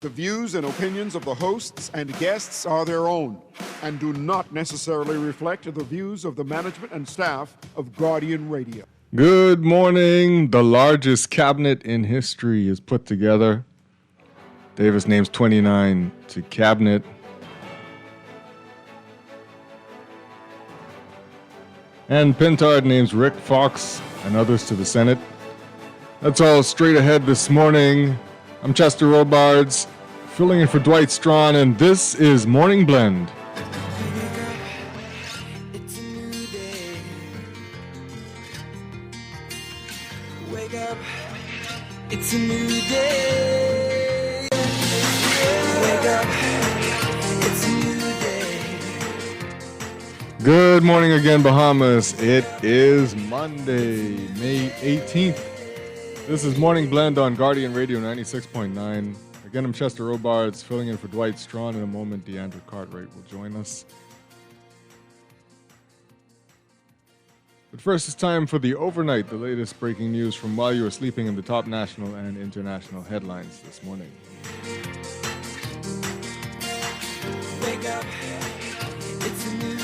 The views and opinions of the hosts and guests are their own and do not necessarily reflect the views of the management and staff of Guardian Radio. Good morning. The largest cabinet in history is put together. Davis names 29 to cabinet. And Pintard names Rick Fox and others to the Senate. That's all straight ahead this morning. I'm Chester Robards, filling in for Dwight Strachan, and this is Morning Blend. It's a new day. Wake up, it's a new day. Wake up, it's a new day. Good morning again, Bahamas. It is Monday, May 18th. This is Morning Blend on Guardian Radio 96.9. Again, I'm Chester Robards, filling in for Dwight Strachan. In a moment, Deandra Cartwright will join us. But first, it's time for the overnight, the latest breaking news from while you were sleeping in the top national and international headlines this morning. Wake up, it's a new day.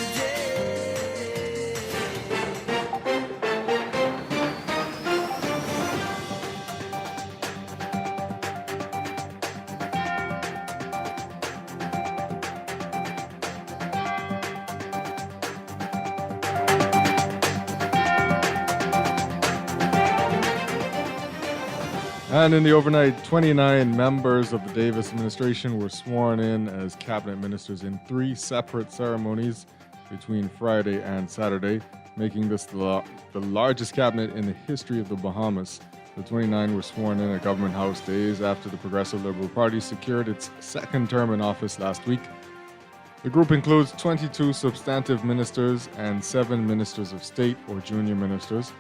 And in the overnight, 29 members of the Davis administration were sworn in as cabinet ministers in 3 separate ceremonies between Friday and Saturday, making this the largest cabinet in the history of the Bahamas. The 29 were sworn in at Government House days after the Progressive Liberal Party secured its second term in office last week. The group includes 22 substantive ministers and 7 ministers of state or junior ministers.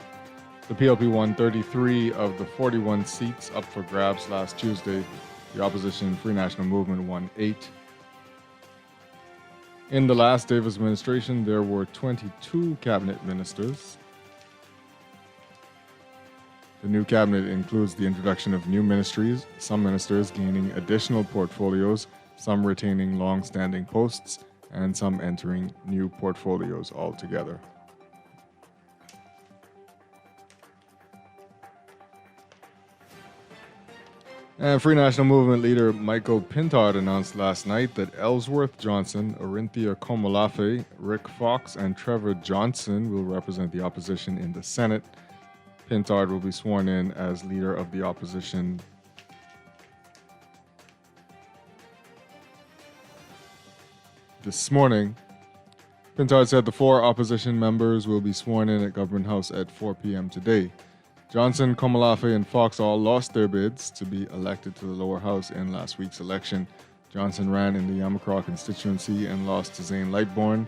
The PLP won 33 of the 41 seats up for grabs last Tuesday. The opposition Free National Movement won 8. In the last Davis administration, there were 22 cabinet ministers. The new cabinet includes the introduction of new ministries, some ministers gaining additional portfolios, some retaining long-standing posts, and some entering new portfolios altogether. And Free National Movement leader Michael Pintard announced last night that Ellsworth Johnson, Orinthia Komolafe, Rick Fox, and Trevor Johnson will represent the opposition in the Senate. Pintard will be sworn in as leader of the opposition this morning. Pintard said the 4 opposition members will be sworn in at Government House at 4 p.m. today. Johnson, Komolafe, and Fox all lost their bids to be elected to the lower house in last week's election. Johnson ran in the Yamacraw constituency and lost to Zane Lightbourne.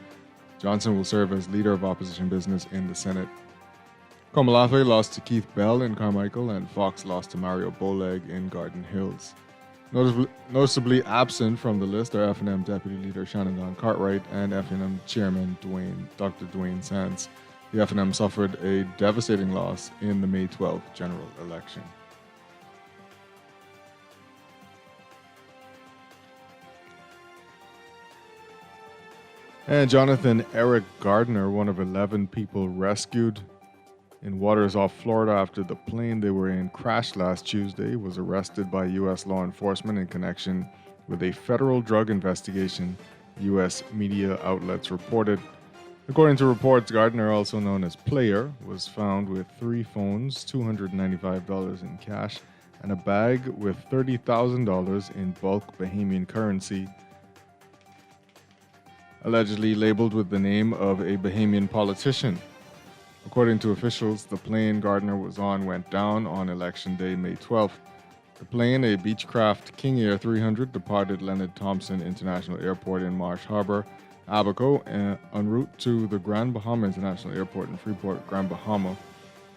Johnson will serve as leader of opposition business in the Senate. Komolafe lost to Keith Bell in Carmichael, and Fox lost to Mario Boleg in Garden Hills. Noticeably absent from the list are F&M Deputy Leader Shannon Don Cartwright and F&M Chairman Dr. Dwayne Sands. The F&M suffered a devastating loss in the May 12th general election. And Jonathan Eric Gardner, one of 11 people rescued in waters off Florida after the plane they were in crashed last Tuesday, was arrested by U.S. law enforcement in connection with a federal drug investigation, U.S. media outlets reported. According to reports, Gardner, also known as Player, was found with 3 phones, $295 in cash, and a bag with $30,000 in bulk Bahamian currency, allegedly labeled with the name of a Bahamian politician. According to officials, the plane Gardner was on went down on Election Day, May 12th. The plane, a Beechcraft King Air 300, departed Leonard Thompson International Airport in Marsh Harbor, Abaco, en route to the Grand Bahama International Airport in Freeport, Grand Bahama.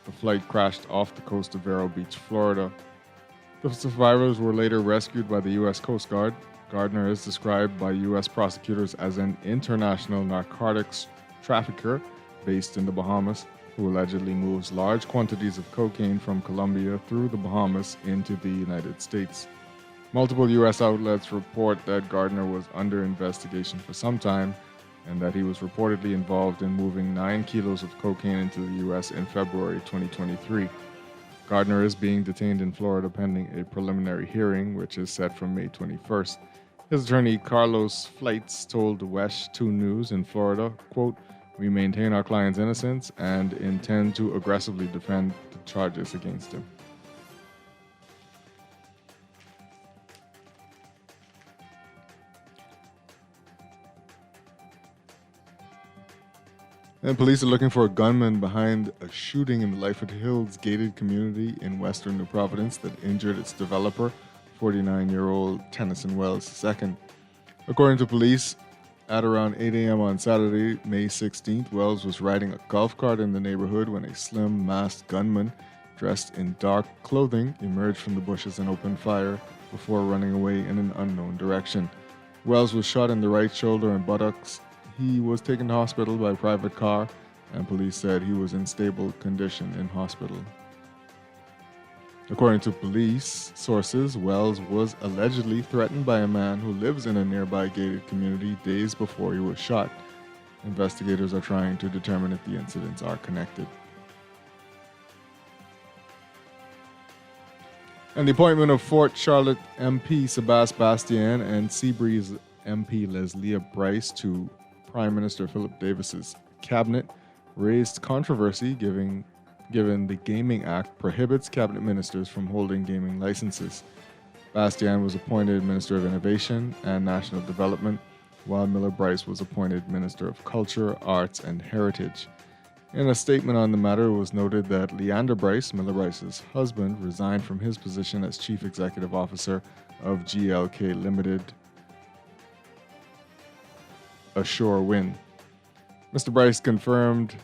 The flight crashed off the coast of Vero Beach, Florida. The survivors were later rescued by the U.S. Coast Guard. Gardner is described by U.S. prosecutors as an international narcotics trafficker based in the Bahamas, who allegedly moves large quantities of cocaine from Colombia through the Bahamas into the United States. Multiple U.S. outlets report that Gardner was under investigation for some time and that he was reportedly involved in moving 9 kilos of cocaine into the U.S. in February 2023. Gardner is being detained in Florida pending a preliminary hearing, which is set for May 21st. His attorney, Carlos Fleitz, told WESH 2 News in Florida, quote, "We maintain our client's innocence and intend to aggressively defend the charges against him." And police are looking for a gunman behind a shooting in the Lyford Hills gated community in western New Providence that injured its developer, 49-year-old Tennyson Wells II. According to police, at around 8 a.m. on Saturday, May 16th, Wells was riding a golf cart in the neighborhood when a slim, masked gunman dressed in dark clothing emerged from the bushes and opened fire before running away in an unknown direction. Wells was shot in the right shoulder and buttocks. He was taken to hospital by private car, and police said he was in stable condition in hospital. According to police sources, Wells was allegedly threatened by a man who lives in a nearby gated community days before he was shot. Investigators are trying to determine if the incidents are connected. And the appointment of Fort Charlotte MP Sebastien Bastien and Seabreeze MP Leslie Bryce to Prime Minister Philip Davis's cabinet raised controversy given the Gaming Act prohibits cabinet ministers from holding gaming licenses. Bastien was appointed Minister of Innovation and National Development, while Miller Bryce was appointed Minister of Culture, Arts, and Heritage. In a statement on the matter, it was noted that Leander Bryce, Miller Bryce's husband, resigned from his position as Chief Executive Officer of GLK Limited, Ashore Win. Mr. Bryce confirmed,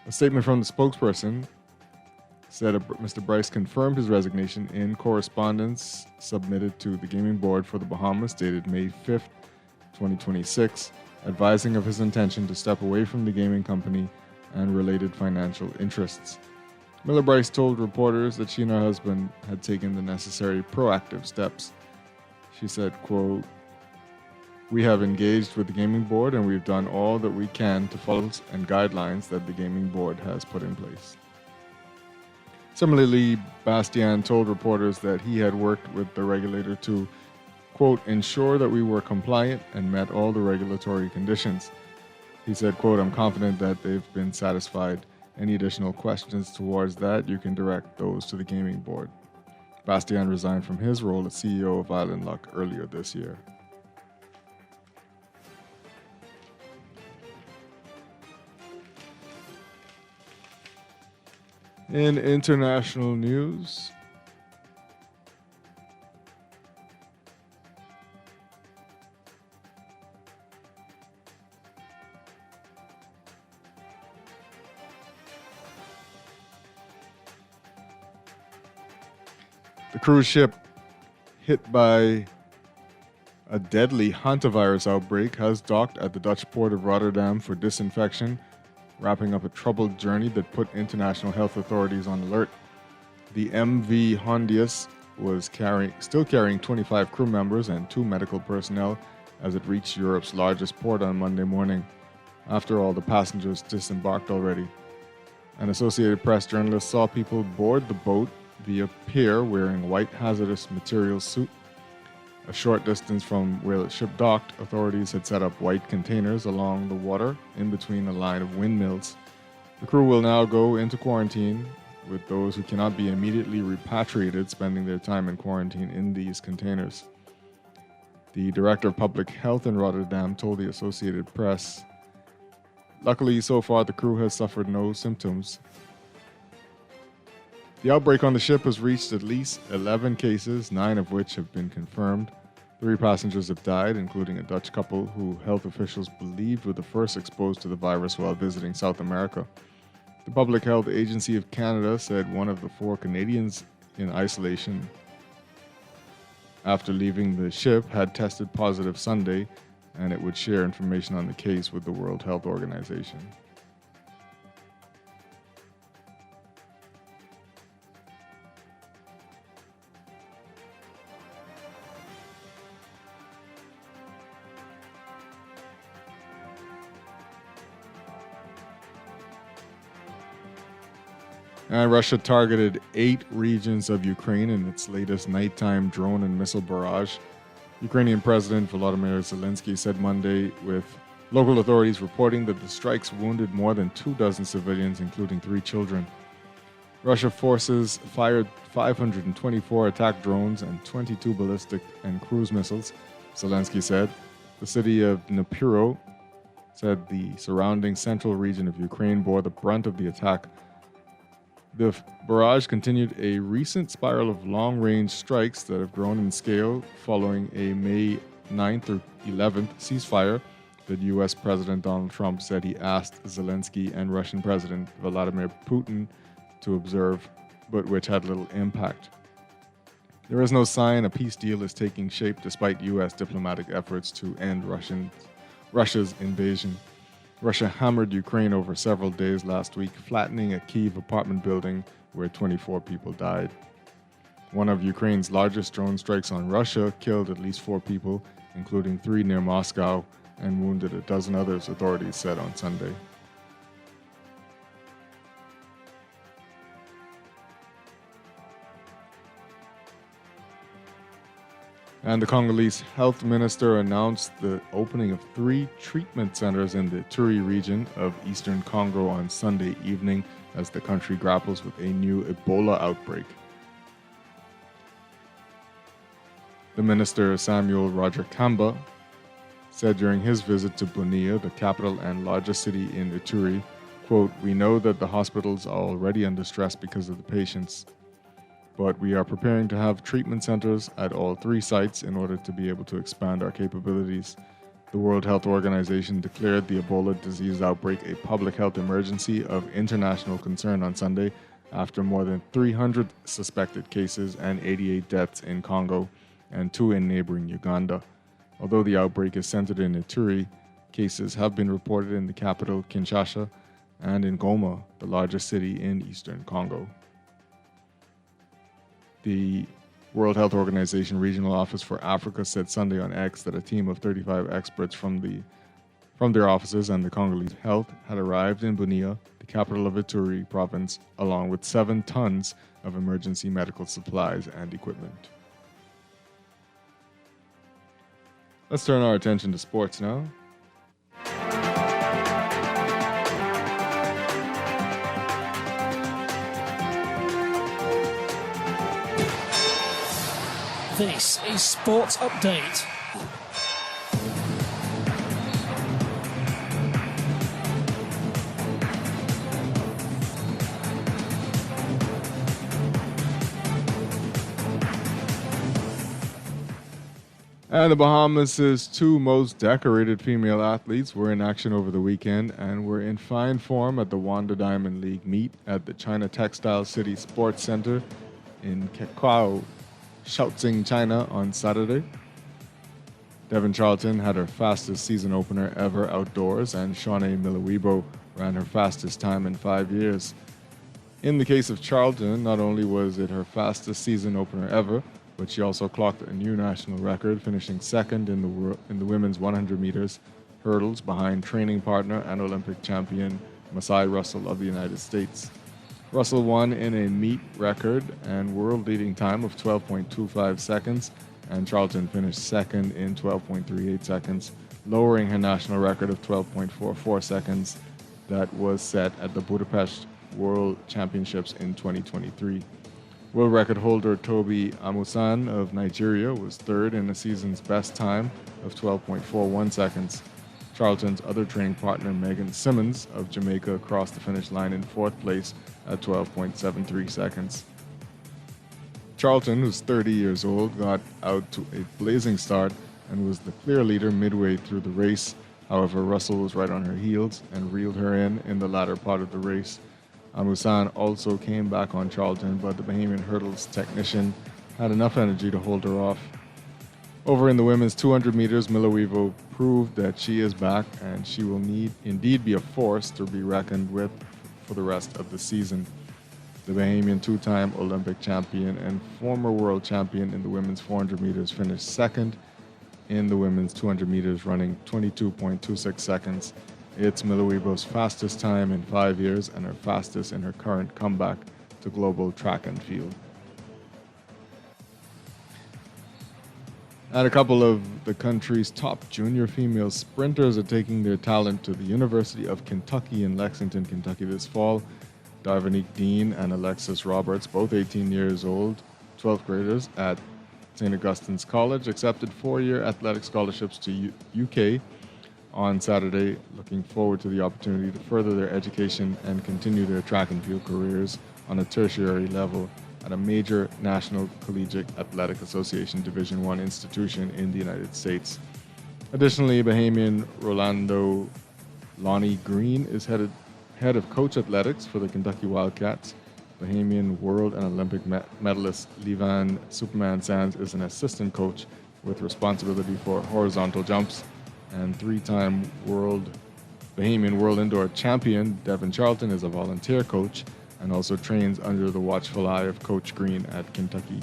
a statement from the spokesperson said Mr. Bryce confirmed his resignation in correspondence submitted to the Gaming Board for the Bahamas dated May 5th, 2026, advising of his intention to step away from the gaming company and related financial interests. Miller Bryce told reporters that she and her husband had taken the necessary proactive steps. She said, quote, "We have engaged with the Gaming Board and we've done all that we can to follow and guidelines that the Gaming Board has put in place." Similarly, Bastien told reporters that he had worked with the regulator to, quote, "ensure that we were compliant and met all the regulatory conditions." He said, quote, "I'm confident that they've been satisfied. Any additional questions towards that, you can direct those to the Gaming Board." Bastien resigned from his role as CEO of Island Luck earlier this year. In international news, the cruise ship hit by a deadly hantavirus outbreak has docked at the Dutch port of Rotterdam for disinfection, wrapping up a troubled journey that put international health authorities on alert. The MV Hondius was still carrying 25 crew members and 2 medical personnel as it reached Europe's largest port on Monday morning. After all, the passengers disembarked already. An Associated Press journalist saw people board the boat via pier wearing white hazardous materials suit. A short distance from where the ship docked, authorities had set up white containers along the water in between a line of windmills. The crew will now go into quarantine, with those who cannot be immediately repatriated spending their time in quarantine in these containers. The Director of Public Health in Rotterdam told the Associated Press, "Luckily, so far the crew has suffered no symptoms." The outbreak on the ship has reached at least 11 cases, 9 of which have been confirmed. 3 passengers have died, including a Dutch couple who health officials believed were the first exposed to the virus while visiting South America. The Public Health Agency of Canada said one of the 4 Canadians in isolation after leaving the ship had tested positive Sunday, and it would share information on the case with the World Health Organization. And Russia targeted 8 regions of Ukraine in its latest nighttime drone and missile barrage. Ukrainian President Volodymyr Zelensky said Monday, with local authorities reporting that the strikes wounded more than 24 civilians, including 3 children. Russia forces fired 524 attack drones and 22 ballistic and cruise missiles, Zelensky said. The city of Dnipro said the surrounding central region of Ukraine bore the brunt of the attack. The barrage continued a recent spiral of long-range strikes that have grown in scale following a May 9th or 11th ceasefire that U.S. President Donald Trump said he asked Zelensky and Russian President Vladimir Putin to observe, but which had little impact. There is no sign a peace deal is taking shape despite U.S. diplomatic efforts to end Russia's invasion. Russia hammered Ukraine over several days last week, flattening a Kyiv apartment building where 24 people died. One of Ukraine's largest drone strikes on Russia killed at least 4 people, including 3 near Moscow, and wounded a dozen others, authorities said on Sunday. And the Congolese health minister announced the opening of 3 treatment centers in the Ituri region of eastern Congo on Sunday evening as the country grapples with a new Ebola outbreak. The minister, Samuel Roger Kamba, said during his visit to Bunia, the capital and largest city in Ituri, quote, "We know that the hospitals are already under stress because of the patients, but we are preparing to have treatment centers at all 3 sites in order to be able to expand our capabilities." The World Health Organization declared the Ebola disease outbreak a public health emergency of international concern on Sunday after more than 300 suspected cases and 88 deaths in Congo and 2 in neighboring Uganda. Although the outbreak is centered in Ituri, cases have been reported in the capital, Kinshasa, and in Goma, the largest city in eastern Congo. The World Health Organization Regional Office for Africa said Sunday on X that a team of 35 experts from their offices and the Congolese Health had arrived in Bunia, the capital of Ituri province, along with 7 tons of emergency medical supplies and equipment. Let's turn our attention to sports now. This is Sports Update. And the Bahamas' 2 most decorated female athletes were in action over the weekend and were in fine form at the Wanda Diamond League meet at the China Textile City Sports Center in Kekwao, Shaoxing, China on Saturday. Devin Charlton had her fastest season opener ever outdoors, and Shawnee Miliwibo ran her fastest time in 5 years. In the case of Charlton, not only was it her fastest season opener ever, but she also clocked a new national record, finishing second in the women's 100 meters hurdles behind training partner and Olympic champion Masai Russell of the United States. Russell won in a meet record and world-leading time of 12.25 seconds, and Charlton finished second in 12.38 seconds, lowering her national record of 12.44 seconds that was set at the Budapest World Championships in 2023. World record holder Toby Amusan of Nigeria was third in the season's best time of 12.41 seconds. Charlton's other training partner, Megan Simmons of Jamaica, crossed the finish line in 4th place at 12.73 seconds. Charlton, who's 30 years old, got out to a blazing start and was the clear leader midway through the race. However, Russell was right on her heels and reeled her in the latter part of the race. Amusan also came back on Charlton, but the Bahamian hurdles technician had enough energy to hold her off. Over in the women's 200 meters, Miliwibo proved that she is back and she will indeed be a force to be reckoned with for the rest of the season. The Bahamian 2-time Olympic champion and former world champion in the women's 400 meters finished second in the women's 200 meters, running 22.26 seconds. It's Miliwibo's fastest time in 5 years and her fastest in her current comeback. to global track and field. And a couple of the country's top junior female sprinters are taking their talent to the University of Kentucky in Lexington, Kentucky this fall. Darvanique Dean and Alexis Roberts, both 18 years old, 12th graders at St. Augustine's College, accepted 4-year athletic scholarships to UK on Saturday, looking forward to the opportunity to further their education and continue their track and field careers on a tertiary level at a major National Collegiate Athletic Association Division I institution in the United States. Additionally, Bahamian Rolando Lonnie Green is head of coach athletics for the Kentucky Wildcats. Bahamian world and Olympic medalist Levan Superman Sands is an assistant coach with responsibility for horizontal jumps, and 3-time Bahamian world indoor champion Devin Charlton is a volunteer coach and also trains under the watchful eye of Coach Green at Kentucky.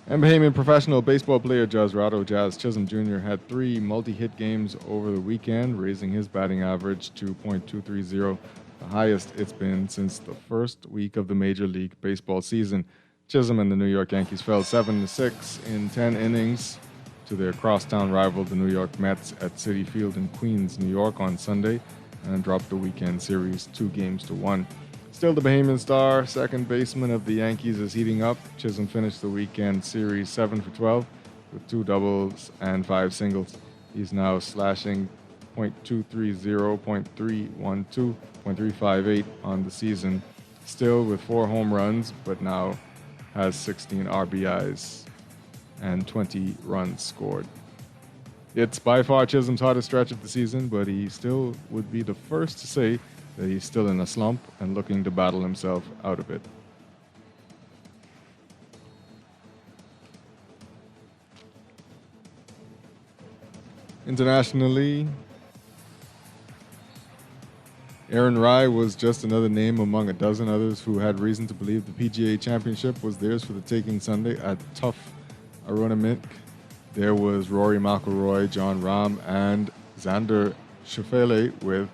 And Bahamian professional baseball player Jazz Chisholm Jr. had 3 multi-hit games over the weekend, raising his batting average to .230, the highest it's been since the first week of the Major League Baseball season. Chisholm and the New York Yankees fell 7-6 in 10 innings to their crosstown rival, the New York Mets, at Citi Field in Queens, New York on Sunday, and dropped the weekend series 2-1. Still, the Bahamian star, second baseman of the Yankees, is heating up. Chisholm finished the weekend series 7 for 12 with 2 doubles and 5 singles. He's now slashing .230, .312, .358 on the season, still with 4 home runs, but now has 16 RBIs and 20 runs scored. It's by far Chisholm's hottest stretch of the season, but he still would be the first to say that he's still in a slump and looking to battle himself out of it. Internationally, Aaron Rai was just another name among a dozen others who had reason to believe the PGA Championship was theirs for the taking Sunday at tough Aronimink. There was Rory McIlroy, John Rahm, and Xander Schauffele with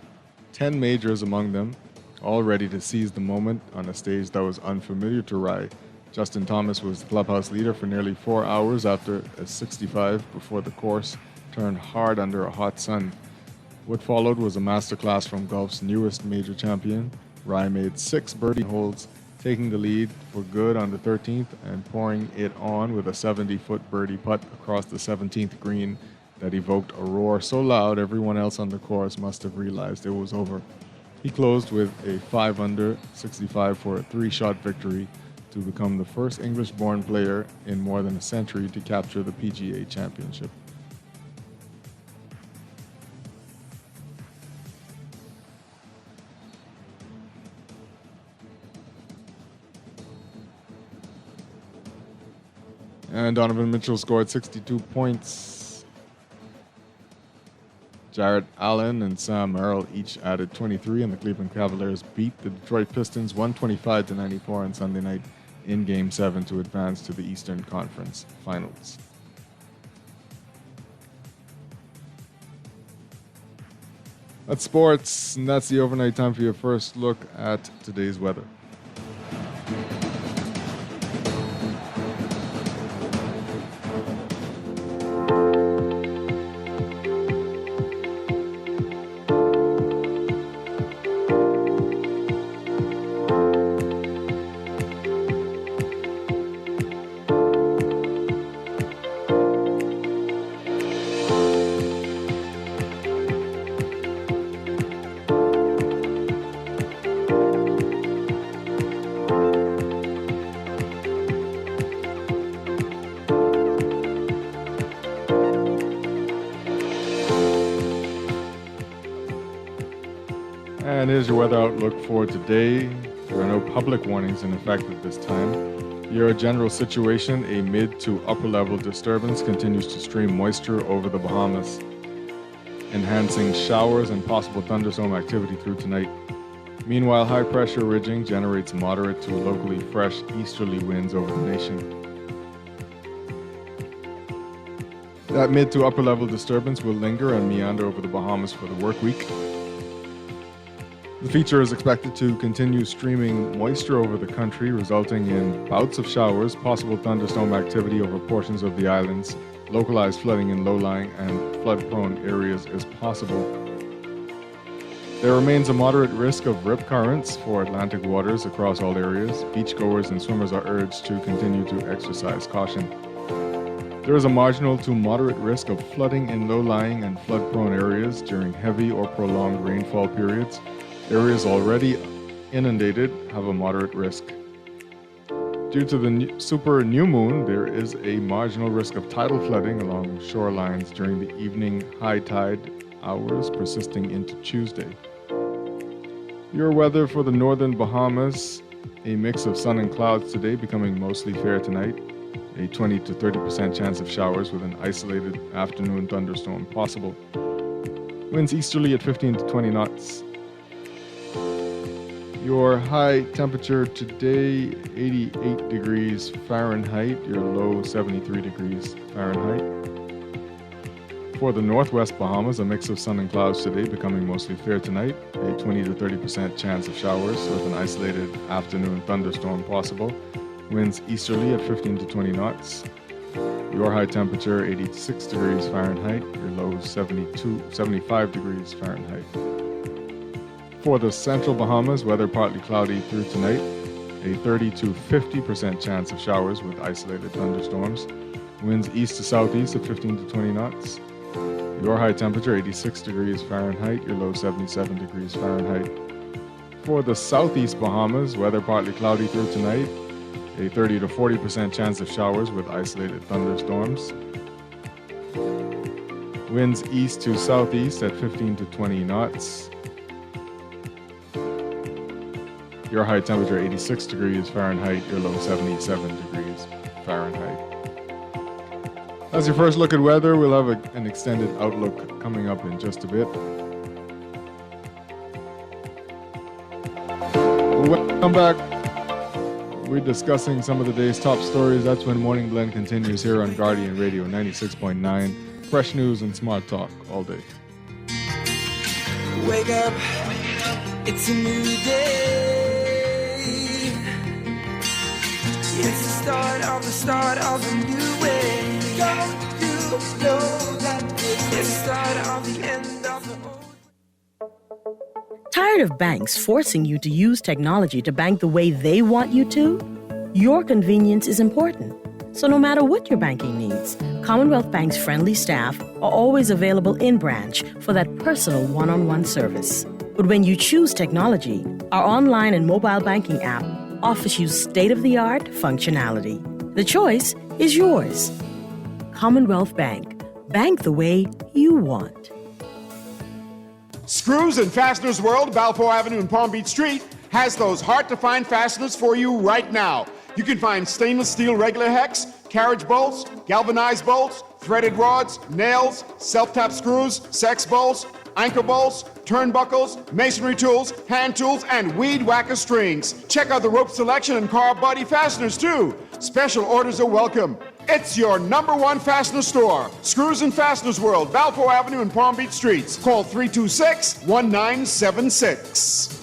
10 majors among them, all ready to seize the moment on a stage that was unfamiliar to Rai. Justin Thomas was the clubhouse leader for nearly 4 hours after a 65 before the course turned hard under a hot sun. What followed was a masterclass from golf's newest major champion. Rai made 6 birdie holes, taking the lead for good on the 13th and pouring it on with a 70-foot birdie putt across the 17th green that evoked a roar so loud everyone else on the course must have realized it was over. He closed with a 5-under 65 for a 3-shot victory to become the first English-born player in more than a century to capture the PGA Championship. And Donovan Mitchell scored 62 points. Jarrett Allen and Sam Merrill each added 23, and the Cleveland Cavaliers beat the Detroit Pistons 125-94 on Sunday night in Game 7 to advance to the Eastern Conference Finals. That's sports, and that's the overnight time for your first look at today's weather. And here's your weather outlook for today. There are no public warnings in effect at this time. Your general situation, a mid to upper level disturbance continues to stream moisture over the Bahamas, enhancing showers and possible thunderstorm activity through tonight. Meanwhile, high pressure ridging generates moderate to locally fresh easterly winds over the nation. That mid to upper level disturbance will linger and meander over the Bahamas for the work week. The feature is expected to continue streaming moisture over the country, resulting in bouts of showers, possible thunderstorm activity over portions of the islands. Localized flooding in low-lying and flood-prone areas is possible. There remains a moderate risk of rip currents for Atlantic waters across all areas. Beachgoers and swimmers are urged to continue to exercise caution. There is a marginal to moderate risk of flooding in low-lying and flood-prone areas during heavy or prolonged rainfall periods. Areas already inundated have a moderate risk. Due to the super new moon, there is a marginal risk of tidal flooding along shorelines during the evening high tide hours persisting into Tuesday. Your weather for the northern Bahamas: a mix of sun and clouds today, becoming mostly fair tonight. A 20 to 30% chance of showers with an isolated afternoon thunderstorm possible. Winds easterly at 15 to 20 knots. Your high temperature today, 88 degrees Fahrenheit. Your low, 73 degrees Fahrenheit. For the northwest Bahamas, a mix of sun and clouds today, becoming mostly fair tonight. A 20 to 30% chance of showers with an isolated afternoon thunderstorm possible. Winds easterly at 15 to 20 knots. Your high temperature, 86 degrees Fahrenheit. Your low, 75 degrees Fahrenheit. For the central Bahamas, weather partly cloudy through tonight. A 30 to 50% chance of showers with isolated thunderstorms. Winds east to southeast at 15 to 20 knots. Your high temperature, 86 degrees Fahrenheit. Your low, 77 degrees Fahrenheit. For the southeast Bahamas, weather partly cloudy through tonight. A 30 to 40% chance of showers with isolated thunderstorms. Winds east to southeast at 15 to 20 knots. Your high temperature, 86 degrees Fahrenheit. Your low, 77 degrees Fahrenheit. As your first look at weather, we'll have an extended outlook coming up in just a bit. Welcome back. We're discussing some of the day's top stories. That's when Morning Blend continues here on Guardian Radio 96.9. Fresh news and smart talk all day. Wake up, it's a new day. It's the start of a new way. Don't you know that it's the start of the end of the old? Tired of banks forcing you to use technology to bank the way they want you to? Your convenience is important. So no matter what your banking needs, Commonwealth Bank's friendly staff are always available in branch for that personal one-on-one service. But when you choose technology, our online and mobile banking app offers you state-of-the-art functionality. The choice is yours. Commonwealth Bank. Bank the way you want. Screws and Fasteners World, Balfour Avenue and Palm Beach Street, has those hard-to-find fasteners for you right now. You can find stainless steel regular hex, carriage bolts, galvanized bolts, threaded rods, nails, self-tap screws, sex bolts, anchor bolts, turnbuckles, masonry tools, hand tools, and weed whacker strings. Check out the rope selection and car body fasteners, too. Special orders are welcome. It's your #1 fastener store. Screws and Fasteners World, Balfour Avenue and Palm Beach Streets. Call 326-1976.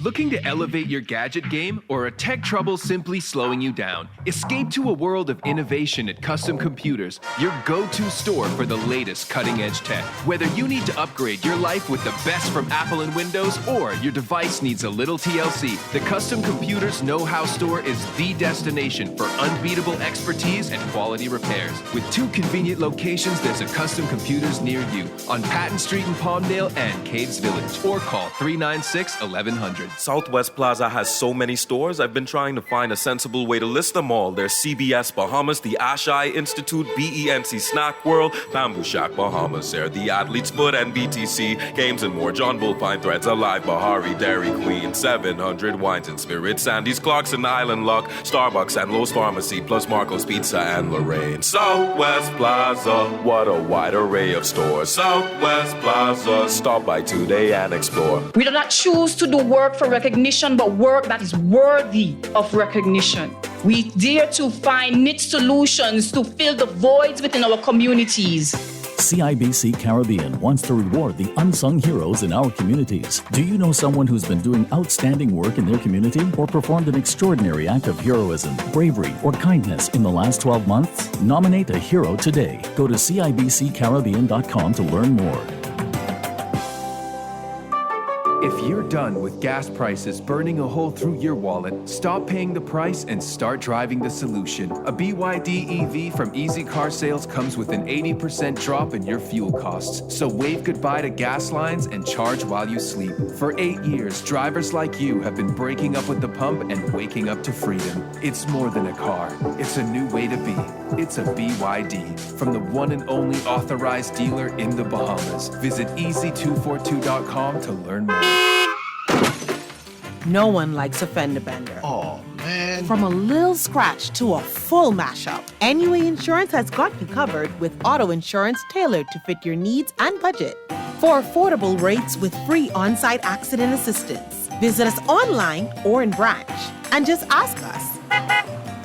Looking to elevate your gadget game, or a tech trouble simply slowing you down? Escape to a world of innovation at Custom Computers, your go-to store for the latest cutting-edge tech. Whether you need to upgrade your life with the best from Apple and Windows, or your device needs a little TLC, the Custom Computers Know-How Store is the destination for unbeatable expertise and quality repairs. With 2 convenient locations, there's a Custom Computers near you on Patton Street in Palmdale and Cades Village, or call 396-1100. Southwest Plaza has so many stores, I've been trying to find a sensible way to list them all. There's CBS Bahamas, the Ashai Institute, BENC Snack World, Bamboo Shack Bahamas, Air, the Athlete's Foot, and BTC, Games and More, John Bull Fine Threads, Alive, Bahari, Dairy Queen, 700 Wines and Spirits, Sandy's Clarkson Island Lock, Starbucks and Lowe's Pharmacy, plus Marco's Pizza and Lorraine. Southwest Plaza, what a wide array of stores. Southwest Plaza, stop by today and explore. We do not choose to do work for recognition, but work that is worthy of recognition. We dare to find niche solutions to fill the voids within our communities. CIBC Caribbean wants to reward the unsung heroes in our communities. Do you know someone who's been doing outstanding work in their community or performed an extraordinary act of heroism, bravery, or kindness in the last 12 months? Nominate a hero today. Go to CIBCCaribbean.com to learn more. If you're done with gas prices burning a hole through your wallet, stop paying the price and start driving the solution. A BYD EV from Easy Car Sales comes with an 80% drop in your fuel costs. So wave goodbye to gas lines and charge while you sleep. For 8 years, drivers like you have been breaking up with the pump and waking up to freedom. It's more than a car. It's a new way to be. It's a BYD from the one and only authorized dealer in the Bahamas. Visit easy242.com to learn more. No one likes a fender bender. Oh, man. From a little scratch to a full mashup, NUA Insurance has got you covered with auto insurance tailored to fit your needs and budget. For affordable rates with free on-site accident assistance, visit us online or in branch and just ask us.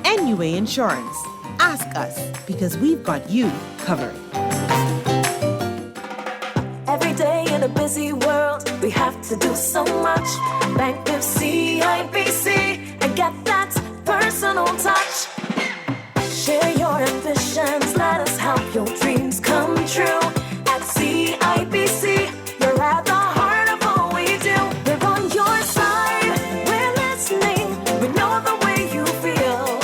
NUA Insurance. Ask us because we've got you covered. Every day in a busy world, we have to do so much. Bank with CIBC and get that personal touch. Share your ambitions, let us help your dreams come true. At CIBC, you're at the heart of all we do. We're on your side, we're listening, we know the way you feel.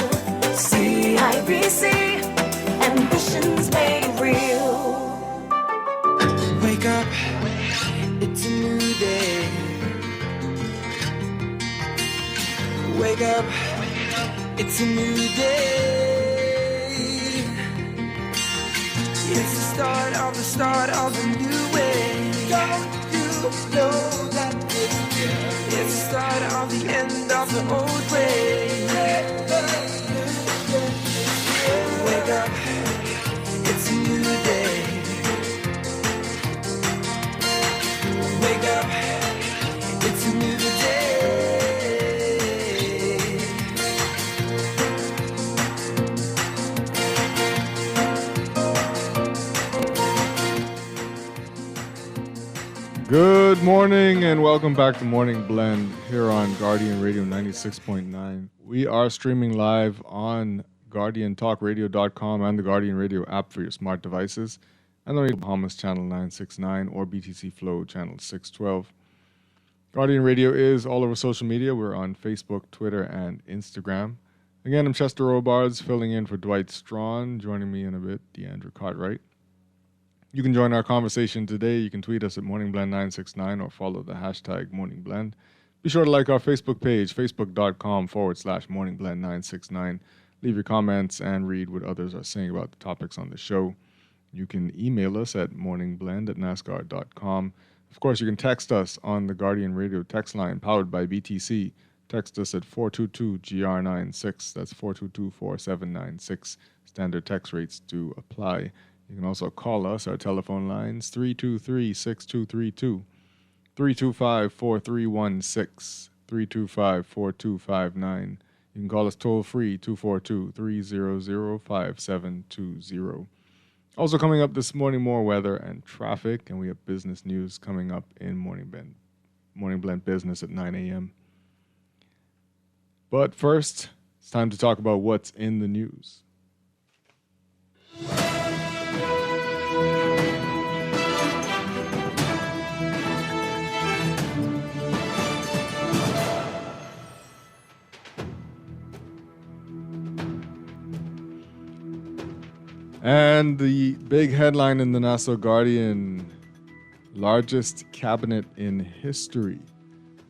CIBC, ambitions made real. Wake up, it's a new day. Wake up, it's a new day. It's the start of a new way. Don't you know that it's the start of the end of the old way. Wake up, it's a new day. Wake up, it's a new day. Good morning and welcome back to Morning Blend here on Guardian Radio 96.9. We are streaming live on GuardianTalkRadio.com and the Guardian Radio app for your smart devices, and on Bahamas Channel 969 or BTC Flow Channel 612. Guardian Radio is all over social media. We're on Facebook, Twitter, and Instagram. Again, I'm Chester Robards, filling in for Dwight Strachan. Joining me in a bit, Deandra Cartwright. You can join our conversation today. You can tweet us at MorningBlend969 or follow the hashtag MorningBlend. Be sure to like our Facebook page, facebook.com/MorningBlend969. Leave your comments and read what others are saying about the topics on the show. You can email us at morningblend@nascar.com. Of course, you can text us on the Guardian Radio text line powered by BTC. Text us at 422-GR96. That's 422-4796. Standard text rates do apply. You can also call us. Our telephone lines, 323-6232, 325-4316, 325-4259. You can call us toll-free, 242-300-5720. Also coming up this morning, more weather and traffic, and we have business news coming up in Morning Blend Business at 9 a.m. But first, it's time to talk about what's in the news. And the big headline in the Nassau Guardian, largest cabinet in history.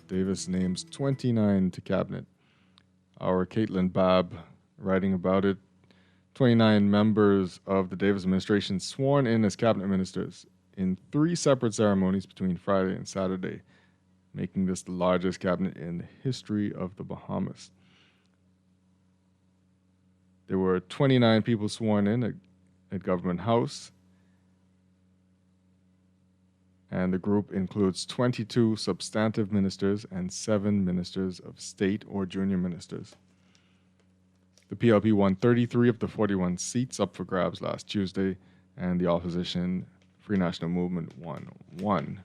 Davis names 29 to cabinet. Our Caitlin Babb writing about it. 29 members of the Davis administration sworn in as cabinet ministers in 3 separate ceremonies between Friday and Saturday, making this the largest cabinet in the history of the Bahamas. There were 29 people sworn in at Government House, and the group includes 22 substantive ministers and 7 ministers of state or junior ministers. The PLP won 33 of the 41 seats up for grabs last Tuesday, and the opposition Free National Movement won 1.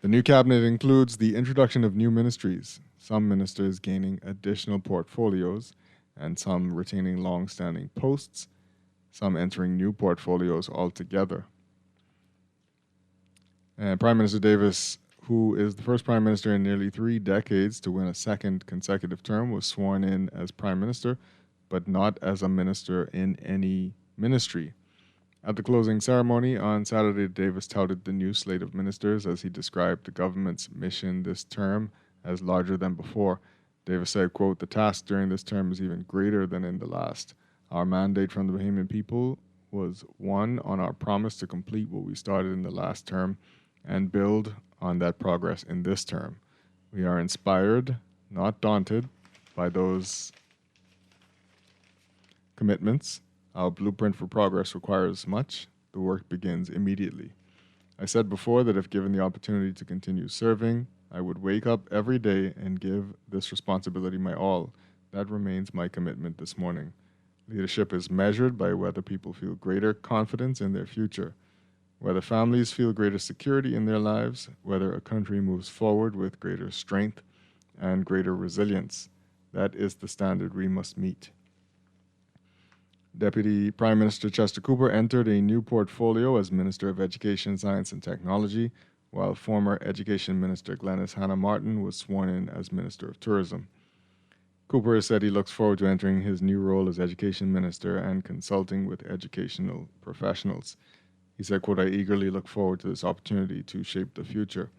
The new cabinet includes the introduction of new ministries, some ministers gaining additional portfolios, and some retaining long-standing posts, some entering new portfolios altogether. And Prime Minister Davis, who is the first Prime Minister in nearly 3 decades to win a second consecutive term, was sworn in as Prime Minister, but not as a minister in any ministry. At the closing ceremony on Saturday, Davis touted the new slate of ministers as he described the government's mission this term as larger than before. Davis said, quote, "The task during this term is even greater than in the last. Our mandate from the Bahamian people was one on our promise to complete what we started in the last term and build on that progress in this term. We are inspired, not daunted, by those commitments. Our blueprint for progress requires much. The work begins immediately. I said before that if given the opportunity to continue serving, I would wake up every day and give this responsibility my all. That remains my commitment this morning. Leadership is measured by whether people feel greater confidence in their future, whether families feel greater security in their lives, whether a country moves forward with greater strength and greater resilience. That is the standard we must meet." Deputy Prime Minister Chester Cooper entered a new portfolio as Minister of Education, Science and Technology, while former Education Minister Glenys Hannah Martin was sworn in as Minister of Tourism. Cooper has said he looks forward to entering his new role as Education Minister and consulting with educational professionals. He said, quote, "I eagerly look forward to this opportunity to shape the future.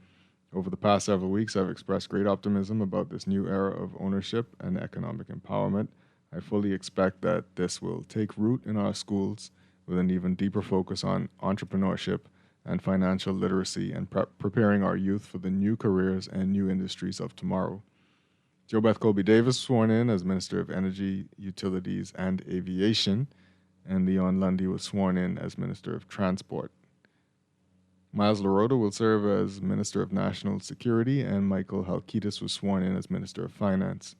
Over the past several weeks, I've expressed great optimism about this new era of ownership and economic empowerment. I fully expect that this will take root in our schools with an even deeper focus on entrepreneurship and financial literacy and preparing our youth for the new careers and new industries of tomorrow." Jo Beth Colby Davis sworn in as Minister of Energy, Utilities and Aviation, and Leon Lundy was sworn in as Minister of Transport. Miles LaRota will serve as Minister of National Security, and Michael Halkitis was sworn in as Minister of Finance.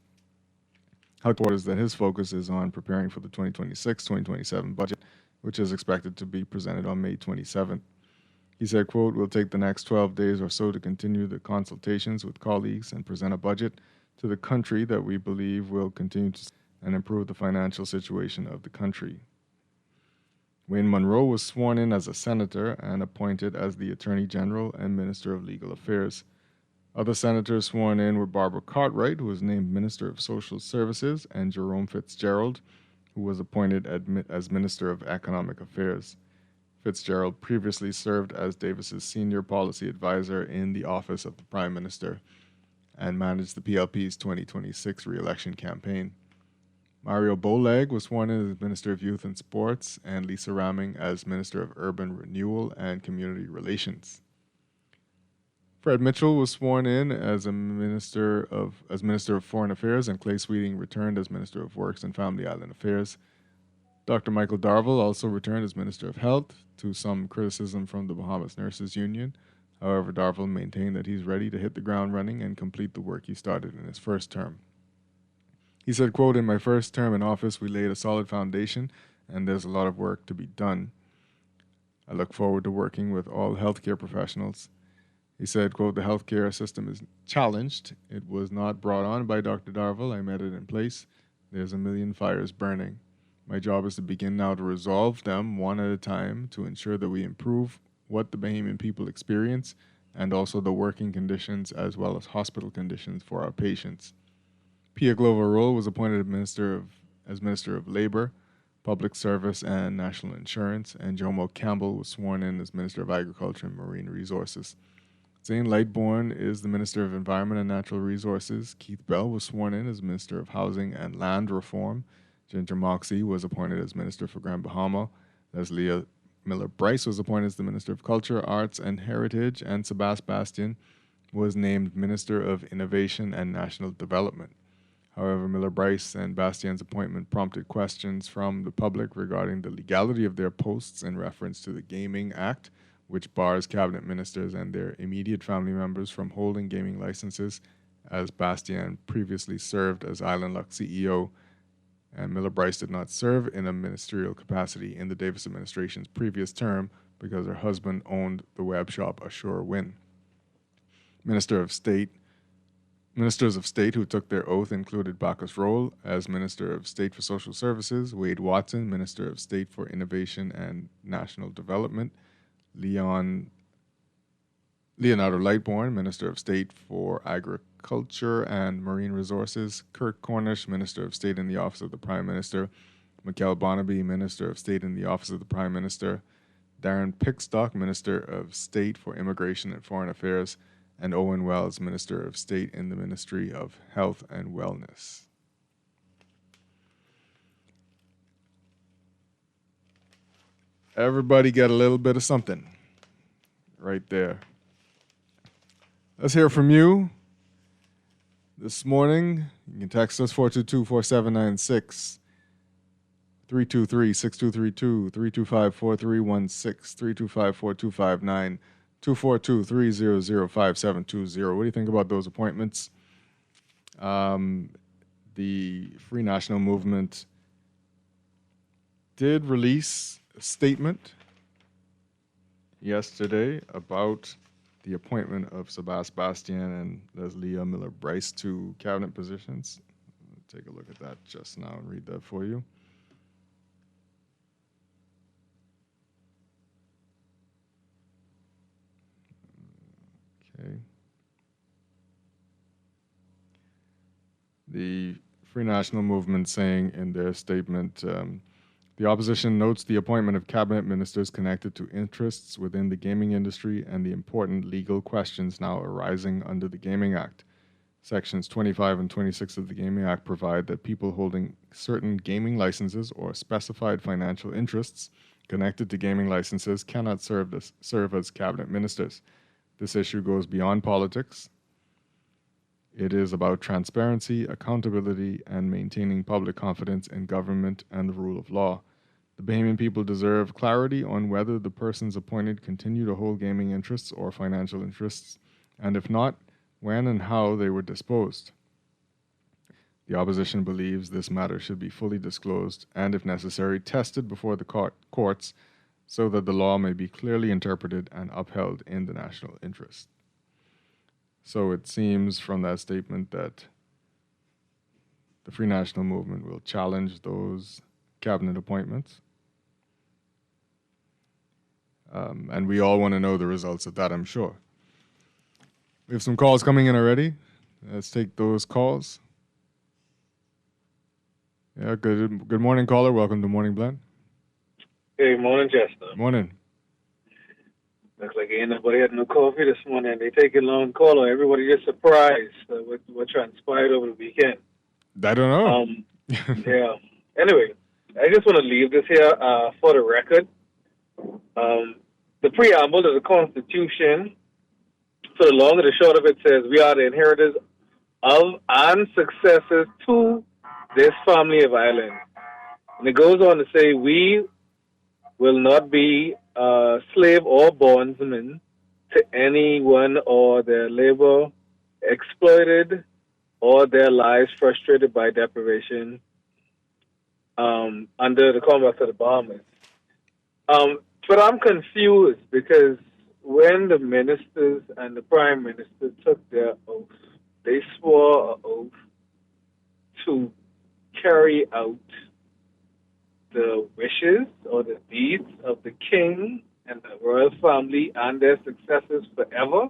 Halkitis is that his focus is on preparing for the 2026-2027 budget, which is expected to be presented on May 27th. He said, quote, "We'll take the next 12 days or so to continue the consultations with colleagues and present a budget to the country that we believe will continue to and improve the financial situation of the country." Wayne Monroe was sworn in as a senator and appointed as the Attorney General and Minister of Legal Affairs. Other senators sworn in were Barbara Cartwright, who was named Minister of Social Services, and Jerome Fitzgerald, who was appointed as Minister of Economic Affairs. Fitzgerald previously served as Davis's senior policy advisor in the Office of the Prime Minister and managed the PLP's 2026 re-election campaign. Mario Boleg was sworn in as Minister of Youth and Sports, and Lisa Ramming as Minister of Urban Renewal and Community Relations. Fred Mitchell was sworn in as Minister of Foreign Affairs, and Clay Sweeting returned as Minister of Works and Family Island Affairs. Dr. Michael Darville also returned as Minister of Health, to some criticism from the Bahamas Nurses Union. However, Darville maintained that he's ready to hit the ground running and complete the work he started in his first term. He said, quote, "In my first term in office, we laid a solid foundation, and there's a lot of work to be done. I look forward to working with all healthcare professionals." He said, quote, "The healthcare system is challenged. It was not brought on by Dr. Darville. I met it in place. There's a million fires burning. My job is to begin now to resolve them one at a time to ensure that we improve what the Bahamian people experience and also the working conditions as well as hospital conditions for our patients." Pia Glover Roll was appointed as Minister of Labor, Public Service and National Insurance, and Jomo Campbell was sworn in as Minister of Agriculture and Marine Resources. Zane Lightbourne is the Minister of Environment and Natural Resources. Keith Bell was sworn in as Minister of Housing and Land Reform. Ginger Moxie was appointed as Minister for Grand Bahama. Leslie Miller-Bryce was appointed as the Minister of Culture, Arts and Heritage, and Sebas Bastian was named Minister of Innovation and National Development. However, Miller-Bryce and Bastian's appointment prompted questions from the public regarding the legality of their posts in reference to the Gaming Act, which bars cabinet ministers and their immediate family members from holding gaming licenses, as Bastian previously served as Island Luck CEO And Miller Bryce did not serve in a ministerial capacity in the Davis administration's previous term because her husband owned the web shop Assure Win. Ministers of State who took their oath included Bacchus Roll as Minister of State for Social Services, Wade Watson, Minister of State for Innovation and National Development, Leonardo Lightbourne, Minister of State for Agriculture and Marine Resources, Kirk Cornish, Minister of State in the Office of the Prime Minister, Mikkel Bonnaby, Minister of State in the Office of the Prime Minister, Darren Pickstock, Minister of State for Immigration and Foreign Affairs, and Owen Wells, Minister of State in the Ministry of Health and Wellness. Everybody get a little bit of something right there. Let's hear from you this morning. You can text us 422-4796, 323-6232, 325-4316, 325-4259, 242-300-5720. What do you think about those appointments? The Free National Movement did release a statement yesterday about the appointment of Sebas Bastian and Leslie Miller Bryce to cabinet positions. Take a look at that just now and read that for you. Okay. The Free National Movement saying in their statement, the opposition notes the appointment of cabinet ministers connected to interests within the gaming industry and the important legal questions now arising under the Gaming Act. Sections 25 and 26 of the Gaming Act provide that people holding certain gaming licenses or specified financial interests connected to gaming licenses cannot serve as cabinet ministers. This issue goes beyond politics. It is about transparency, accountability, and maintaining public confidence in government and the rule of law. The Bahamian people deserve clarity on whether the persons appointed continue to hold gaming interests or financial interests, and if not, when and how they were disposed. The opposition believes this matter should be fully disclosed and, if necessary, tested before the courts so that the law may be clearly interpreted and upheld in the national interest. So it seems from that statement that the Free National Movement will challenge those cabinet appointments. And we all want to know the results of that, I'm sure. We have some calls coming in already. Let's take those calls. Yeah, good morning, caller. Welcome to Morning Blend. Hey, morning, Chester. Morning. Looks like ain't nobody had no coffee this morning. They take a long call. Everybody just surprised what transpired over the weekend. I don't know. Yeah. Anyway, I just want to leave this here for the record. The preamble to the Constitution, for the long and the short of it, says we are the inheritors of and successors to this family of islands. And it goes on to say we will not be slave or bondsmen to anyone or their labor exploited or their lives frustrated by deprivation under the Commonwealth of the Bahamas. But I'm confused because when the ministers and the prime minister took their oath, they swore an oath to carry out the wishes or the deeds of the king and the royal family and their successors forever.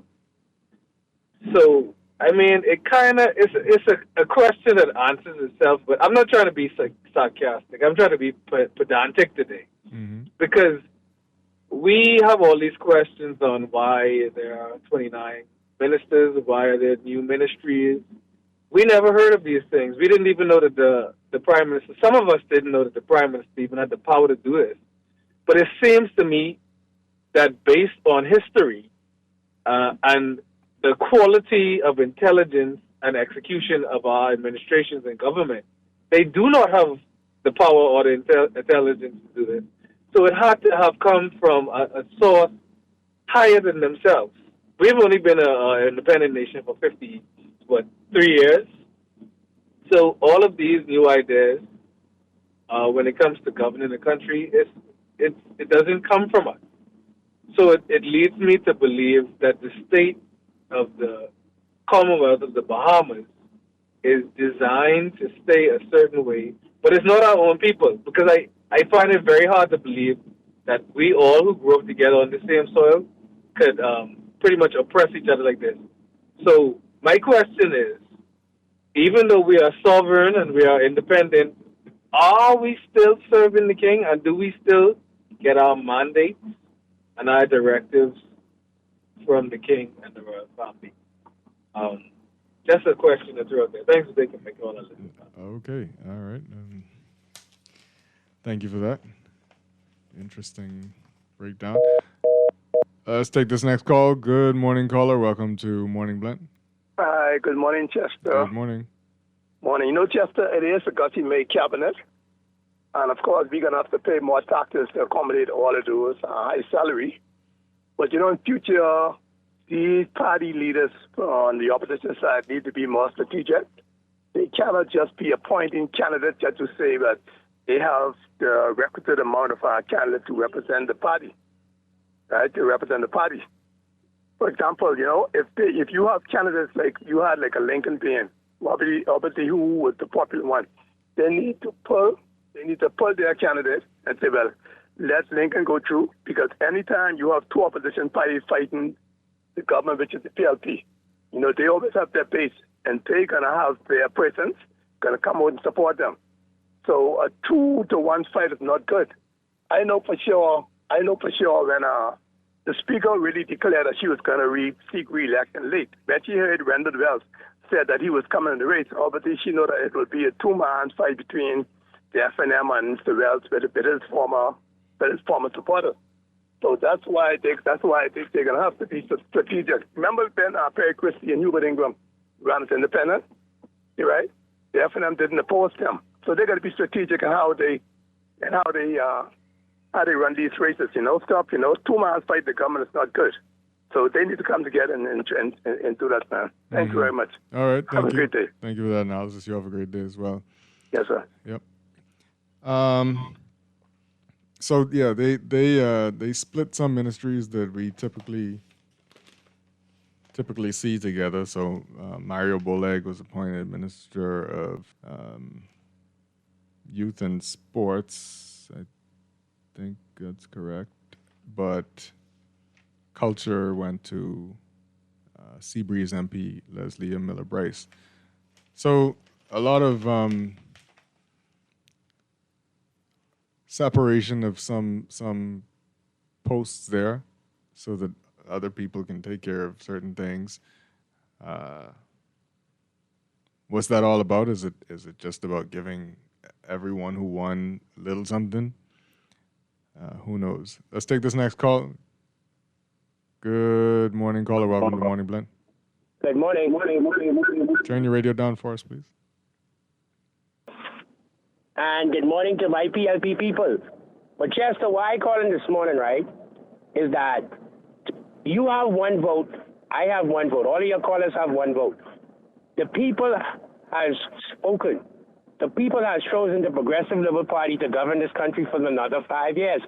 So, I mean, it kind of it's a question that answers itself, but I'm not trying to be sarcastic. I'm trying to be pedantic today. Mm-hmm. Because we have all these questions on why there are 29 ministers, why are there new ministries. We never heard of these things. We didn't even know that the prime minister, some of us didn't know that the prime minister even had the power to do this. But it seems to me that based on history and the quality of intelligence and execution of our administrations and government, they do not have the power or the intelligence to do this. So it had to have come from a source higher than themselves. We've only been an independent nation for 3 years? So all of these new ideas when it comes to governing the country, it doesn't come from us. So it leads me to believe that the state of the Commonwealth of the Bahamas is designed to stay a certain way, but it's not our own people, because I find it very hard to believe that we all who grew up together on the same soil could pretty much oppress each other like this. So my question is, even though we are sovereign and we are independent, are we still serving the king, and do we still get our mandates and our directives from the king and the royal family? Just a question to throw out there. Thanks for taking my call. Okay, all right. Thank you for that. Interesting breakdown. Let's take this next call. Good morning, caller. Welcome to Morning Blend. Hi, good morning, Chester. Good morning. Morning. You know, Chester, it is a Gussie-made cabinet. And, of course, we're going to have to pay more taxes to accommodate all of those high salary. But, you know, in future, these party leaders on the opposition side need to be more strategic. They cannot just be appointing candidates just to say that they have the requisite amount of candidates to represent the party, right, to represent the party. For example, you know, if you have candidates like you had like a Lincoln Payne, obviously who was the popular one, they need to pull their candidate and say, well, let Lincoln go through, because anytime you have two opposition parties fighting the government, which is the PLP, you know, they always have their base, and they're going to have their presence, going to come out and support them. So a 2-to-1 fight is not good. I know for sure when the speaker really declared that she was going to seek re-election late, when she heard Randall Wells said that he was coming in the race, obviously she knew that it would be a two-man fight between the FNM and Mr. Wells with his former supporters. So that's why I think they're going to have to be strategic. Remember when Perry Christie and Hubert Ingram ran as independent? You're right. The FNM didn't oppose them, so they're going to be strategic in how they run these races. You know, two-man fight the government is not good. So they need to come together and do that, man. Thank you very much. All right. Have a great day. Thank you for that analysis. You have a great day as well. Yes, sir. Yep. So yeah, they split some ministries that we typically see together. So Mario Boleg was appointed Minister of Youth and Sports. I think that's correct. But Culture went to Seabreeze MP Leslie Miller Bryce. So a lot of separation of some posts there, so that other people can take care of certain things. What's that all about? Is it just about giving everyone who won a little something? Who knows? Let's take this next call. Good morning, caller. Welcome to Morning Blend. Good morning. Turn your radio down for us, please. And good morning to my PLP people. But Chester, why I calling this morning, right, is that you have one vote, I have one vote. All of your callers have one vote. The people has spoken. The people has chosen the Progressive Liberal Party to govern this country for another 5 years.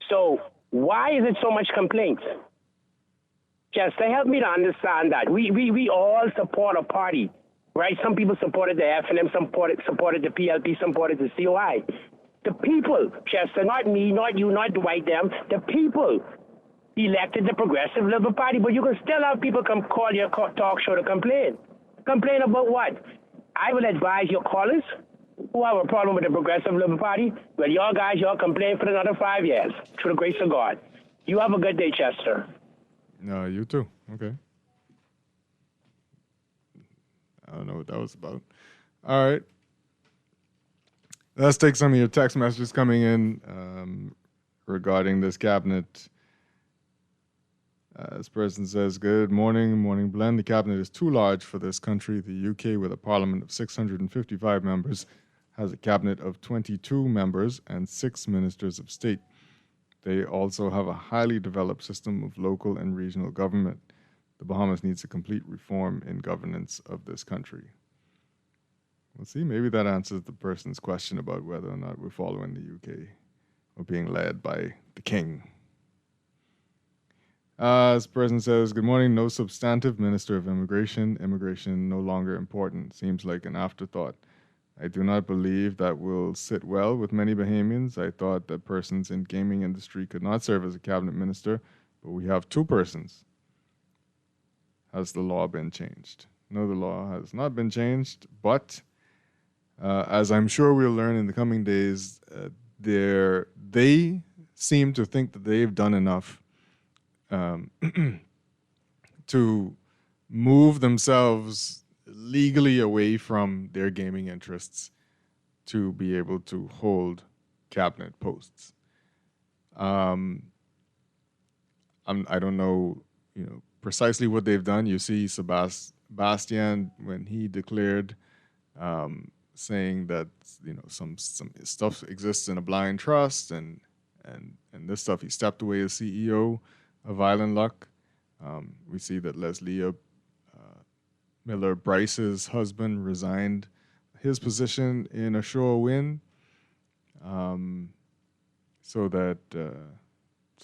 So why is it so much complaints? Chester, help me to understand that. We all support a party. Right? Some people supported the FNM, some supported the PLP, some supported the COI. The people, Chester, not me, not you, not Dwight, them, the people elected the Progressive Liberal Party, but you can still have people come call your talk show to complain. Complain about what? I will advise your callers who have a problem with the Progressive Liberal Party, well, y'all complain for another 5 years, through the grace of God. You have a good day, Chester. No, you too. Okay. I don't know what that was about. All right. Let's take some of your text messages coming in regarding this cabinet. This person says, good morning blend. The cabinet is too large for this country. The UK, with a parliament of 655 members, has a cabinet of 22 members and 6 ministers of state. They also have a highly developed system of local and regional government. The Bahamas needs a complete reform in governance of this country. We'll see. Maybe that answers the person's question about whether or not we're following the UK or being led by the king. This person says, good morning. No substantive minister of immigration. Immigration no longer important. Seems like an afterthought. I do not believe that will sit well with many Bahamians. I thought that persons in gaming industry could not serve as a cabinet minister, but we have two persons. Has the law been changed? No, the law has not been changed, but as I'm sure we'll learn in the coming days, they seem to think that they've done enough to move themselves legally away from their gaming interests to be able to hold cabinet posts. I don't know, precisely what they've done. You see Sebastian when he declared, saying that some stuff exists in a blind trust, and this stuff, he stepped away as CEO of Island Luck. We see that Leslie Miller Bryce's husband resigned his position in Ashore Wind, so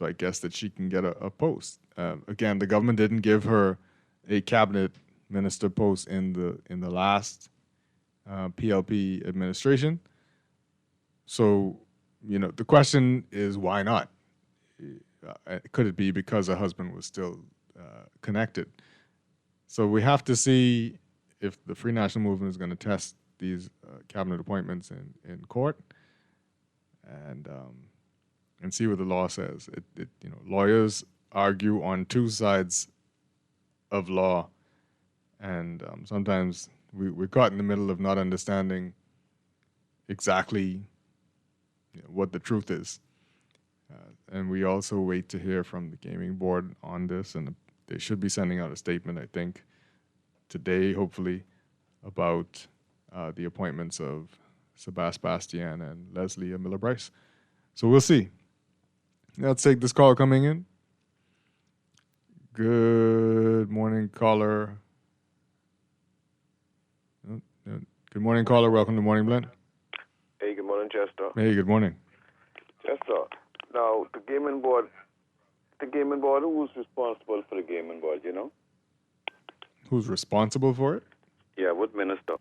I guess that she can get a post. Again, the government didn't give her a cabinet minister post in the last PLP administration. So, the question is, why not? Could it be because her husband was still connected? So we have to see if the Free National Movement is going to test these cabinet appointments in court, and see what the law says. Lawyers argue on two sides of law, and sometimes we're caught in the middle of not understanding exactly what the truth is. And we also wait to hear from the gaming board on this, and they should be sending out a statement, I think, today, hopefully, about the appointments of Sebastian and Leslie Miller Bryce. So we'll see. Let's take this call coming in. Good morning, caller. Good morning, caller. Welcome to Morning Blend. Hey, good morning, Chester. Hey, good morning. Chester, now the gaming board, who's responsible for the gaming board, Who's responsible for it? Yeah, what minister?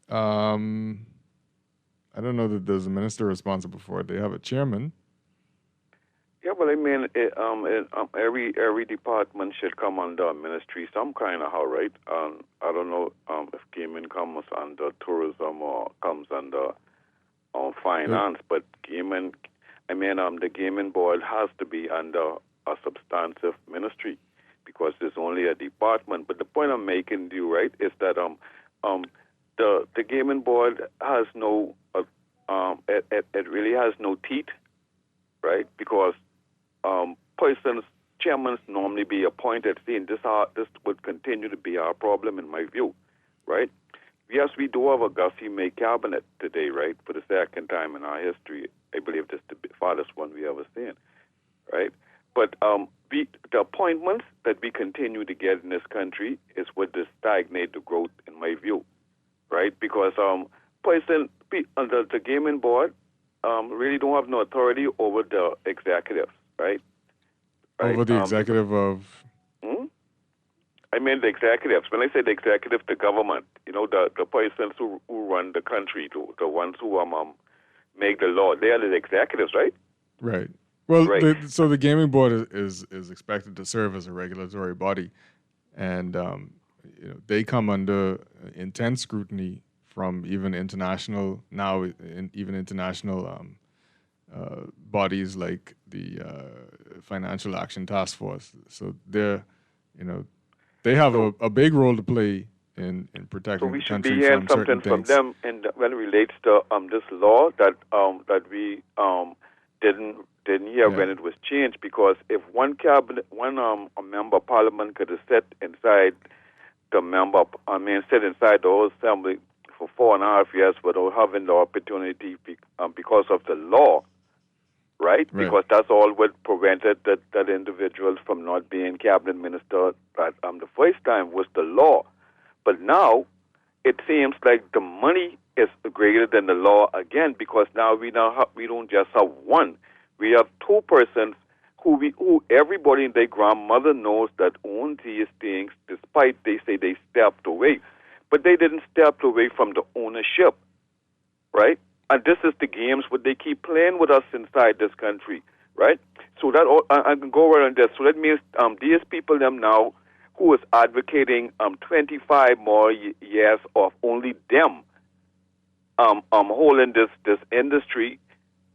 I don't know that there's a minister responsible for it. They have a chairman. Yeah, but I mean, every department should come under a ministry, some kind of how, right? I don't know if gaming comes under tourism or comes under finance, but gaming, the gaming board has to be under a substantive ministry because it's only a department. But the point I'm making to you, right, is that the gaming board has no, it really has no teeth, right? Because chairmen normally be appointed. See, and this would continue to be our problem in my view, right? Yes, we do have a Gussie cabinet today, right? For the second time in our history, I believe this is the farthest one we ever seen, right? But the appointments that we continue to get in this country is what to stagnate the growth, in my view, right? Because the gaming board really don't have no authority over the executives, right? Over the executive of? I mean the executives. When I say the executive, the government, the persons who run the country, the ones who make the law, they are the executives, right? Right. Well, right. So the gaming board is expected to serve as a regulatory body, and they come under intense scrutiny from even international bodies like the Financial Action Task Force. So they have a big role to play in protecting the country. So we should be hearing something from them when it relates to this law that we didn't hear when it was changed. Because if a member of parliament could have sit inside the whole assembly for 4.5 years without having the opportunity because of the law. Right? Because that's all what prevented that individuals from not being cabinet minister the first time was the law. But now, it seems like the money is greater than the law again, because now we don't just have one. We have two persons who everybody and their grandmother knows that own these things, despite they say they stepped away. But they didn't step away from the ownership, right? And this is the games what they keep playing with us inside this country, right? So that I can go right on this. So that means these people them now who is advocating 25 more years of only them holding this industry.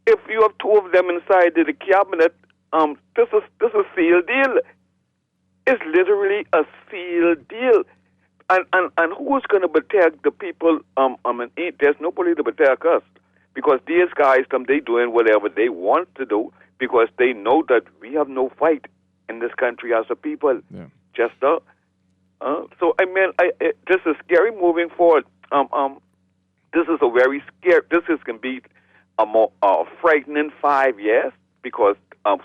If you have two of them inside the cabinet, this is a sealed deal. It's literally a sealed deal. And who is going to protect the people? There's nobody to protect us, because these guys, they doing whatever they want to do, because they know that we have no fight in this country as a people. Yeah. Just so I mean, this is scary moving forward. This is a very scary. This is going to be a more frightening 5 years, because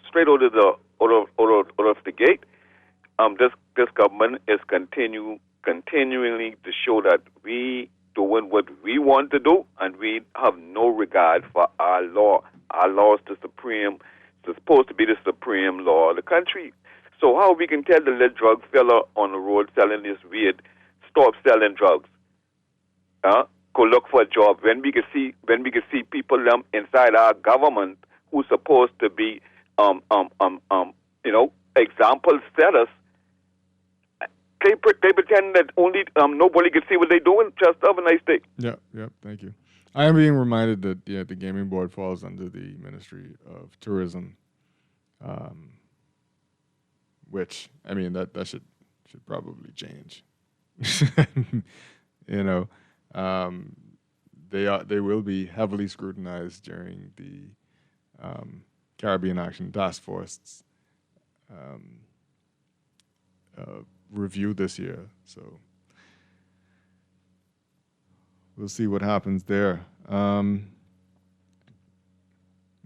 straight out of the gate, this government is continually to show that we doing what we want to do, and we have no regard for our law. Our law is supposed to be the supreme law of the country. So how we can tell the little drug fella on the road selling this weed, stop selling drugs? Go look for a job. When we can see people inside our government who's supposed to be example setters, they pretend that only nobody can see what they're doing. Just have a nice day. Yeah, thank you. I am being reminded that the gaming board falls under the Ministry of Tourism, which, I mean, that should probably change. They will be heavily scrutinized during the Caribbean Action Task Force review this year. So we'll see what happens there. We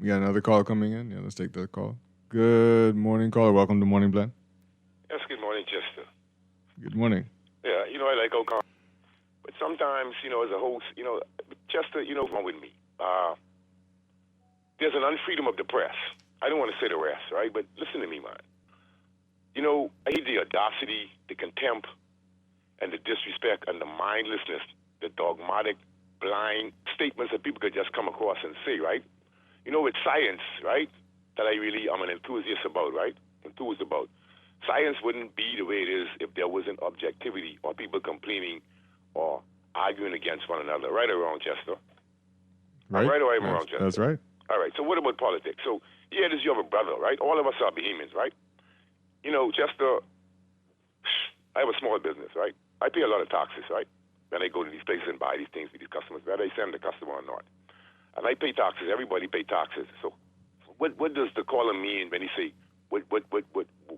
got another call coming in. Yeah, let's take that call. Good morning, caller. Welcome to Morning Blend. Yes, good morning, Chester. Good morning. Yeah, I like O'Connor. But sometimes, as a host, Chester, wrong with me. There's an unfreedom of the press. I don't want to say the rest, right? But listen to me, man. I hate the audacity, the contempt, and the disrespect, and the mindlessness, the dogmatic, blind statements that people could just come across and say, right? With science, right, that I'm an enthusiast about, right? Enthused about. Science wouldn't be the way it is if there wasn't objectivity or people complaining or arguing against one another. Right or wrong, Chester? Right. Right or wrong, Chester? That's right. All right. So what about politics? So, this you have a brother, right? All of us are Bahamians, right? Chester, I have a small business, right? I pay a lot of taxes, right? When I go to these places and buy these things with these customers, whether I send the customer or not. And I pay taxes. Everybody pay taxes. So what does the caller mean when he say,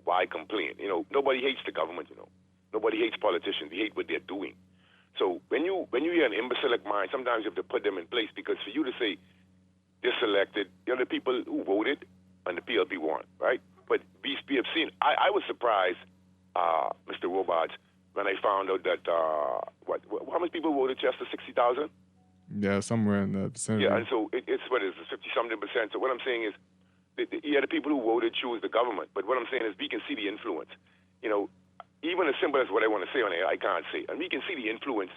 why complain? Nobody hates the government, Nobody hates politicians. They hate what they're doing. So when you hear an imbecilic mind, sometimes you have to put them in place, because for you to say they're selected, the people who voted and the PLP won, right? But we have seen, I was surprised, Mr. Robards, when I found out that, how many people voted, Chester? 60,000? Yeah, somewhere in that vicinity. Yeah, and so it's 50-something%. So what I'm saying is, the people who voted choose the government. But what I'm saying is we can see the influence. Even as simple as what I want to say on air, I can't say. And we can see the influence,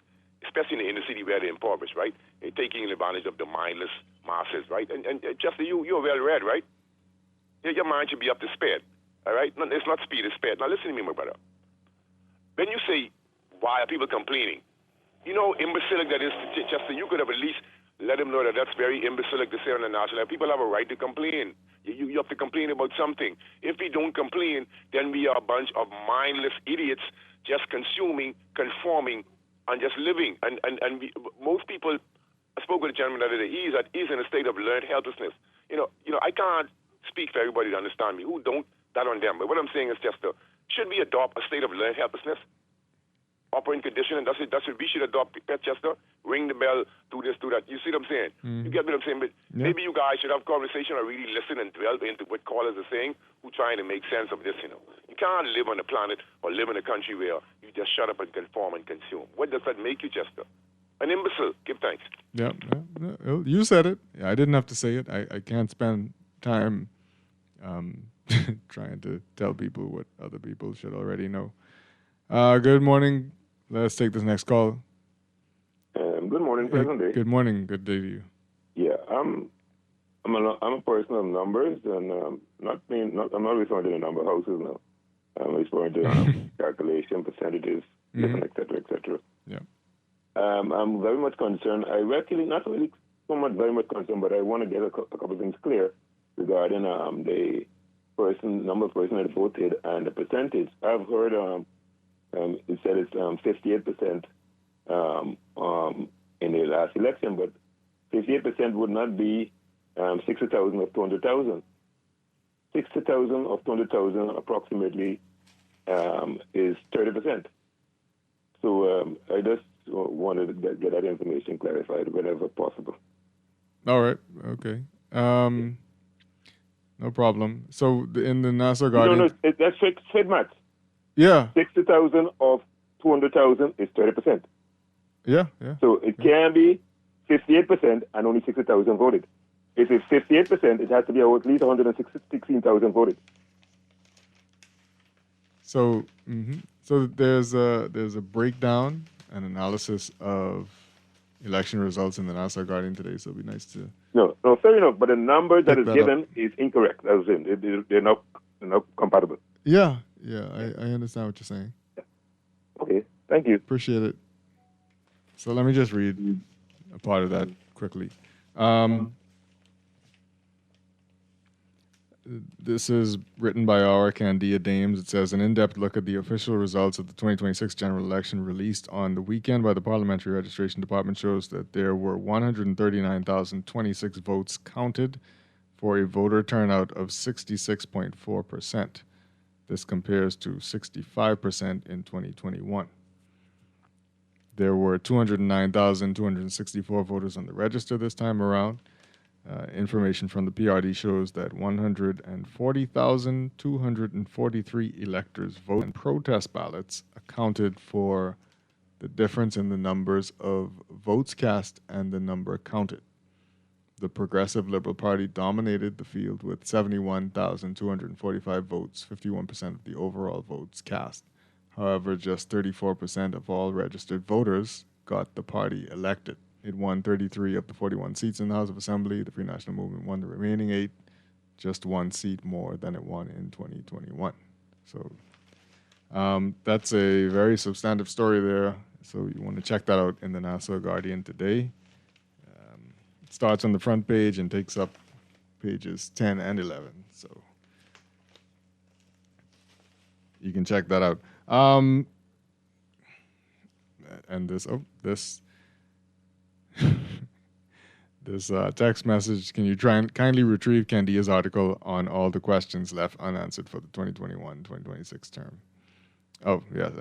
especially in the inner city where they're impoverished, right? They're taking advantage of the mindless masses, right? And Chester, you're well read, right? Your mind should be up to speed, all right? No, it's not speed, it's speed. Now listen to me, my brother. When you say, why are people complaining? Imbecilic that is, Chester, you could have at least let them know that that's very imbecilic to say on the national level. People have a right to complain. You have to complain about something. If we don't complain, then we are a bunch of mindless idiots just consuming, conforming, and just living. And most people, I spoke with a gentleman the other day, he's in a state of learned helplessness. I can't speak for everybody to understand me. Who don't, that on them. But what I'm saying is just, should we adopt a state of learned helplessness? operating condition, and that's what we should adopt, Chester. Ring the bell, do this, do that. You see what I'm saying? You get what I'm saying? But maybe you guys should have conversation or really listen and dwell into what callers are saying, who trying to make sense of this, You can't live on a planet or live in a country where you just shut up and conform and consume. What does that make you, Chester? An imbecile. Give thanks. Yeah, you said it. I didn't have to say it. I can't spend time trying to tell people what other people should already know. Good morning. Let's take this next call. Good morning, President Day. Good morning. Good day to you. Yeah, I'm a person of numbers, and I'm not referring to the number of houses now. I'm referring to calculation, percentages, et cetera, et cetera. Yeah. I'm very much concerned. I actually not really so much very much concerned, but I want to get a couple of things clear regarding the number of persons that voted and the percentage. I've heard it said it's 58% in the last election, but 58% would not be 60,000 of 200,000. 60,000 of 200,000 approximately is 30%. So I just wanted to get that information clarified whenever possible. All right. Okay. No problem. So in the Nassau Guardian... No, that's straight math. Yeah. 60,000 of 200,000 is 30%. Yeah. So it can be 58% and only 60,000 voted. If it's 58%, it has to be at least 116,000 voted. So, so there's a breakdown and analysis of election results in the Nassau Guardian today. So it'd be nice to... No, fair enough. But the number that is given is incorrect. As in, they're not compatible. Yeah, I understand what you're saying. Okay, thank you. Appreciate it. So let me just read a part of that quickly. This is written by our Candia Dames. It says, an in-depth look at the official results of the 2026 general election released on the weekend by the Parliamentary Registration Department shows that there were 139,026 votes counted for a voter turnout of 66.4%. This compares to 65% in 2021. There were 209,264 voters on the register this time around. Information from the PRD shows that 140,243 electors voted, and protest ballots accounted for the difference in the numbers of votes cast and the number counted. The Progressive Liberal Party dominated the field with 71,245 votes, 51% of the overall votes cast. However, just 34% of all registered voters got the party elected. It won 33 of the 41 seats in the House of Assembly. The Free National Movement won the remaining 8, just 1 seat more than it won in 2021. So that's a very substantive story there. So you want to check that out in the Nassau Guardian today. It starts on the front page and takes up pages 10 and 11. So you can check that out. And this text message, can you try and kindly retrieve Candia's article on all the questions left unanswered for the 2021-2026 term? Oh, yes,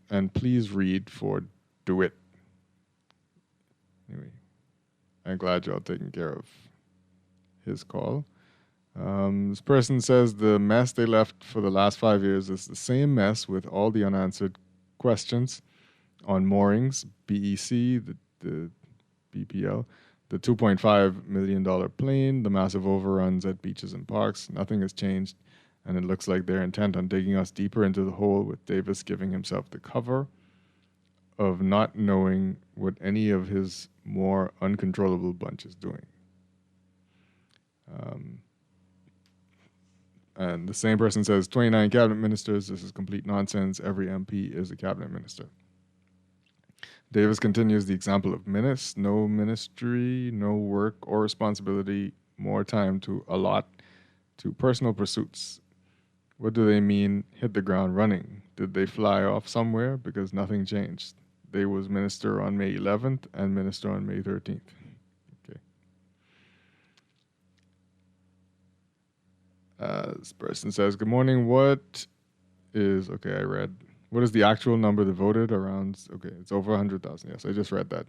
and please read for DeWitt. Anyway, I'm glad y'all taking care of his call. This person says the mess they left for the last 5 years is the same mess with all the unanswered questions on moorings, BEC, the BPL, the $2.5 million plane, the massive overruns at beaches and parks. Nothing has changed, and it looks like they're intent on digging us deeper into the hole, with Davis giving himself the cover of not knowing what any of his more uncontrollable bunch is doing. And the same person says, 29 cabinet ministers, this is complete nonsense. Every MP is a cabinet minister. Davis continues the example of menace, no ministry, no work or responsibility, more time to allot to personal pursuits. What do they mean, hit the ground running? Did they fly off somewhere? Because nothing changed. They was minister on May 11th and minister on May 13th. Okay. This person says, good morning, what is What is the actual number that voted? Around, okay, it's over 100,000. Yes, I just read that.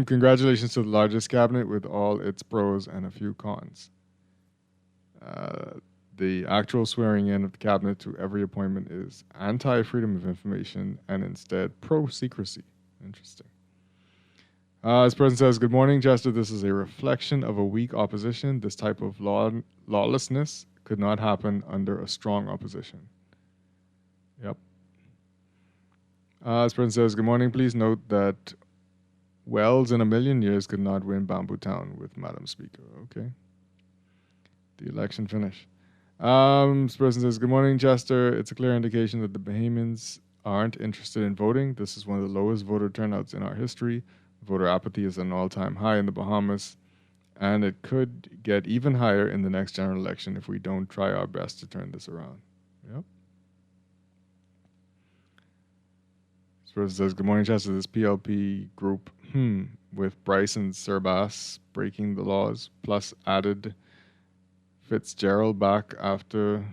Congratulations to the largest cabinet with all its pros and a few cons. The actual swearing in of the cabinet to every appointment is anti-freedom of information and instead pro-secrecy. Interesting. As President says, good morning, Chester. This is a reflection of a weak opposition. This type of lawlessness could not happen under a strong opposition. Yep. As President says, good morning. Please note that Wells in a million years could not win Bamboo Town with Madam Speaker. Okay. The election finish. This person says, good morning, Chester. It's a clear indication that the Bahamians aren't interested in voting. This is one of the lowest voter turnouts in our history. Voter apathy is at an all-time high in the Bahamas, and it could get even higher in the next general election if we don't try our best to turn this around. Yep. This person says, good morning, Chester. This PLP group, with Bryce and Serbas breaking the laws, plus added Fitzgerald back after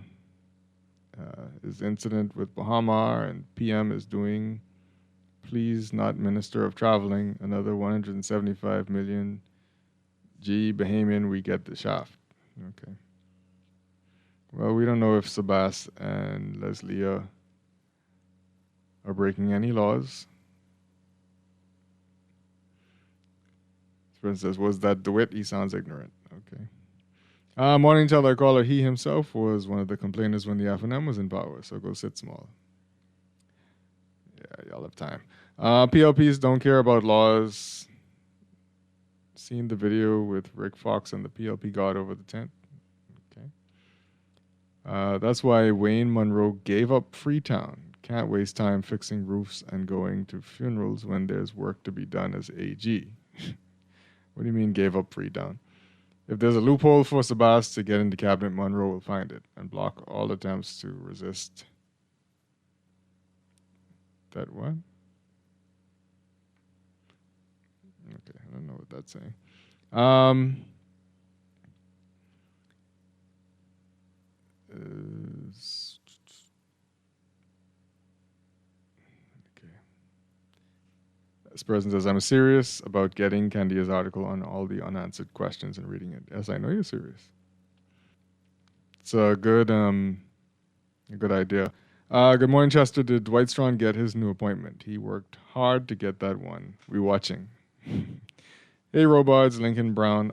his incident with Bahama, and PM is doing please not Minister of Traveling, another 175 million. Gee, Bahamian, we get the shaft. Okay. Well, we don't know if Sabas and Leslie are breaking any laws. For instance, was that DeWitt? He sounds ignorant. Okay. Morning teller caller, he himself was one of the complainers when the FNM was in power, so go sit small. Yeah, y'all have time. PLPs don't care about laws. Seen the video with Rick Fox and the PLP god over the tent. Okay. That's why Wayne Monroe gave up Freetown. Can't waste time fixing roofs and going to funerals when there's work to be done as AG. What do you mean gave up Freetown? If there's a loophole for Sabas to get into cabinet, Monroe will find it and block all attempts to resist. That what? Okay, I don't know what that's saying. This person says, I'm serious about getting Candia's article on all the unanswered questions and reading it. Yes, I know you're serious. It's a good idea. Good morning, Chester. Did Dwight Strachan get his new appointment? He worked hard to get that one. We watching. Hey, robots, Lincoln Brown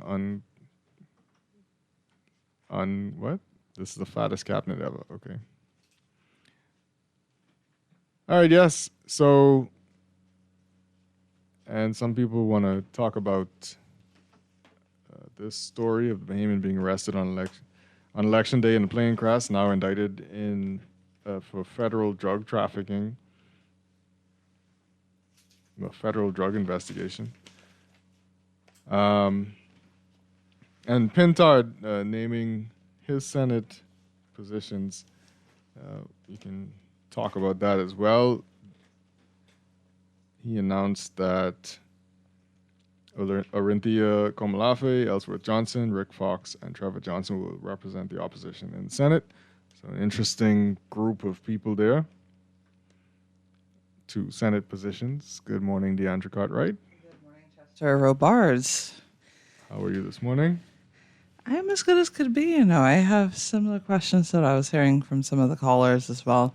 on what? This is the fattest cabinet ever. Okay. All right, yes. So, and some people want to talk about this story of the Bahamian being arrested on election day in a plane crash, now indicted for federal drug trafficking, a federal drug investigation. And Pintard naming his Senate positions. We can talk about that as well. He announced that Orinthia Komalafe, Ellsworth Johnson, Rick Fox, and Trevor Johnson will represent the opposition in the Senate. So an interesting group of people there. 2 Senate positions. Good morning, Deandra Cartwright. Good morning, Chester Robards. How are you this morning? I'm as good as could be. I have similar questions that I was hearing from some of the callers as well.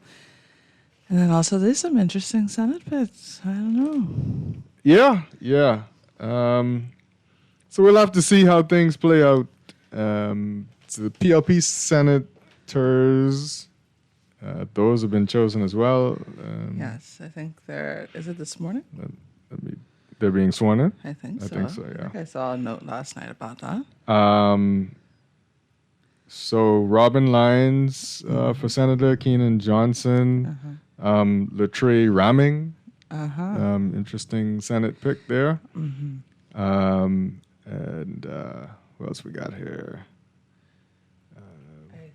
And then also there's some interesting Senate bits. I don't know. Yeah. So we'll have to see how things play out. So the PLP senators, those have been chosen as well. Yes, I think is it this morning? They're being sworn in? I think so. I think so, yeah. I saw a note last night about that. So Robin Lyons for Senator, Keenan Johnson, Latre Ramming. Interesting Senate pick there. And who else we got here? I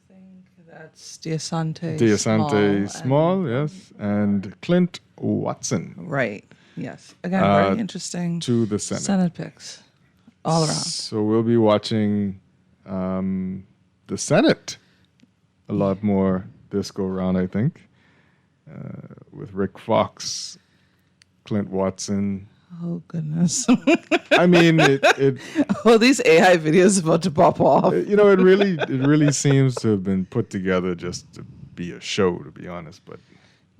think that's Deasante Small, yes. And Clint Watson. Right, yes. Again, very interesting to the Senate picks all around. So we'll be watching the Senate a lot more this go around, I think. with Rick Fox, Clint Watson. Oh goodness! I mean, it. Oh, these AI videos about to pop off. It really seems to have been put together just to be a show, to be honest. But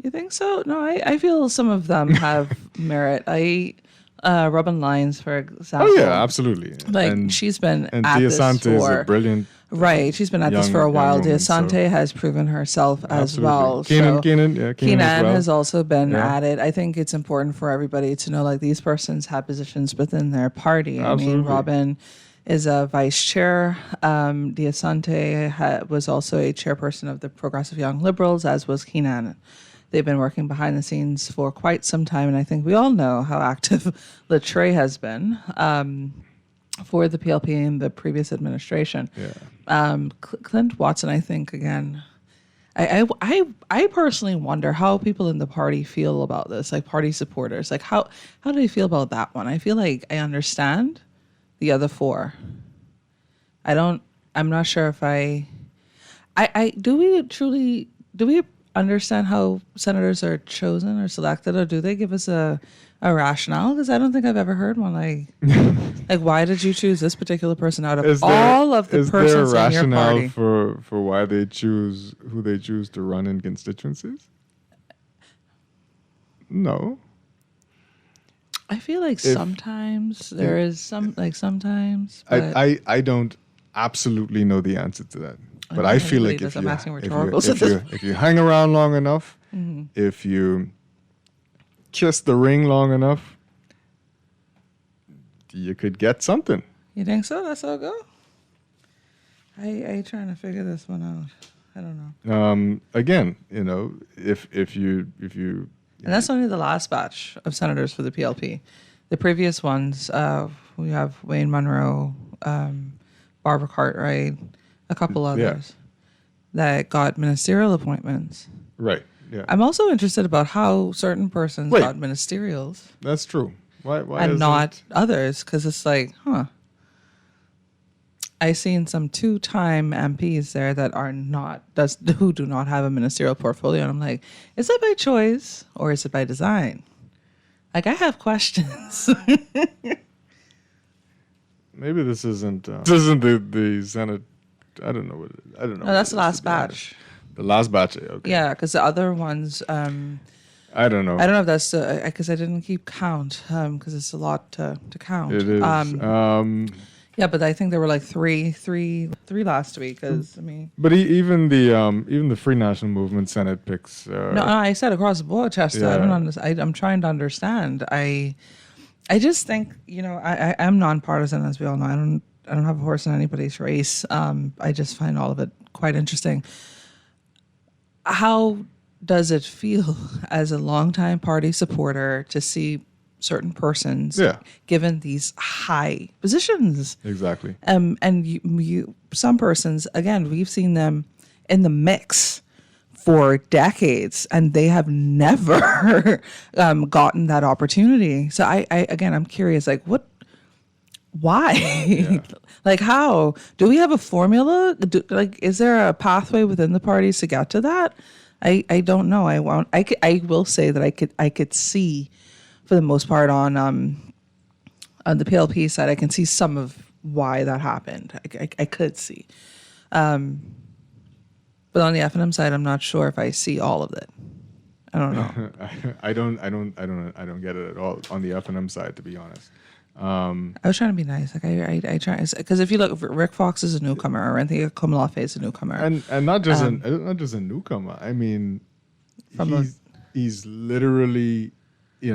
you think so? No, I feel some of them have merit. Robin Lyons, for example. Oh yeah, absolutely. Like she's been and at Diasante this for is a brilliant. Right, she's been at this for a while. Woman, Diasante has proven herself as absolutely. well. Keenan Keenan well. has also been at it. I think it's important for everybody to know, like, these persons have positions within their party. Absolutely. I mean, Robin is a vice chair. Diasante was also a chairperson of the Progressive Young Liberals, as was Keenan. They've been working behind the scenes for quite some time, and I think we all know how active Latre has been for the PLP in the previous administration. Yeah. Clint Watson, I think, again, I personally wonder how people in the party feel about this, like party supporters. Like, how do they feel about that one? I feel like I understand the other four. I'm not sure if do we understand how senators are chosen or selected, or do they give us a rationale? Because I don't think I've ever heard one. Like why did you choose this particular person out of all of the persons in your party? Is there a rationale for why they choose who they choose to run in constituencies? No. I feel like sometimes there is sometimes. But I don't absolutely know the answer to that. But I feel like if you hang around long enough, mm-hmm. if you kiss the ring long enough, you could get something. You think so? That's how it go? I trying to figure this one out. I don't know. Again, if you and that's only the last batch of senators for the PLP. The previous ones, we have Wayne Munro, Barbara Cartwright, a couple others that got ministerial appointments. Right. Yeah. I'm also interested about how certain persons got ministerials. That's true. Why and not others? Because it's like, I seen some 2-time MPs there that are who do not have a ministerial portfolio, and I'm like, is that by choice or is it by design? Like, I have questions. Maybe this isn't the Senate. I don't know. No, that's the last batch. The last batch. Okay. Yeah, because the other ones. I don't know. I don't know if that's because I didn't keep count because it's a lot to count. It is. Yeah, but I think there were like three last week. Because I mean. But even the Free National Movement Senate picks. No, I said across the board, Chester. Yeah. I don't understand. I'm trying to understand. I just think I'm nonpartisan, as we all know. I don't have a horse in anybody's race. I just find all of it quite interesting. How does it feel as a longtime party supporter to see certain persons given these high positions? Exactly. And you some persons, again, we've seen them in the mix for decades, and they have never gotten that opportunity. So I'm curious, like, why? Yeah. Like, how? Do we have a formula? Is there a pathway within the parties to get to that? I don't know. I will say that I could see, for the most part, on the PLP side, I can see some of why that happened. I could see, but on the FNM side, I'm not sure if I see all of it. I don't know. I don't get it at all on the FNM side, to be honest. I was trying to be nice. Like I try, because if you look, Rick Fox is a newcomer, or Anthony Komalafe is a newcomer, and not just a newcomer. I mean, he's literally, he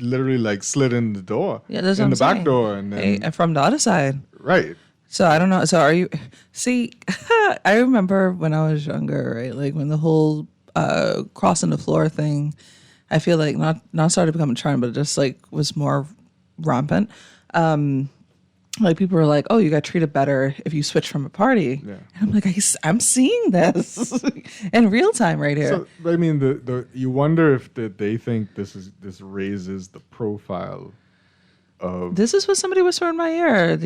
literally like slid in the door, in the back door, and then from the other side, right. So I don't know. So are you? See, I remember when I was younger, right? Like when the whole crossing the floor thing, I feel like not started becoming a trend, but it just like was more rampant. Like people were like, "Oh, you got treated better if you switch from a party." Yeah. And I'm like, I'm seeing this in real time right here. So I mean, the you wonder if they think this raises the profile of. This is what somebody whispered in my ear.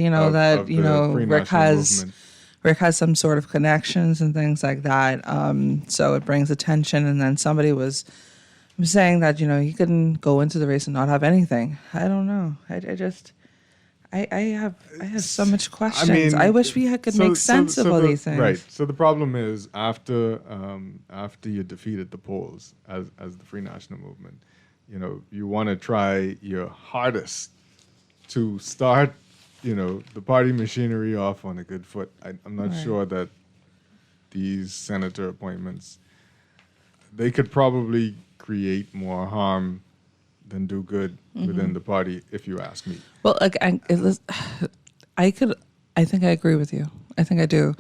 Rick Rick has some sort of connections and things like that. So it brings attention. And then somebody was saying that, he couldn't go into the race and not have anything. I don't know. I have so much questions. I wish we could make sense of all these things. Right. So the problem is after you defeated the polls as the Free National Movement, you want to try your hardest to start, the party machinery off on a good foot. I'm not sure that these senator appointments, they could probably create more harm than do good within the party, if you ask me. Well, I think I agree with you. I think I do.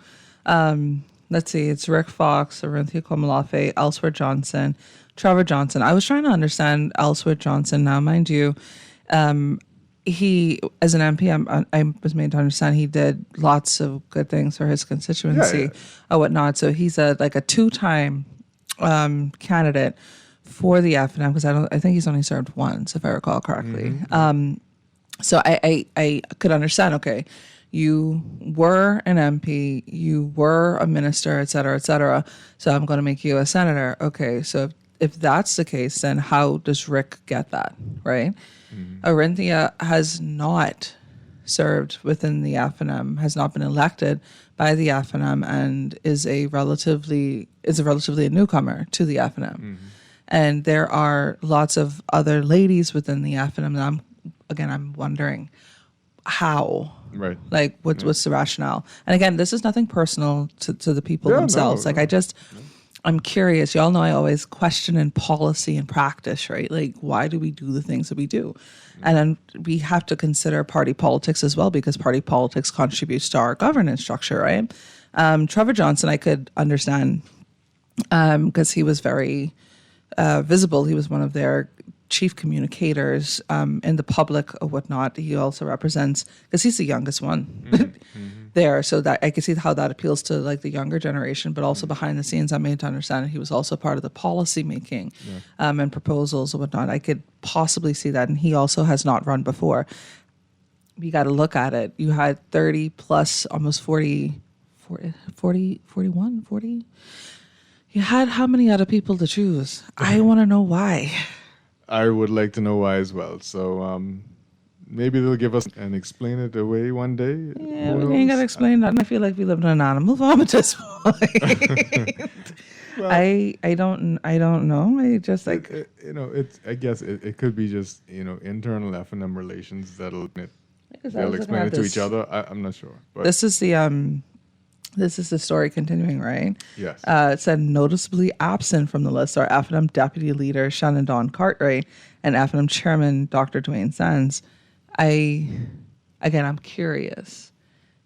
Let's see. It's Rick Fox, Orinthia Komalafe, Ellsworth Johnson, Trevor Johnson. I was trying to understand Ellsworth Johnson. Now, mind you, he, as an MP, I was made to understand he did lots of good things for his constituency or whatnot. So he's a two-time candidate for the FNM, because I think he's only served once, if I recall correctly. So I could understand, okay, you were an MP, you were a minister, et cetera, so I'm going to make you a senator. Okay, so if that's the case, then how does Rick get that, right? Orinthia has not served within the FNM, has not been elected by the FNM, and is a relatively a newcomer to the FNM. And there are lots of other ladies within the FNM that I'm wondering how. Right. Like, what's the rationale? And again, this is nothing personal to the people themselves. I'm curious. Y'all know I always question in policy and practice, right? Like, why do we do the things that we do? And then we have to consider party politics as well, because party politics contributes to our governance structure, right? Trevor Johnson, I could understand because he was very visible. He was one of their chief communicators in the public or whatnot. He also represents, because he's the youngest one there, so that I could see how that appeals to like the younger generation, but also behind the scenes I made to understand that he was also part of the policy making and proposals or whatnot. I could possibly see that, and he also has not run before. You got to look at it. You had 30 plus, almost 40. You had how many other people to choose? I want to know why. I would like to know why as well. So maybe they'll give us and explain it away one day. Yeah, we ain't got to explain that. I feel like we live in an animal farm at this point. Well, I don't know. I just like I guess it could be just internal F&M relations they'll explain it to each other. I'm not sure. But this is the story continuing, right? Yes. It said noticeably absent from the list are F&M Deputy Leader Shannon Dawn Cartwright and F&M Chairman Dr. Dwayne Sands. I'm curious,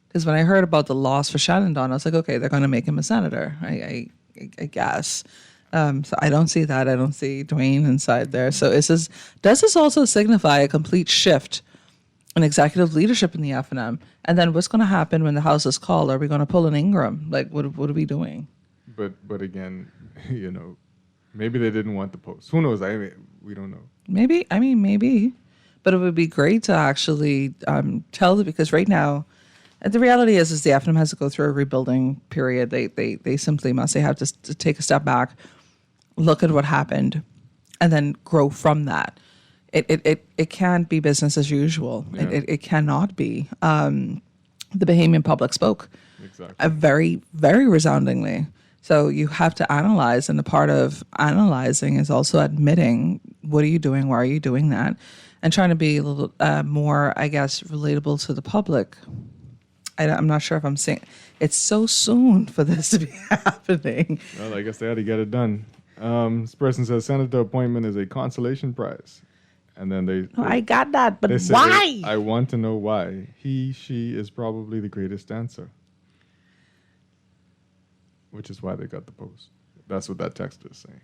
because when I heard about the loss for Shannon Dawn, I was like, okay, they're going to make him a senator. I guess. So I don't see that. I don't see Dwayne inside there. So does this also signify a complete shift in executive leadership in the FNM? And then what's going to happen when the House is called? Are we going to pull an Ingram? Like, what are we doing? But again, maybe they didn't want the post. Who knows? We don't know. Maybe. But it would be great to actually tell them, because right now, the reality is the FNM has to go through a rebuilding period. They simply must. They have to take a step back, look at what happened, and then grow from that. It can't be business as usual. Yeah. It cannot be. The Bahamian public spoke very, very resoundingly. So you have to analyze, and the part of analyzing is also admitting, what are you doing? Why are you doing that? And trying to be a little more, I guess, relatable to the public. I'm not sure if I'm saying it's so soon for this to be happening. Well, I guess they had to get it done. This person says senator appointment is a consolation prize. And then I got that, but why? I want to know why. She is probably the greatest dancer. Which is why they got the post. That's what that text is saying.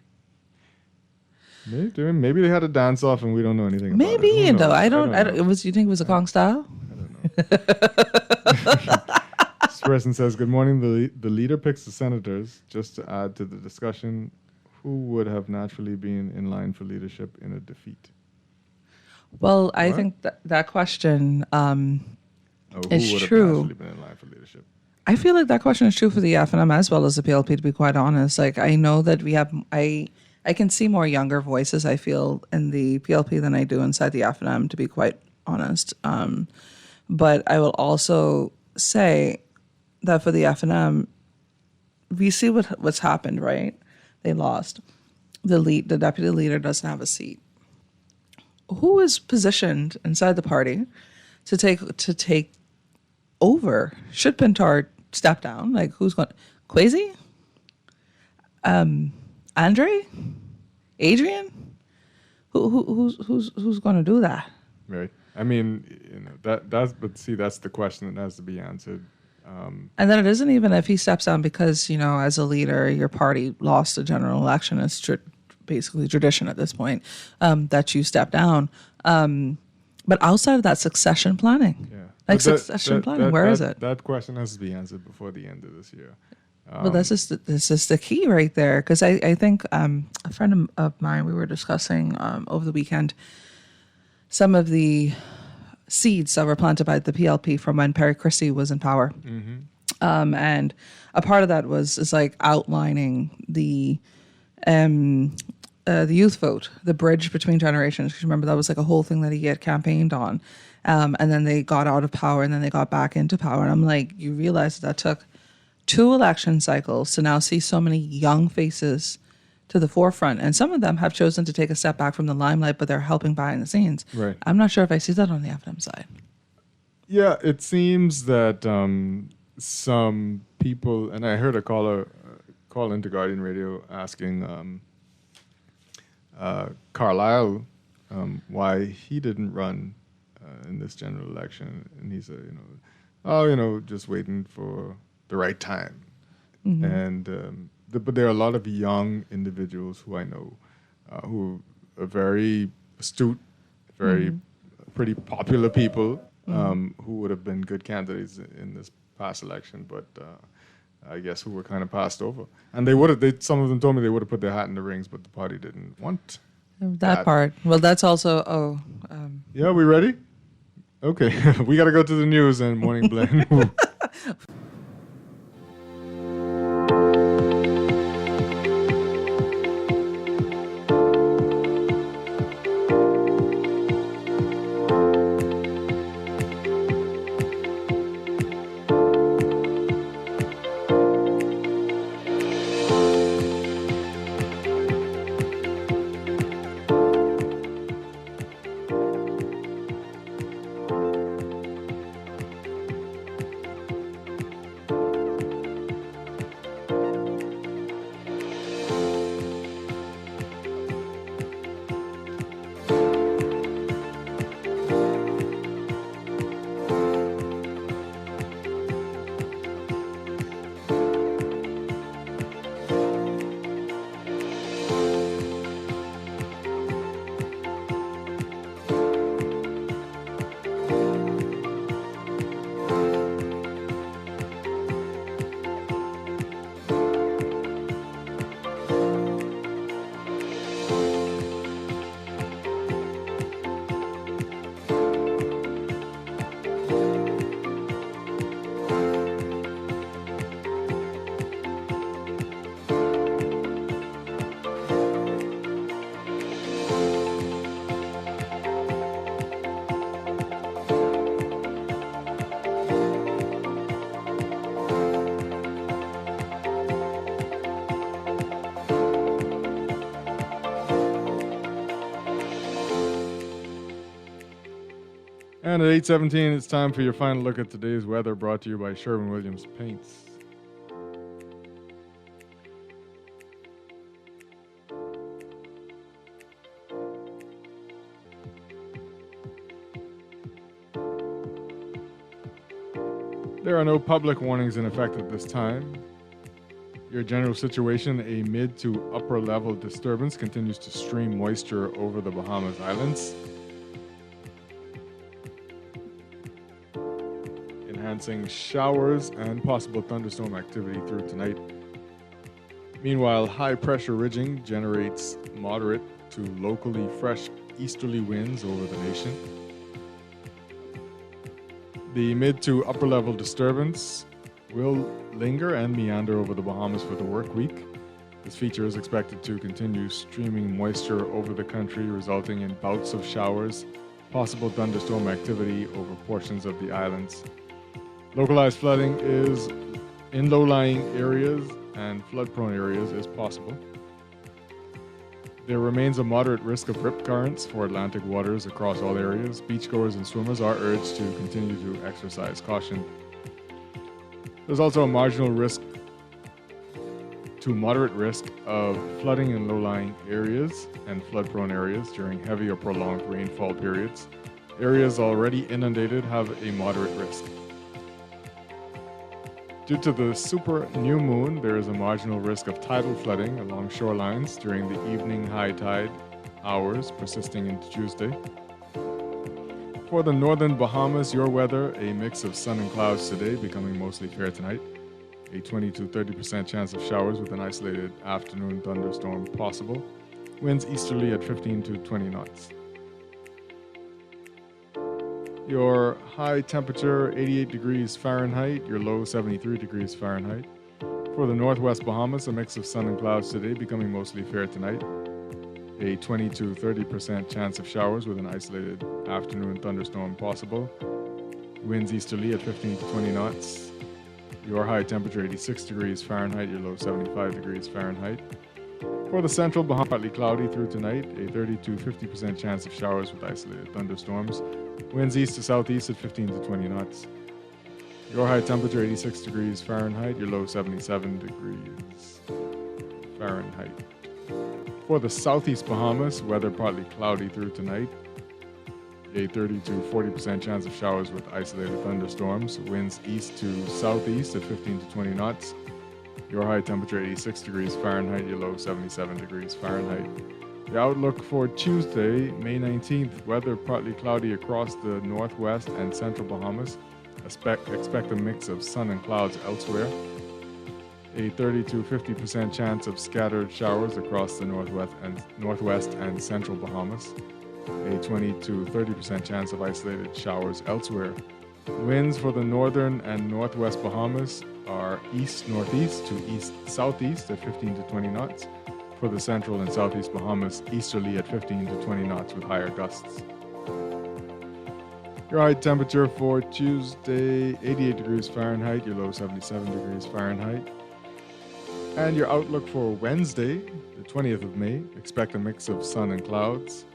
Maybe they had a dance off and we don't know anything about it. Maybe, though. I don't know. You think it was a Kong style? I don't know. This person says, good morning. The leader picks the senators. Just to add to the discussion, who would have naturally been in line for leadership in a defeat? Well, I think that question is true. Who would have naturally been in line for leadership? I feel like that question is true for the FNM as well as the PLP, to be quite honest. Like, I know that I can see more younger voices, I feel, in the PLP than I do inside the FNM, to be quite honest. But I will also say that for the FNM, we see what's happened, right? They lost. The deputy leader doesn't have a seat. Who is positioned inside the party to take over? Should Pintar step down? Like, who's going? Kwesi? Andre? Adrian? Who's going to do that? Right. I mean, that's the question that has to be answered. And then it isn't even if he steps down because, as a leader, your party lost a general election. It's basically tradition at this point that you step down. But outside of that, succession planning. Yeah. Like succession planning, where is it? That question has to be answered before the end of this year. Well, this is the key right there. Because I think a friend of mine, we were discussing over the weekend some of the seeds that were planted by the PLP from when Perry Christie was in power. Mm-hmm. And a part of that is like outlining the youth vote, the bridge between generations. Because remember, that was like a whole thing that he had campaigned on. And then they got out of power and then they got back into power. And I'm like, you realize that took 2 election cycles to now see so many young faces to the forefront. And some of them have chosen to take a step back from the limelight, but they're helping behind the scenes. Right. I'm not sure if I see that on the FNM side. Yeah, it seems that some people, and I heard a caller call into Guardian Radio asking Carlisle why he didn't run in this general election. And he said, just waiting for the right time. Mm-hmm. And but there are a lot of young individuals who I know who are very astute, very pretty popular people who would have been good candidates in this past election, but I guess who were kind of passed over. And some of them told me they would have put their hat in the rings, but the party didn't want that part. Well, that's also, Yeah, we ready? Okay, we got to go to the news and Morning Blend. And at 8:17, it's time for your final look at today's weather, brought to you by Sherwin-Williams Paints. There are no public warnings in effect at this time. Your general situation, a mid to upper level disturbance, continues to stream moisture over the Bahamas Islands, enhancing showers and possible thunderstorm activity through tonight. Meanwhile, high pressure ridging generates moderate to locally fresh easterly winds over the nation. The mid to upper level disturbance will linger and meander over the Bahamas for the work week. This feature is expected to continue streaming moisture over the country, resulting in bouts of showers, possible thunderstorm activity over portions of the islands. Localized flooding is in low-lying areas and flood-prone areas is possible. There remains a moderate risk of rip currents for Atlantic waters across all areas. Beachgoers and swimmers are urged to continue to exercise caution. There's also a marginal risk to moderate risk of flooding in low-lying areas and flood-prone areas during heavy or prolonged rainfall periods. Areas already inundated have a moderate risk. Due to the super new moon, there is a marginal risk of tidal flooding along shorelines during the evening high tide hours persisting into Tuesday. For the northern Bahamas, your weather, a mix of sun and clouds today, becoming mostly fair tonight. A 20 to 30% chance of showers with an isolated afternoon thunderstorm possible. Winds easterly at 15 to 20 knots. Your high temperature, 88 degrees Fahrenheit. Your low, 73 degrees Fahrenheit. For the northwest Bahamas, a mix of sun and clouds today, becoming mostly fair tonight. A 20 to 30% chance of showers with an isolated afternoon thunderstorm possible. Winds easterly at 15 to 20 knots. Your high temperature, 86 degrees Fahrenheit. Your low, 75 degrees Fahrenheit. For the central Bahamas, partly cloudy through tonight. A 30 to 50% chance of showers with isolated thunderstorms. Winds east to southeast at 15 to 20 knots. Your high temperature, 86 degrees Fahrenheit. Your low, 77 degrees Fahrenheit. For the southeast Bahamas, weather partly cloudy through tonight. A 30 to 40% chance of showers with isolated thunderstorms. Winds east to southeast at 15 to 20 knots. Your high temperature, 86 degrees Fahrenheit. Your low, 77 degrees Fahrenheit. The outlook for Tuesday, May 19th, weather partly cloudy across the northwest and central Bahamas. Expect a mix of sun and clouds elsewhere. A 30 to 50% chance of scattered showers across the northwest and central Bahamas. A 20 to 30% chance of isolated showers elsewhere. Winds for the northern and northwest Bahamas are east-northeast to east-southeast at 15 to 20 knots. For the central and southeast Bahamas, easterly at 15 to 20 knots with higher gusts. Your high temperature for Tuesday, 88 degrees Fahrenheit. Your low, 77 degrees Fahrenheit. And your outlook for Wednesday, the 20th of May, expect a mix of sun and clouds.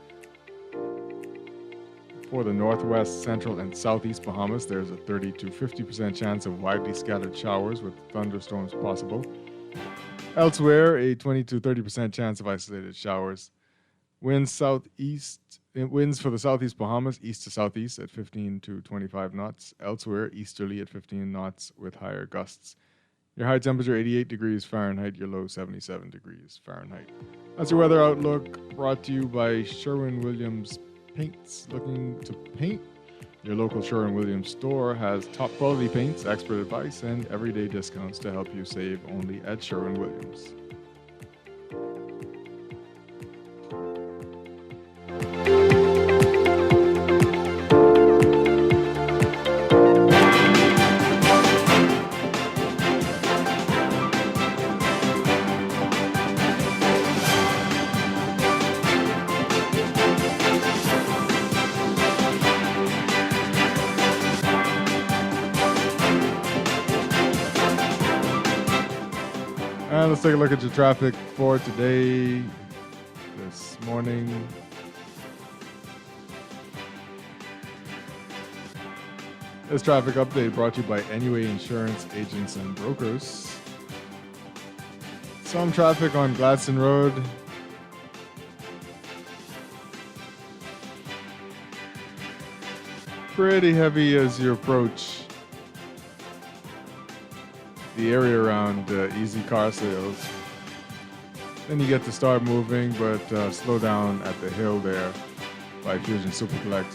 For the northwest, central, and southeast Bahamas, there's a 30 to 50% chance of widely scattered showers with thunderstorms possible. Elsewhere, a 20 to 30% chance of isolated showers. Winds for the southeast Bahamas, east to southeast at 15 to 25 knots. Elsewhere, easterly at 15 knots with higher gusts. Your high temperature, 88 degrees Fahrenheit. Your low, 77 degrees Fahrenheit. That's your weather outlook, brought to you by Sherwin-Williams Paints. Looking to paint? Your local Sherwin-Williams store has top quality paints, expert advice, and everyday discounts to help you save only at Sherwin-Williams. Let's take a look at your traffic for today, this morning. This traffic update brought to you by NUA Insurance Agents and Brokers. Some traffic on Gladstone Road. Pretty heavy as you approach the area around Easy Car Sales. Then you get to start moving, but slow down at the hill there by Fusion Superplex.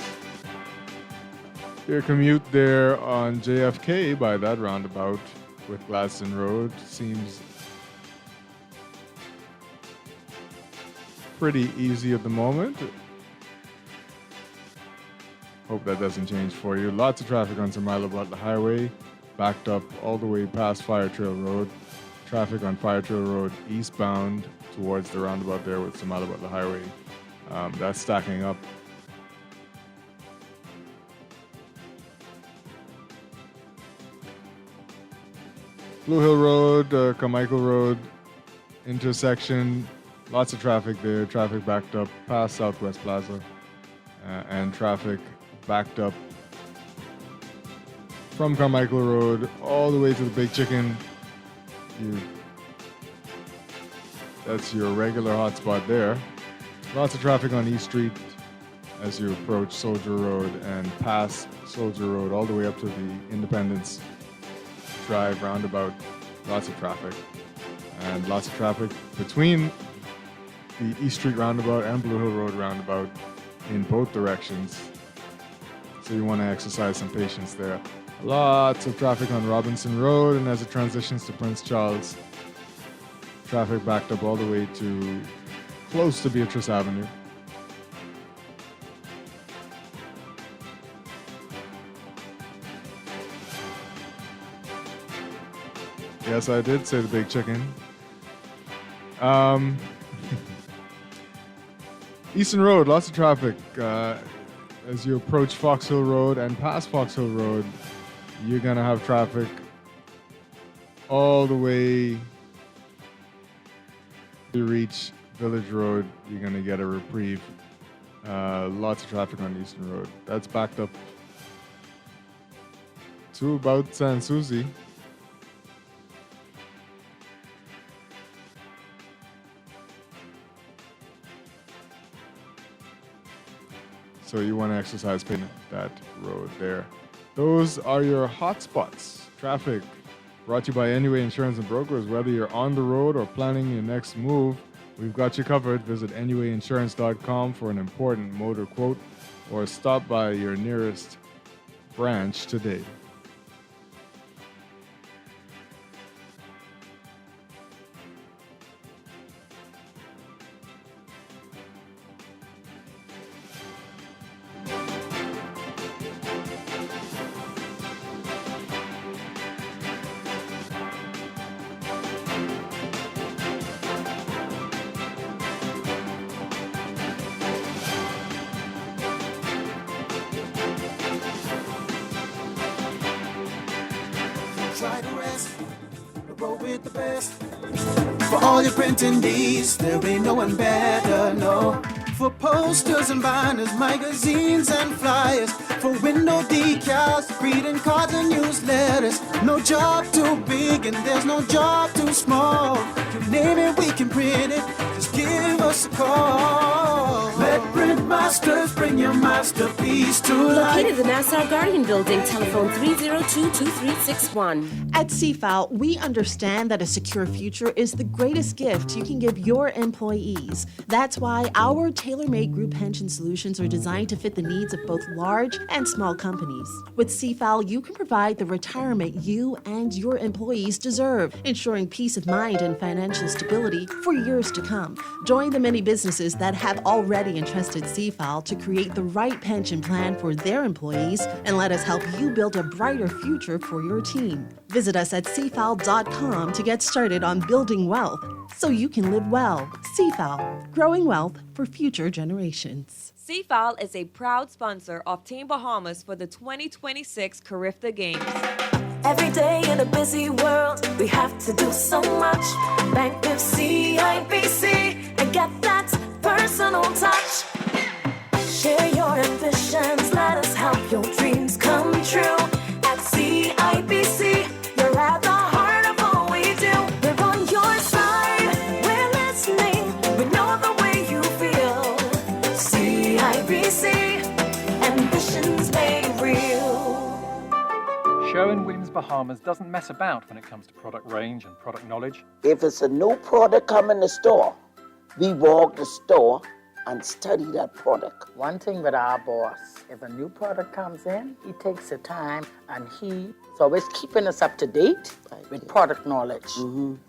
Your commute there on JFK by that roundabout with Gladstone Road seems pretty easy at the moment. Hope that doesn't change for you. Lots of traffic on Sir Milo Butler Highway backed up all the way past Fire Trail Road. Traffic on Fire Trail Road eastbound towards the roundabout there with Samala Butler Highway. That's stacking up. Blue Hill Road, Carmichael Road intersection, lots of traffic there. Traffic backed up past Southwest Plaza, and traffic backed up from Carmichael Road all the way to the Big Chicken. That's your regular hotspot there. Lots of traffic on East Street as you approach Soldier Road and pass Soldier Road all the way up to the Independence Drive roundabout. Lots of traffic. And lots of traffic between the East Street roundabout and Blue Hill Road roundabout in both directions. So you want to exercise some patience there. Lots of traffic on Robinson Road, and as it transitions to Prince Charles, traffic backed up all the way to close to Beatrice Avenue. Yes, I did say the Big Chicken. Eastern Road, lots of traffic. As you approach Fox Hill Road and past Fox Hill Road, you're going to have traffic all the way to reach Village Road. You're going to get a reprieve. Lots of traffic on Eastern Road. That's backed up to about San Souci. So you want to exercise payment that road there. Those are your hot spots. Traffic brought to you by Anyway Insurance and Brokers. Whether you're on the road or planning your next move, we've got you covered. Visit anywayinsurance.com for an important motor quote or stop by your nearest branch today. Try to rest, roll with the best. For all your printing needs, there ain't no one better, no. For posters and banners, magazines and flyers. For window decals, greeting cards and newsletters. No job too big and there's no job too small. You name it, we can print it. Just give us a call. Let Print Masters bring your masterpiece to life. Located in the Nassau Guardian Building, telephone 302-2361. At CFAL, we understand that a secure future is the greatest gift you can give your employees. That's why our tailor-made group pension solutions are designed to fit the needs of both large and small companies. With CFAL, you can provide the retirement you and your employees deserve, ensuring peace of mind and financial stability for years to come. Join the many businesses that have already entrusted CFAL to create the right pension plan for their employees, and let us help you build a brighter future for your team. Visit us at cfal.com to get started on building wealth so you can live well. CFAL, growing wealth for future generations. CFAL is a proud sponsor of Team Bahamas for the 2026 Carifta Games. Every day in a busy world, we have to do so much. Bank with CIBC and get that personal touch. Share your ambitions, let us help your dreams come true. At CIBC, you're at the heart of all we do. We're on your side, we're listening, we know the way you feel. CIBC, ambitions made real. Sherwin-Williams Bahamas doesn't mess about when it comes to product range and product knowledge. If it's a new product come in the store, we walk the store and study that product. One thing with our boss, if a new product comes in, he takes the time and he's always keeping us up to date with product knowledge.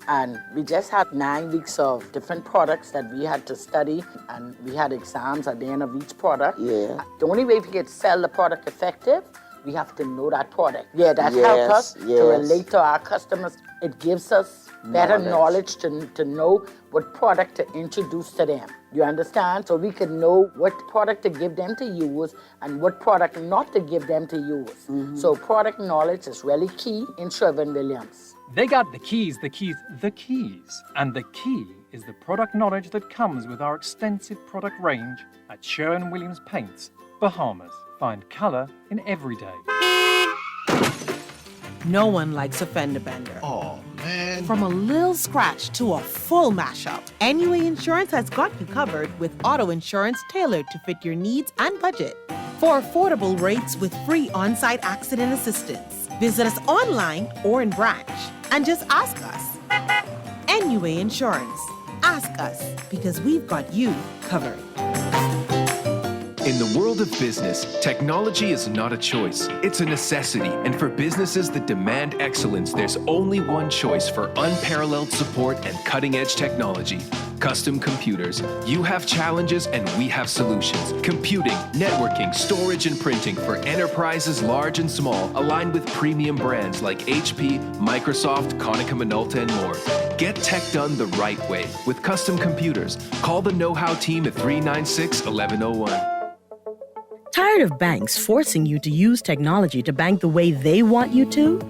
And we just had 9 weeks of different products that we had to study, and we had exams at the end of each product. Yeah. The only way we could sell the product effective We have to know that product. Yeah, that Yes, helps us to yes. relate to our customers. It gives us better knowledge to know what product to introduce to them. You understand? So we can know what product to give them to use and what product not to give them to use. So product knowledge is really key in Sherwin-Williams. They got the keys. And the key is the product knowledge that comes with our extensive product range at Sherwin-Williams Paints, Bahamas. Find color in every day. No one likes a fender bender. Oh, man. From a little scratch to a full mashup, NUA Insurance has got you covered with auto insurance tailored to fit your needs and budget. For affordable rates with free on-site accident assistance, visit us online or in branch and just ask us. NUA Insurance. Ask us because we've got you covered. In the world of business, technology is not a choice. It's a necessity. And for businesses that demand excellence, there's only one choice for unparalleled support and cutting-edge technology. Custom Computers. You have challenges and we have solutions. Computing, networking, storage, and printing for enterprises large and small, aligned with premium brands like HP, Microsoft, Konica Minolta, and more. Get tech done the right way with Custom Computers. Call the know-how team at 396-1101. Tired of banks forcing you to use technology to bank the way they want you to?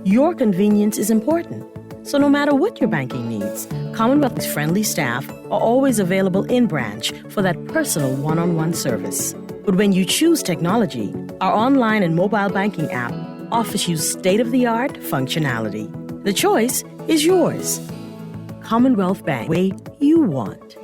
Your convenience is important. So no matter what your banking needs, Commonwealth's friendly staff are always available in branch for that personal one-on-one service. But when you choose technology, our online and mobile banking app offers you state-of-the-art functionality. The choice is yours. Commonwealth Bank, way you want.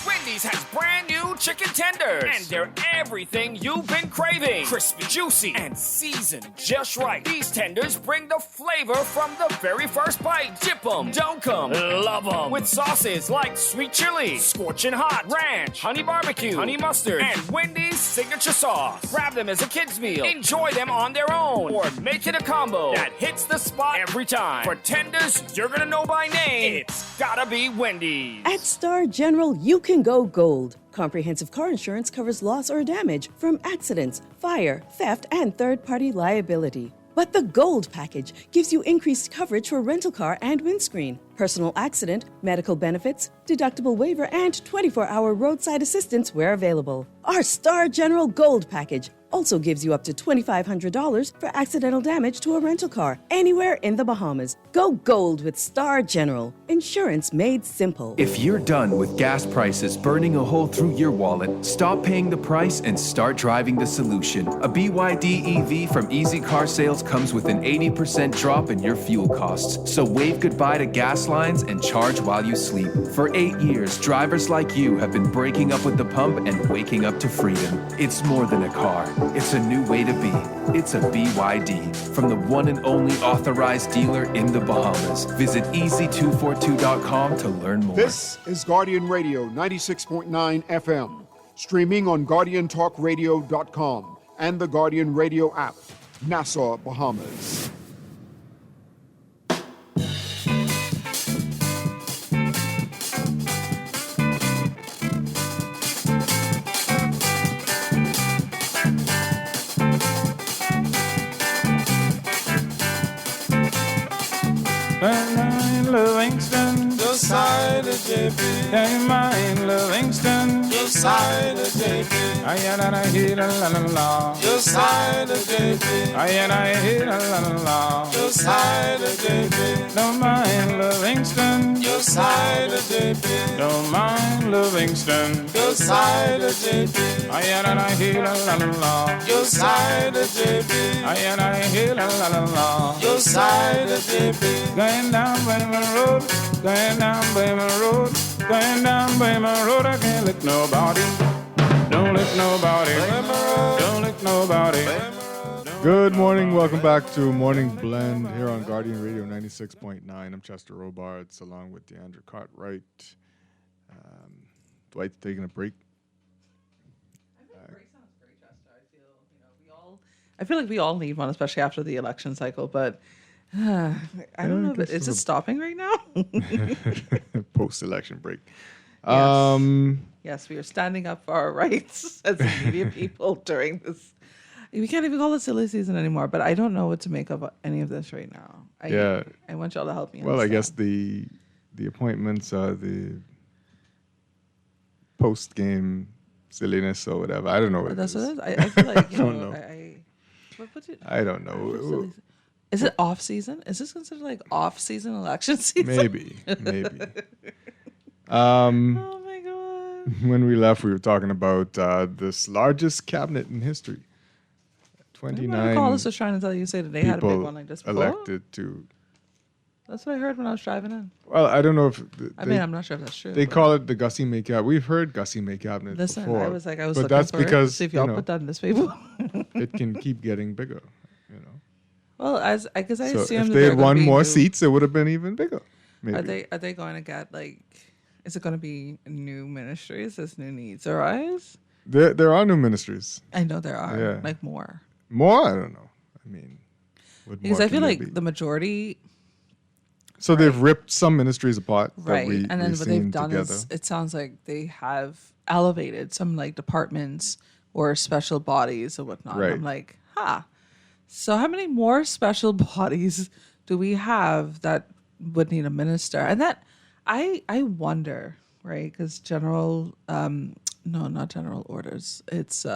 Wendy's has brand new chicken tenders, and they're everything you've been craving. Crispy, juicy, and seasoned just right. These tenders bring the flavor from the very first bite. Dip 'em, dunk 'em, love 'em. With sauces like sweet chili, scorching hot, ranch, honey barbecue, honey mustard, and Wendy's signature sauce. Grab them as a kid's meal. Enjoy them on their own, or make it a combo that hits the spot every time. For tenders you're gonna know by name, it's gotta be Wendy's. At Star General, you can go gold. Comprehensive car insurance covers loss or damage from accidents, fire, theft, and third-party liability. But the Gold package gives you increased coverage for rental car and windscreen, personal accident, medical benefits, deductible waiver, and 24-hour roadside assistance where available. Our Star General Gold package also gives you up to $2,500 for accidental damage to a rental car anywhere in the Bahamas. Go gold with Star General. Insurance made simple. If you're done with gas prices burning a hole through your wallet, stop paying the price and start driving the solution. A BYD EV from Easy Car Sales comes with an 80% drop in your fuel costs. So wave goodbye to gas lines and charge while you sleep. For 8 years, drivers like you have been breaking up with the pump and waking up to freedom. It's more than a car. It's a new way to be. It's a BYD from the one and only authorized dealer in the Bahamas. Visit easy242.com to learn more. This is Guardian Radio 96.9 FM, streaming on GuardianTalkRadio.com and the Guardian Radio app, Nassau, Bahamas. Livingston, Josiah the JP. Can you mind Livingston, Josiah the JP. I and I hear la la la. Josiah the JP. I and I hear la la la. Josiah the JP. Don't mind Livingston, Josiah the JP. Don't mind Livingston, Josiah the JP. I and I hear la la la. Josiah the JP. I and I hear la la la. Josiah the JP. Going down Bayman Road, going down Bayman Road, going down Bayman Road. I can't lick nobody. Don't lick nobody. Don't lick nobody. Good morning. Welcome back to Morning Blend here on Guardian Radio 96.9. I'm Chester Robards along with DeAndre Cartwright. Dwight's taking a break. I feel like we all need one, especially after the election cycle, but I don't know. Is it stopping right now? Post-election break. Yes. Yes, we are standing up for our rights as media people during this We can't even call it silly season anymore. But I don't know what to make of any of this right now. I want y'all to help me. Well, I guess the appointments are the post game silliness or whatever. I don't know what That's it what is. it is. I feel like I don't know. I don't know. Is it off season? Is this considered like off season election season? Maybe. Oh my god! When we left, we were talking about this largest cabinet in history. 29 Call was trying to tell you say that they had a big people one like this before. elected to. That's what I heard when I was driving in. Well, I don't know if. I'm not sure if that's true. They call it the Gussie May cabinet. We've heard Gussie May cabinet Listen, before. I was but looking that's for it to because see if y'all put that in this paper. it can keep getting bigger. Well, because I So assume if that they they're had gonna won be more new. seats, it would have been even bigger. Maybe. Are they going to get like? Is it going to be new ministries as new needs arise? There are new ministries. I know there are. Yeah. Like more. More? I don't know. I mean, what Because more I feel can there like be? the majority. So they've ripped some ministries apart. Right. That And then we've what they've seen done together. is it sounds like they have elevated some like departments or special bodies or whatnot. Right. I'm like, so how many more special bodies do we have that would need a minister? And that I wonder, right? Because not general orders. It's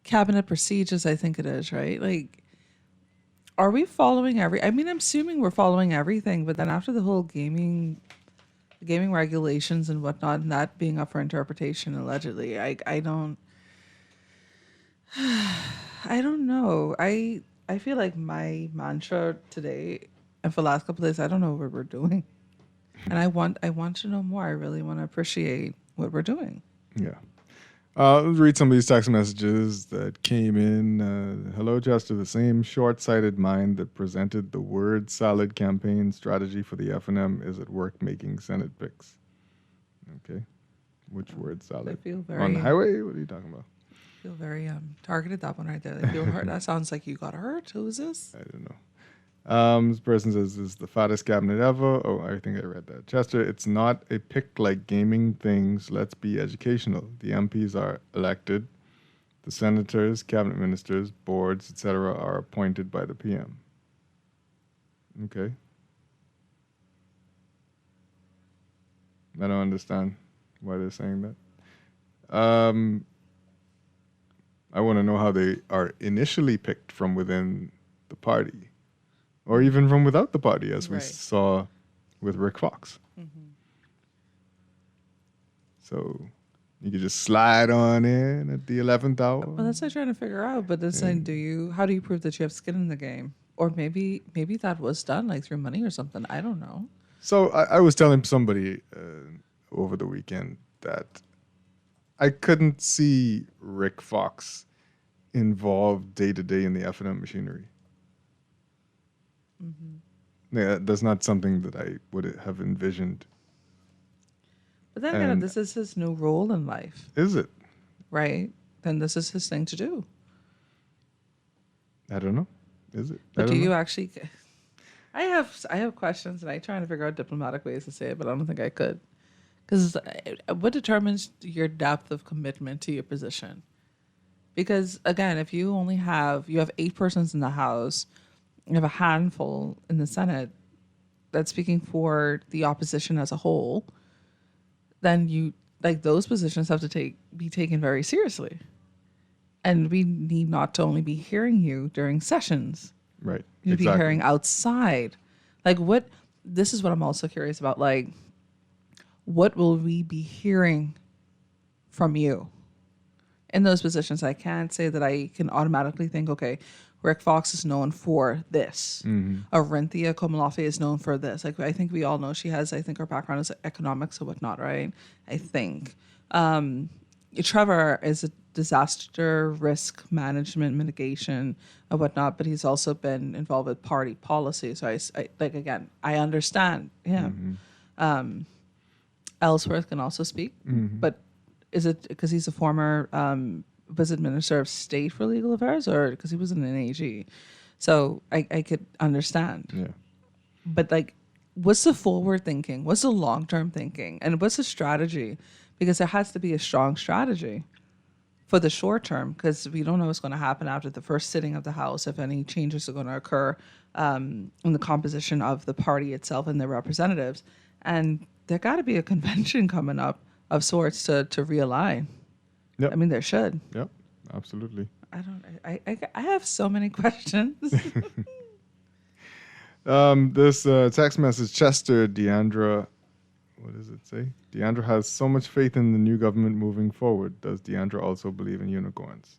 cabinet procedures, I think it is, right? Like, are we following I'm assuming we're following everything, but then after the whole gaming regulations and whatnot, and that being up for interpretation allegedly, I don't know. I feel like my mantra today and for the last couple of days, I don't know what we're doing. And I want to know more. I really want to appreciate what we're doing. Yeah. Let's read some of these text messages that came in. Hello, Chester. The same short-sighted mind that presented the word salad campaign strategy for the F&M is at work making Senate picks. Okay. Which word salad? I feel very... On the highway? What are you talking about? I feel very targeted, that one right there. Like, you were hurt. That sounds like you got hurt. Who is this? I don't know. This person says, this is the fattest cabinet ever. Oh, I think I read that. Chester, it's not a pick like gaming things. Let's be educational. The MPs are elected. The senators, cabinet ministers, boards, etc. are appointed by the PM. Okay. I don't understand why they're saying that. I want to know how they are initially picked from within the party. Or even from without the party, as we saw with Rick Fox. Mm-hmm. So you could just slide on in at the 11th hour. Well, that's what I'm trying to figure out. But this saying, how do you prove that you have skin in the game? Or maybe that was done like through money or something. I don't know. So I was telling somebody over the weekend that I couldn't see Rick Fox involved day to day in the F&M machinery. Mm-hmm. Yeah, that's not something that I would have envisioned. But then again, if this is his new role in life. Is it? Right. Then this is his thing to do. I don't know. Is it? But do you actually... I have questions, and I'm trying to figure out diplomatic ways to say it, but I don't think I could. Because what determines your depth of commitment to your position? Because, again, if you have 8 persons in the House... You have a handful in the Senate that's speaking for the opposition as a whole, then those positions have to be taken very seriously. And we need not to only be hearing you during sessions. Right. You need to be hearing outside. This is what I'm also curious about. Like, what will we be hearing from you in those positions? I can't say that I can automatically think, okay, Rick Fox is known for this. Mm-hmm. Arinthia Komalafe is known for this. Like, I think we all know she has, her background is economics or whatnot, right? I think. Trevor is a disaster risk management mitigation and whatnot, but he's also been involved with party policy. So I understand him. Mm-hmm. Ellsworth can also speak, but is it because he's a former was Minister of State for Legal Affairs, or because he was in an AG? So I could understand. Yeah. But what's the forward thinking? What's the long term thinking? And what's the strategy? Because there has to be a strong strategy for the short term, because we don't know what's going to happen after the first sitting of the House, if any changes are going to occur in the composition of the party itself and their representatives. And there got to be a convention coming up of sorts to realign. Yep. I mean, there should. Yep, absolutely. I have so many questions. This text message, Chester, Deandra, what does it say? Deandra has so much faith in the new government moving forward. Does Deandra also believe in unicorns?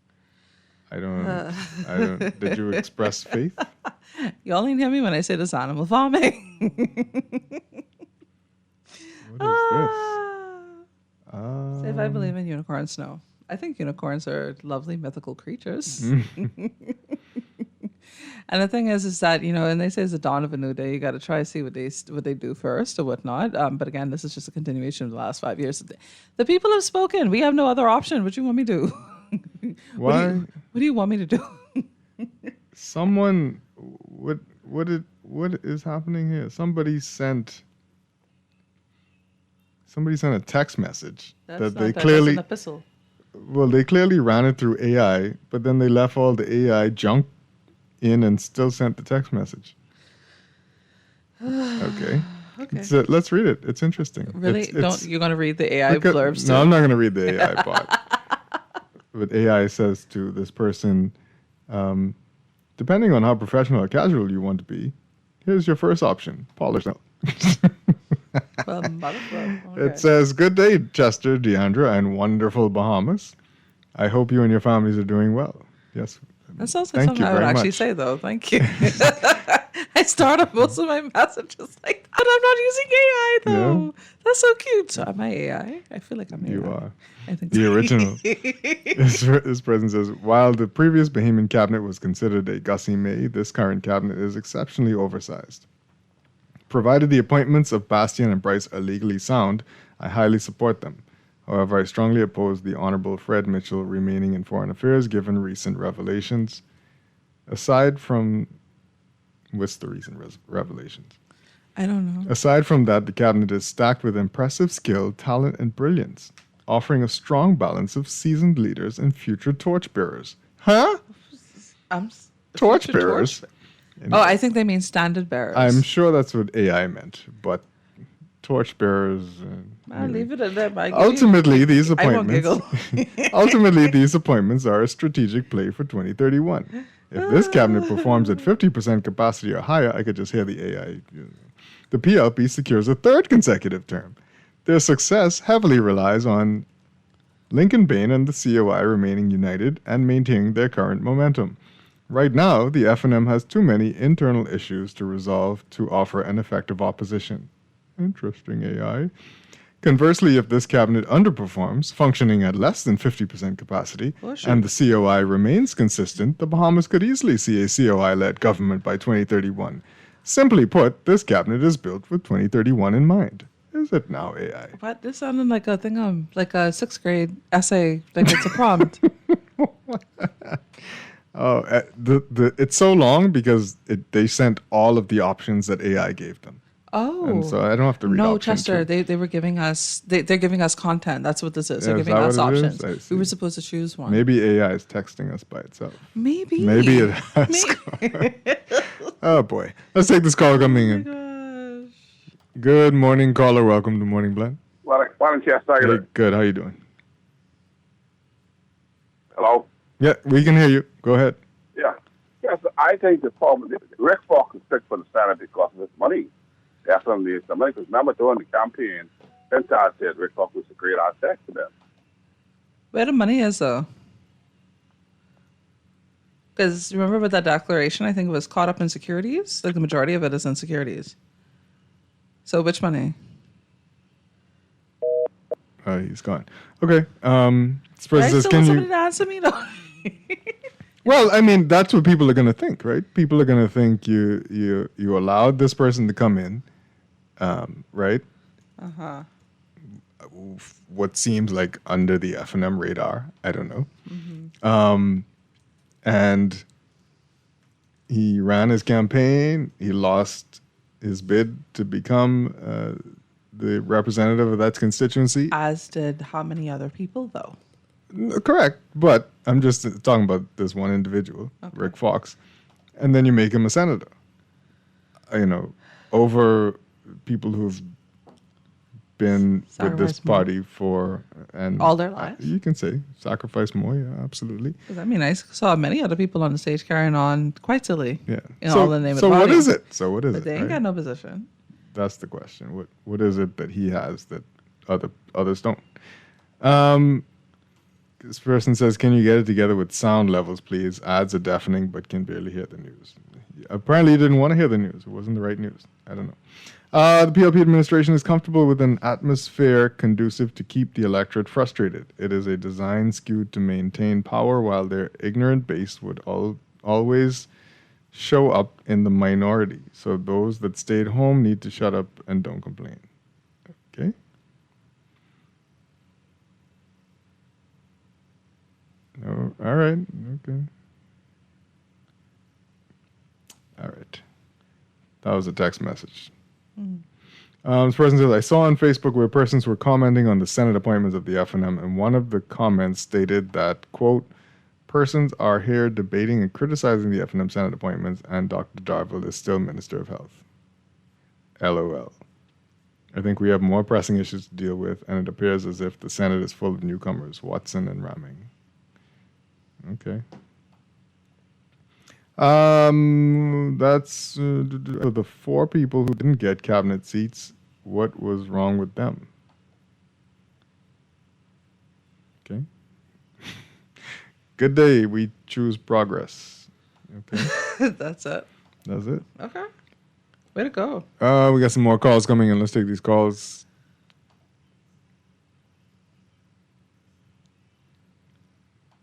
I don't. Did you express faith? You only hear me when I say this animal farming. What is this? Say if I believe in unicorns, no. I think unicorns are lovely mythical creatures. And the thing is that, and they say it's the dawn of a new day. You got to try to see what they do first or whatnot. But again, this is just a continuation of the last 5 years. The people have spoken. We have no other option. What do you want me to do? Why? What do you want me to do? Someone, what is happening here? Somebody sent a text message that they clearly. That's an epistle. Well, they clearly ran it through AI, but then they left all the AI junk in and still sent the text message. Okay. So let's read it. It's interesting. Really? You're going to read the AI blurbs too? No, I'm not going to read the AI part. But AI says to this person, depending on how professional or casual you want to be, here's your first option. Polish note. It says, good day, Chester, Deandra, and wonderful Bahamas. I hope you and your families are doing well. Yes. That sounds like something I would actually say, though. Thank you. I start off most of my messages like that. I'm not using AI, though. Yeah. That's so cute. So am I AI? I feel like I'm AI. You are. I think the original. This person says, while the previous Bahamian cabinet was considered a Gussie May, this current cabinet is exceptionally oversized. Provided the appointments of Bastian and Bryce are legally sound, I highly support them. However, I strongly oppose the Honorable Fred Mitchell remaining in Foreign Affairs given recent revelations. Aside from... What's the recent revelations? I don't know. Aside from that, the cabinet is stacked with impressive skill, talent, and brilliance, offering a strong balance of seasoned leaders and future torchbearers. Huh? Torchbearers? Oh, I think they mean standard bearers. I'm sure that's what AI meant, but torchbearers... I'll leave it at that. Ultimately, these appointments are a strategic play for 2031. If this cabinet performs at 50% capacity or higher, I could just hear the AI. The PLP secures a third consecutive term. Their success heavily relies on Lincoln Bain and the COI remaining united and maintaining their current momentum. Right now, the FNM has too many internal issues to resolve to offer an effective opposition. Interesting, AI. Conversely, if this cabinet underperforms, functioning at less than 50% capacity, and the COI remains consistent, the Bahamas could easily see a COI-led government by 2031. Simply put, this cabinet is built with 2031 in mind. Is it now, AI? What? This sounded like a thing, like a 6th grade essay, like it's a prompt. Oh, it's so long because they sent all of the options that AI gave them. Oh, and so I don't have to read. No, Chester, they were giving us they're giving us content. That's what this is. They're Is giving that us what it options. is? We were supposed to choose one. Maybe AI is texting us by itself. Maybe it has. Oh boy, let's take this call coming in. Good morning, caller. Welcome to Morning Blend. Why don't you ask Hey, good. How you doing? Hello? Yeah, we can hear you. Go ahead. Yeah. Yes, I think the problem is Rick Fox is sick for the Senate because of his money. Definitely, it's the money. Because remember during the campaign, Pentard said Rick Fox was a great architect for them. Where the money is, though? Because remember with that declaration, I think it was caught up in securities? Like the majority of it is in securities. So which money? He's gone. Okay. This person I says, still can want you... somebody to answer me, though. Well, I mean, that's what people are going to think, right? People are going to think you allowed this person to come in, right? Uh-huh. What seems like under the FNM radar. I don't know. Mm-hmm. And he ran his campaign. He lost his bid to become the representative of that constituency. As did how many other people, though? Correct, but I'm just talking about this one individual, Rick Fox, and then you make him a senator. Over people who've been with this Sacrifice more. party for and All their lives? You can say sacrifice more, yeah, absolutely. I mean, I saw many other people on the stage carrying on quite silly. Yeah. All in the name of the So party. what is it? So what is But it? they ain't right? got no position. That's the question. What is it that he has that others don't? This person says, "Can you get it together with sound levels, please? Ads are deafening, but can barely hear the news." Apparently, you didn't want to hear the news. It wasn't the right news. I don't know. The PLP administration is comfortable with an atmosphere conducive to keep the electorate frustrated. It is a design skewed to maintain power while their ignorant base would always show up in the minority. So those that stayed home need to shut up and don't complain. Okay? No, all right. Okay. All right. That was a text message. This person says, I saw on Facebook where persons were commenting on the Senate appointments of the FNM, and one of the comments stated that, quote, persons are here debating and criticizing the FNM Senate appointments, and Dr. Darville is still Minister of Health. LOL. I think we have more pressing issues to deal with, and it appears as if the Senate is full of newcomers, Watson and Raming. Okay. That's the 4 people who didn't get cabinet seats. What was wrong with them? Okay. Good day. We choose progress. Okay. That's it. That's it. Okay. Way to go. We got some more calls coming in. Let's take these calls.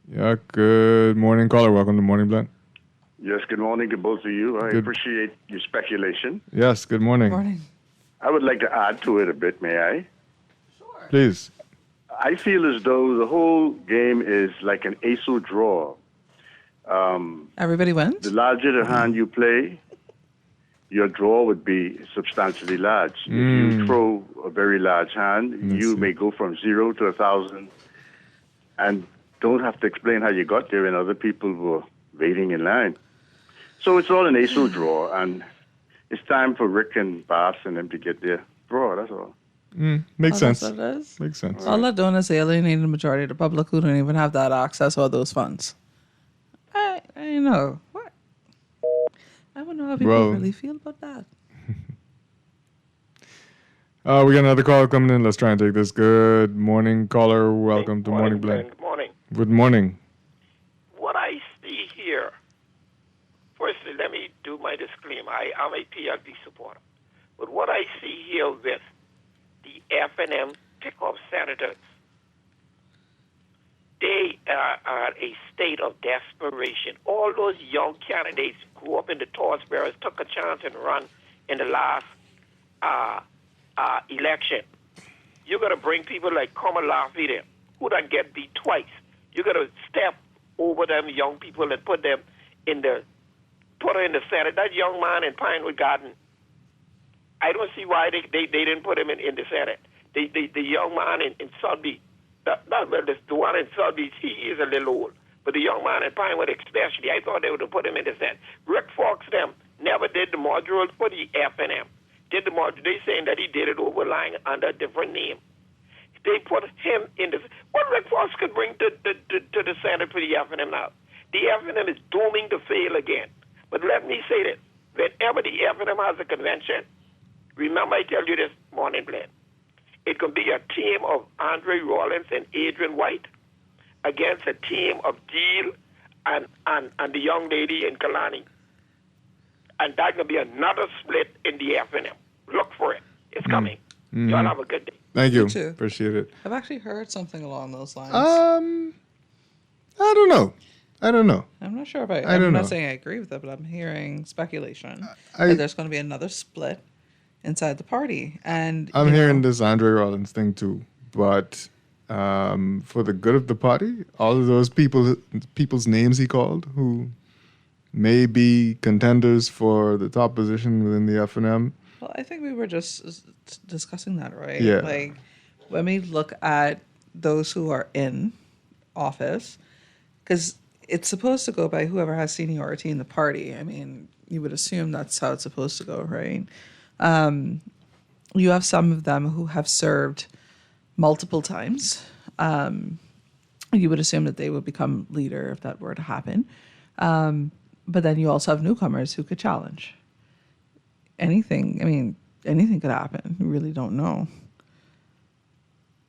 Yeah, good morning, caller. Welcome to Morning Blend. Yes, good morning to both of you. I Good. appreciate your speculation. Yes, good morning. Morning. I would like to add to it a bit, may I? Please. I feel as though the whole game is like an ace or draw. Everybody wins? The larger the hand you play, your draw would be substantially large. If you throw a very large hand, you may go from 0 to 1,000 and don't have to explain how you got there, and other people were waiting in line. So it's all an ace or draw, and it's time for Rick and Bass and them to get their draw, that's all. Makes sense. That's what it is? Makes sense. All they're doing is alienating the majority of the public who don't even have that access or those funds. I know. What? I don't know how people Well- really feel about that. We got another call coming in. Let's try and take this. Good morning, caller. Welcome to Morning Blend. Good morning. Good morning. What I see here, firstly, let me do my disclaimer. I'm a PLP supporter. But what I see here with the FNM pickup senators, they are a state of desperation. All those young candidates grew up in the torchbearers, took a chance and run in the last election. You're going to bring people like Kamalafi there, who done get beat twice. You're going to step over them young people and put her in the Senate. That young man in Pinewood Garden, I don't see why they didn't put him in the Senate. The young man in Sudbury, the one in Sudbury, he is a little old. But the young man in Pinewood especially, I thought they would have put him in the Senate. Rick Fox them never did the modules for the FNM. Did the module? They saying that he did it overlying under a different name. They put him in the. What Rick Fox could bring to the Senate for the FNM now? The FNM is dooming to fail again. But let me say this: whenever the FNM has a convention, remember I tell you this morning, Glenn, it can be a team of Andre Rollins and Adrian White against a team of Deal and the young lady in Kalani. And that can be another split in the FNM. Look for it. It's coming. Mhm. Y'all have a good day. Thank you. You too. Appreciate it. I've actually heard something along those lines. I don't know. I'm not sure if I'm don't not know. saying I agree with it, but I'm hearing speculation I- that there's going to be another split inside the party. And I'm you know, hearing this Andre Rollins thing too, but for the good of the party, all of those people's names he called who may be contenders for the top position within the FNM. Well, I think we were just discussing that, right? Yeah. Like when we look at those who are in office, because it's supposed to go by whoever has seniority in the party. I mean, you would assume that's how it's supposed to go, right? You have some of them who have served multiple times. You would assume that they would become leader if that were to happen. But then you also have newcomers who could challenge. Anything could happen. You really don't know.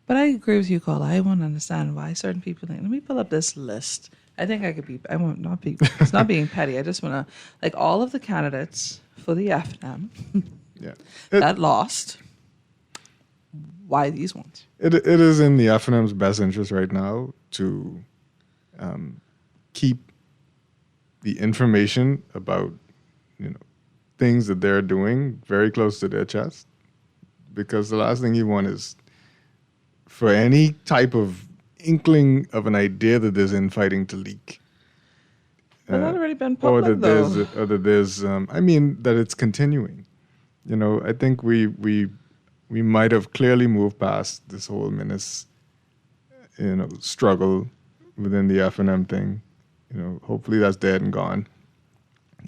But I agree with you, Cole. I won't understand why certain people think, let me pull up this list. I think I could be, I won't not be, it's not being petty. I just want to, like all of the candidates for the FNM that lost, why these ones? It is in the FNM's best interest right now to keep the information about, things that they're doing very close to their chest, because the last thing you want is for any type of inkling of an idea that there's infighting to leak. But that already been public, or that there's that it's continuing. I think we might have clearly moved past this whole struggle within the FNM thing. Hopefully that's dead and gone.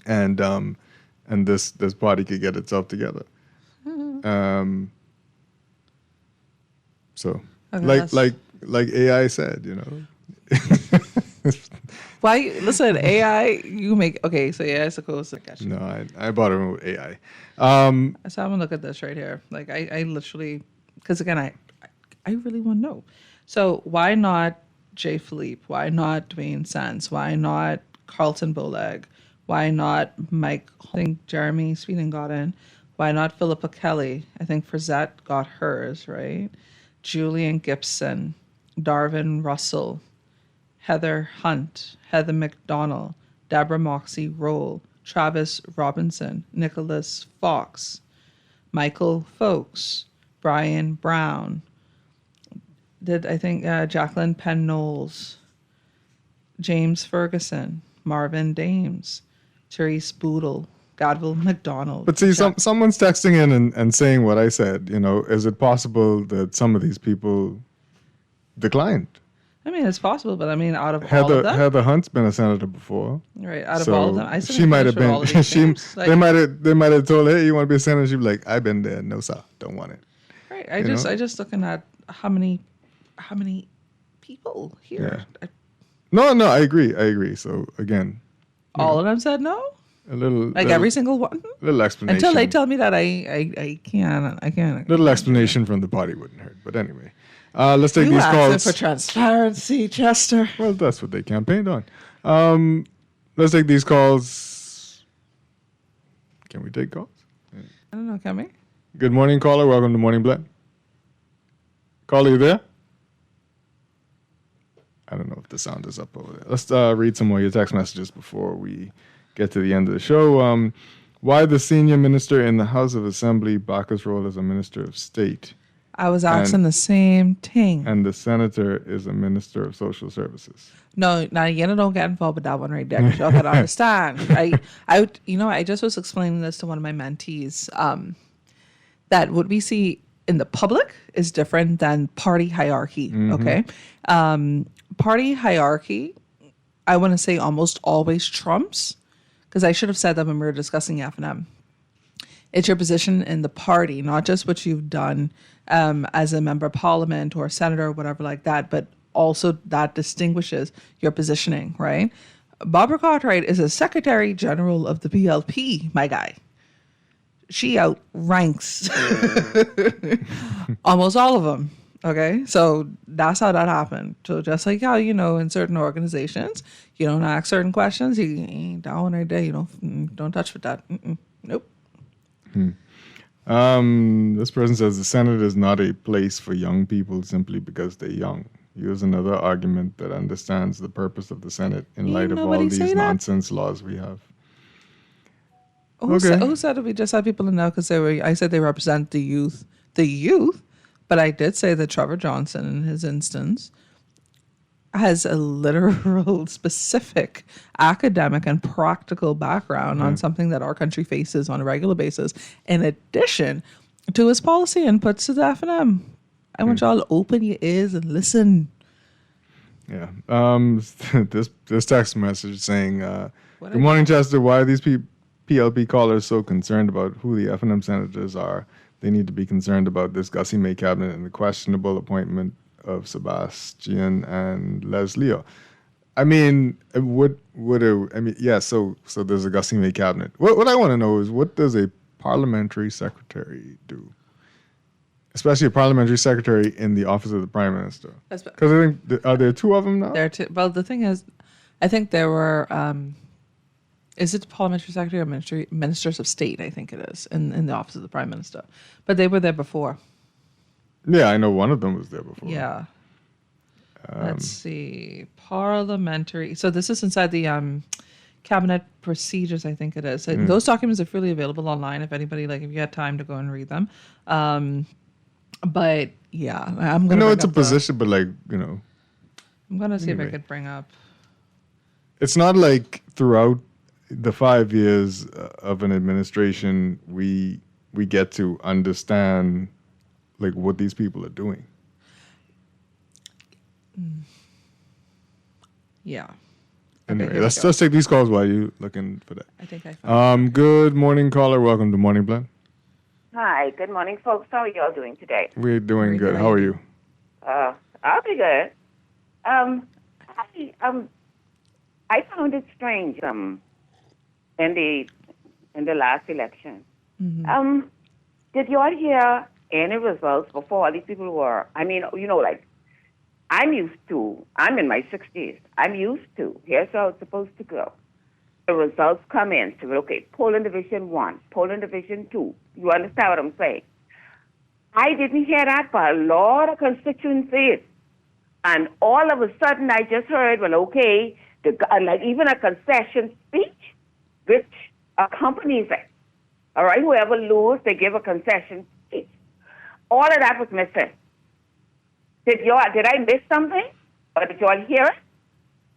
And this party could get itself together. So okay, like AI said, Why? Listen, AI, you make, okay, so AI is supposed to catch you. No, I bought it with AI. So I'm going to look at this right here. Like, I literally, because again, I really want to know. So why not Jay Philippe? Why not Dwayne Sands? Why not Carlton Boleg? Why not Mike? I think Jeremy Sweden got in. Why not Philippa Kelly? I think Frazette got hers, right? Julian Gibson, Darvin Russell, Heather Hunt, Heather McDonald, Deborah Moxie Roll, Travis Robinson, Nicholas Fox, Michael Folks, Brian Brown, Jacqueline Penn Knowles, James Ferguson, Marvin Dames, Therese Boodle, Godwell McDonald. But see, someone's texting in and saying what I said. Is it possible that some of these people declined? I mean, it's possible, but I mean, out of all of them, Heather Hunt's been a senator before, right? Out of all of them, I she might have been. They might have told her, "Hey, you want to be a senator?" She'd be like, "I've been there. No, sir, don't want it." Right. I just looking at how many people here. Yeah. No, I agree. So again, all of them said no. A little, every single one. Little explanation until they tell me that I can't. Little explanation from the party wouldn't hurt. But anyway, let's take these calls. For transparency, Chester. Well, that's what they campaigned on. Let's take these calls. Can we take calls? I don't know. Can we? Good morning, caller. Welcome to Morning Blend. Caller, you there? I don't know if the sound is up over there. Let's read some more of your text messages before we get to the end of the show. Why the senior minister in the House of Assembly back his role as a minister of state? I was asking the same thing. And the senator is a minister of social services. No, now you don't get involved with that one right there. Y'all gotta understand. I just was explaining this to one of my mentees. That what we see in the public is different than party hierarchy. Mm-hmm. Okay, party hierarchy, I want to say almost always trumps. Because I should have said that when we were discussing FNM. It's your position in the party, not just what you've done as a member of parliament or a senator or whatever like that, but also that distinguishes your positioning, right? Barbara Cartwright is a Secretary General of the PLP, my guy. She outranks almost all of them. Okay, so that's how that happened. So just like how, in certain organizations, you don't ask certain questions. You ain't down right there. Don't touch with that. Nope. This person says the Senate is not a place for young people simply because they're young. Use another argument that understands the purpose of the Senate in light of all these nonsense laws we have. Who said that we just had people in now because I said they represent the youth. The youth? But I did say that Trevor Johnson, in his instance, has a literal, specific, academic, and practical background on something that our country faces on a regular basis, in addition to his policy inputs to the FNM. I want y'all to open your ears and listen. Yeah. This text message saying, What "Good morning, Chester. Why are these PLP callers so concerned about who the F&M senators are? They need to be concerned about this Gussie May cabinet and the questionable appointment of Sebastian and Lesleo." I mean, So there's a Gussie May cabinet. What I want to know is, what does a parliamentary secretary do? Especially a parliamentary secretary in the office of the prime minister. Because I think, are there two of them now? Well, the thing is, I think there were, is it parliamentary secretary or ministers of state? I think it is in the office of the prime minister. But they were there before. Yeah, I know one of them was there before. Yeah. Let's see. Parliamentary. So this is inside the cabinet procedures, I think it is. Those documents are freely available online if anybody, if you had time to go and read them. But yeah, I'm going to. I know it's a position, but I'm going to see if I could bring up. It's not like throughout the 5 years of an administration, we get to understand what these people are doing. Yeah. Anyway, Okay, let's take these calls while you're looking for that. I think I found Good morning, caller. Welcome to Morning Blend. Hi, good morning, folks. How are y'all doing today? We're doing good. How are you? I'll be good. I found it strange in the last election. Did y'all hear any results before all these people were? I mean, I'm in my 60s. I'm used to. Here's how it's supposed to go. The results come in. So, okay, polling division 1, polling division 2. You understand what I'm saying? I didn't hear that for a lot of constituencies. And all of a sudden, I just heard, okay, even a concession speech, which accompanies it. All right, whoever loses, they give a concession speech. All of that was missing. Did I miss something? Or did y'all hear it?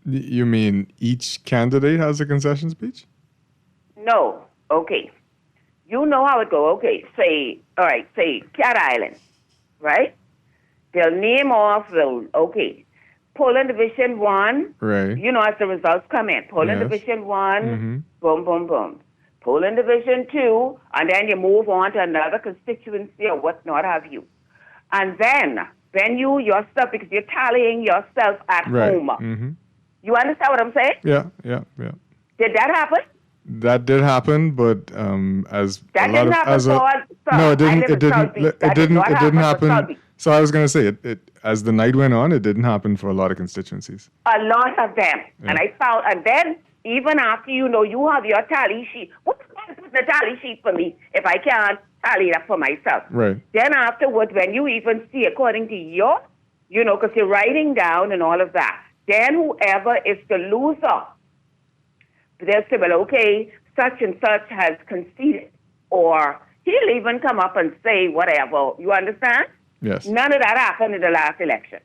You mean each candidate has a concession speech? No. Okay. You know how it go. Okay. Say Cat Island, right? They'll name off polling division 1. Right. As the results come in. Polling division 1, boom, boom, boom. Polling division 2, and then you move on to another constituency or whatnot have you. And then you yourself, because you're tallying yourself at home. Mm-hmm. You understand what I'm saying? Yeah. Did that happen? That did happen, but as that a lot didn't of happen as a no, it didn't. It didn't happen. So I was going to say it as the night went on, it didn't happen for a lot of constituencies. A lot of them, Yeah. and I found, and then even after you have your tally sheet. What's the tally sheet for me if I can't tally it up for myself? Right. Then afterwards, when you even see according to your, because you're writing down and all of that, then whoever is the loser, they'll say, well, okay, such and such has conceded, or he'll even come up and say whatever. You understand? Yes. None of that happened in the last election.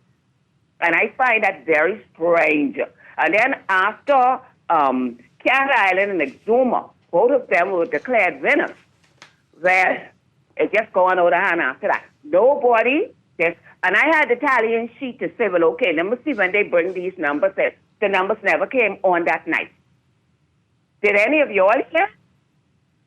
And I find that very strange. And then after Cat Island and Exuma, both of them were declared winners. Well, it's just going out of hand after that. Nobody, and I had the tallying sheet to say, well, okay, let me see when they bring these numbers in. The numbers never came on that night. Did any of y'all hear?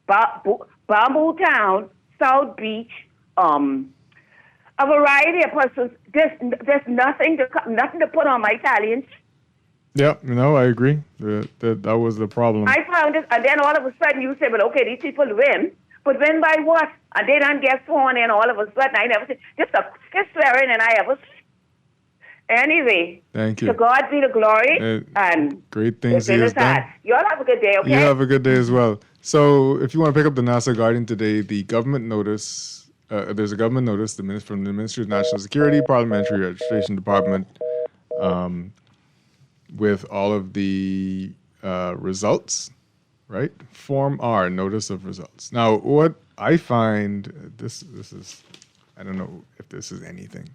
Bamboo Town, South Beach, a variety of persons. There's nothing to put on my tallying sheet. Yeah, no, I agree. That was the problem. I found it, and then all of a sudden you say, well, okay, these people win, but win by what? And they don't get sworn in all of a sudden. I never see, just a quickest swearing and I ever see. Anyway, thank you. To God be the glory, and great things he has done. You all have a good day, okay? You have a good day as well. So if you want to pick up the Nassau Guardian today, the government notice, there's a government notice from the Ministry of National Security, Parliamentary Registration Department, with all of the results, right? Form R, notice of results. Now, what I find, this is, I don't know if this is anything,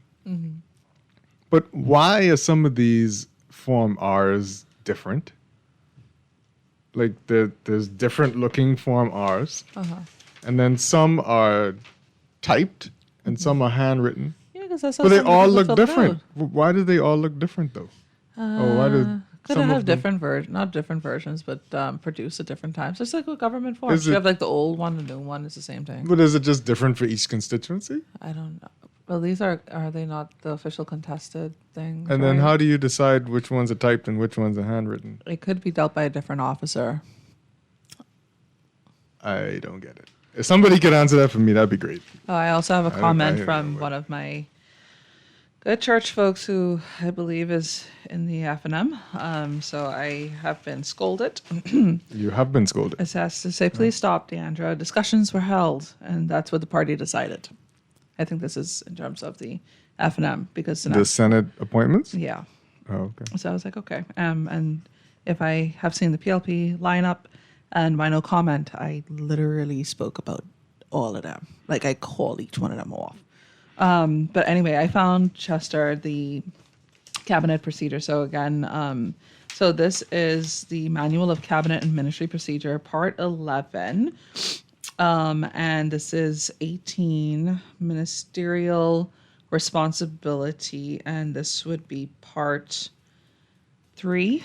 but why are some of these Form Rs different? Like there's different looking Form Rs, and then some are typed and some are handwritten. Yeah, because that's but they all look different. Why do they all look different though? Why did Could some have of them- different not different versions, but produced at different times. It's like with government forms. Is You it- have like the old one, the new one. It's the same thing. But is it just different for each constituency? I don't know. Well, these are they not the official contested things? And then right? how do you decide which ones are typed and which ones are handwritten? It could be dealt by a different officer. I don't get it. If somebody could answer that for me, that'd be great. Oh, I also have a I comment don't from one of my good church folks who I believe is in the F&M. So I have been scolded. You have been scolded. It has to say, please stop, Deandra. Discussions were held, and that's what the party decided. I think this is in terms of the F&M because The Senate appointments? Yeah. Oh, okay. So I was like, okay. And if I have seen the PLP lineup and my no comment, I literally spoke about all of them. Like I called each one of them off. But anyway, I found Chester the cabinet procedure. So again, so this is the Manual of Cabinet and Ministry Procedure, Part 11. And this is 18, Ministerial Responsibility. And this would be Part 3.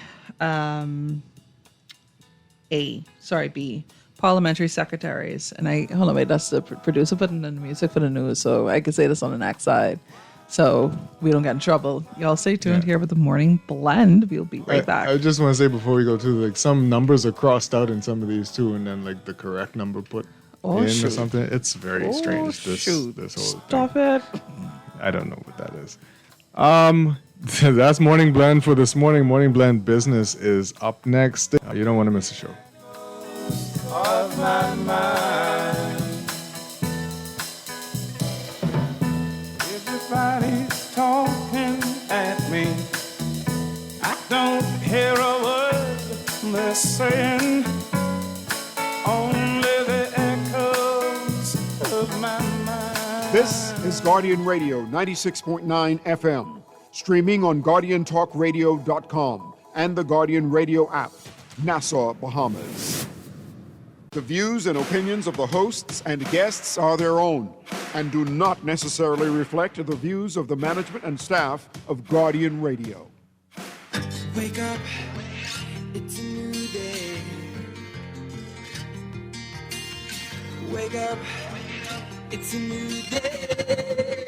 B, parliamentary secretaries. And hold on, wait, that's the producer putting in the music for the news, so I can say this on the next side. So we don't get in trouble. Y'all stay tuned here with the morning blend. We'll be right back. I just want to say before we go to like some numbers are crossed out in some of these too, and then like the correct number put in or something. It's very strange. This whole Stop it. I don't know what that is. That's Morning Blend for this morning. Morning Blend Business is up next. You don't want to miss the show. Of my mind. Everybody's talking at me. I don't hear a word they're saying. Only the echoes of my mind. This is Guardian Radio 96.9 FM. Streaming on GuardianTalkRadio.com and the Guardian Radio app, Nassau, Bahamas. The views and opinions of the hosts and guests are their own and do not necessarily reflect the views of the management and staff of Guardian Radio. Wake up, it's a new day. Wake up, it's a new day.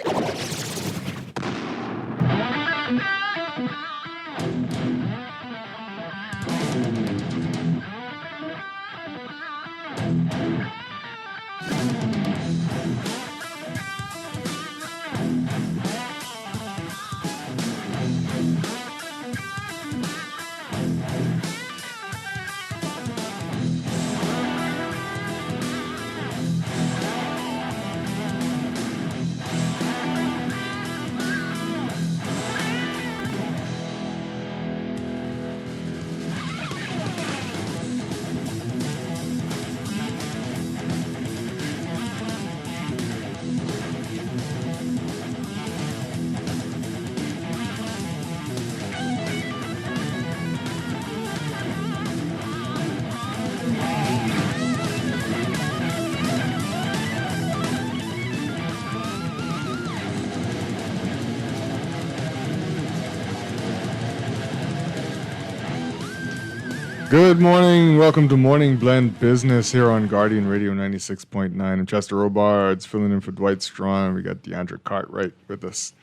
Good morning. Welcome to Morning Blend Business here on Guardian Radio 96.9. I'm Chester Robards, filling in for Dwight Strachan. We got Deandra Cartwright with us.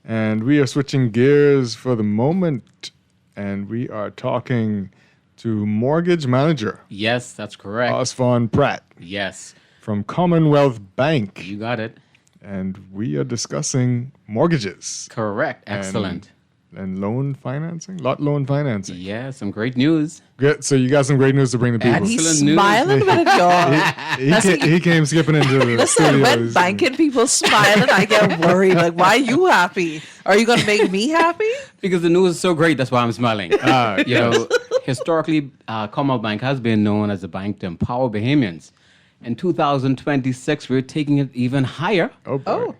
And we are switching gears for the moment. And we are talking to mortgage manager. Yes, that's correct. Osvon Pratt. Yes. From Commonwealth Bank. You got it. And we are discussing mortgages. Correct. Excellent. And loan financing? Lot loan financing. Yeah, some great news. Good. So you got some great news to bring to people. And he's smiling about it, y'all. He came skipping into the Listen, studio. when banking people smiling, I get worried. Like, why are you happy? Are you going to make me happy? Because the news is so great, that's why I'm smiling. You know, historically, Commonwealth Bank has been known as a bank to empower Bahamians. In 2026, we're taking it even higher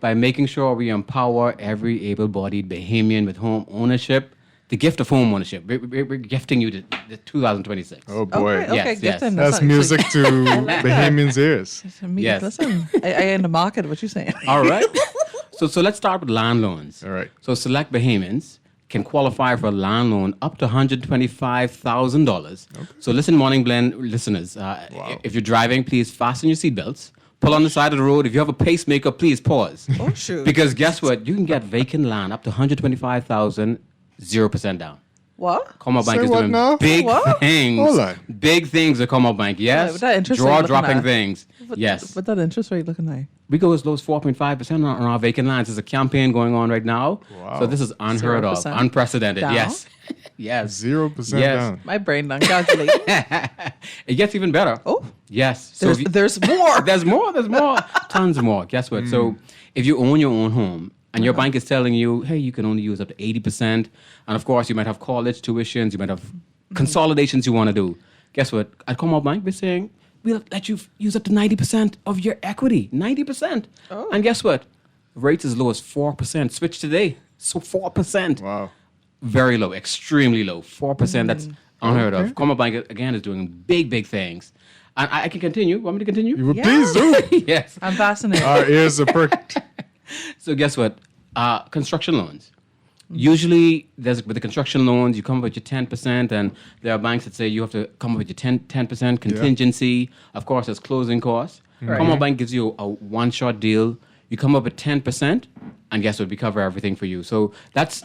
by making sure we empower every able-bodied Bahamian with home ownership. The gift of home ownership. We're gifting you the 2026. Oh, boy. Okay, yes, gift yes. them. That's music to Bahamians' ears. Yes. Listen, I in the market, what you saying? All right. So let's start with land loans. All right. So select Bahamians can qualify for a land loan up to $125,000. So listen, Morning Blend listeners, if you're driving, please fasten your seatbelts. Pull on the side of the road. If you have a pacemaker, please pause. Oh, shoot. Because guess what? You can get vacant land up to $125,000, 0% down. What? Commonwealth Bank Say is what doing now? big What? things. Hold on. Big things at Commonwealth Bank. Yes. What that interest rate Draw looking dropping at? things. Yes. What that interest rate looking like? We go as low as 4.5% on our vacant lands. There's a campaign going on right now. Wow. So this is unheard of, 0% unprecedented. down? Yes. Yes. 0% Yes. down. My brain done calculate. It gets even better. Oh. Yes. There's, if you- there's more. There's more. There's more. Tons more. Guess what? So if you own your own home and your bank is telling you, hey, you can only use up to 80%, and of course you might have college tuitions, you might have consolidations you want to do. Guess what? At Commonwealth Bank, we're saying we'll let you use up to 90% of your equity. 90%. Oh. And guess what? Rates as low as 4%. Switch today. So 4%. Wow. Very low. Extremely low. 4%. That's unheard Okay. of. Commonwealth Bank, again, is doing big, big things. And I can continue. Want me to continue? You would please do. Yes. I'm fascinated. Our ears are perked. So guess what? Construction loans. Usually, with the construction loans, you come up with your 10%, and there are banks that say you have to come up with your 10% contingency. Of course, there's closing costs. Right. Commonwealth Bank gives you a one-shot deal. You come up with 10%, and guess what? We cover everything for you. So that's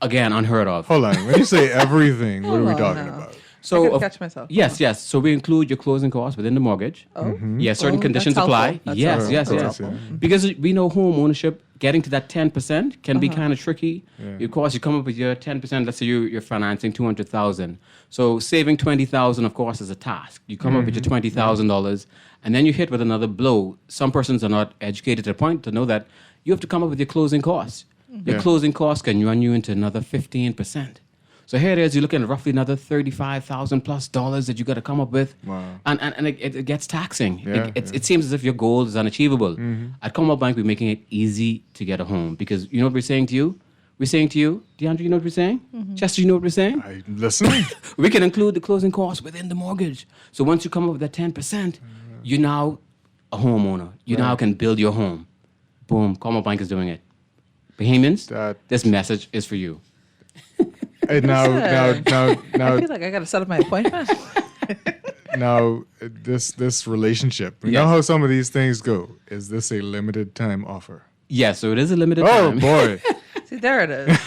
again unheard of. Hold on. When you say everything, what are we Hold on talking now. about? So I could catch myself. Yes, yes. So we include your closing costs within the mortgage. Oh. Yes, certain Oh, conditions that's apply. helpful. That's Yes, helpful. yes, That's yes. helpful. Because we know home ownership, getting to that 10% can be kind of tricky. Yeah. Of course, you come up with your 10%. Let's say you're financing $200,000. So saving $20,000, of course, is a task. You come up with your $20,000, and then you hit with another blow. Some persons are not educated to the point to know that you have to come up with your closing costs. Your Yeah. closing costs can run you into another 15%. So here it is, you're looking at roughly another $35,000 plus that you got to come up with. Wow. And it gets taxing. Yeah, It seems as if your goal is unachievable. At Commonwealth Bank, we're making it easy to get a home because you know what we're saying to you? We're saying to you, DeAndre, you know what we're saying? Chester, you know what we're saying? I'm listening. We can include the closing costs within the mortgage. So once you come up with that 10%, you're now a homeowner. You now can build your home. Boom, Commonwealth Bank is doing it. Bahamians, this message is for you. Hey, now, I feel like I got to set up my appointment. now, this relationship. You know Yes. how some of these things go. Is this a limited time offer? Yes, so it is a limited Oh time. boy. See, there it is.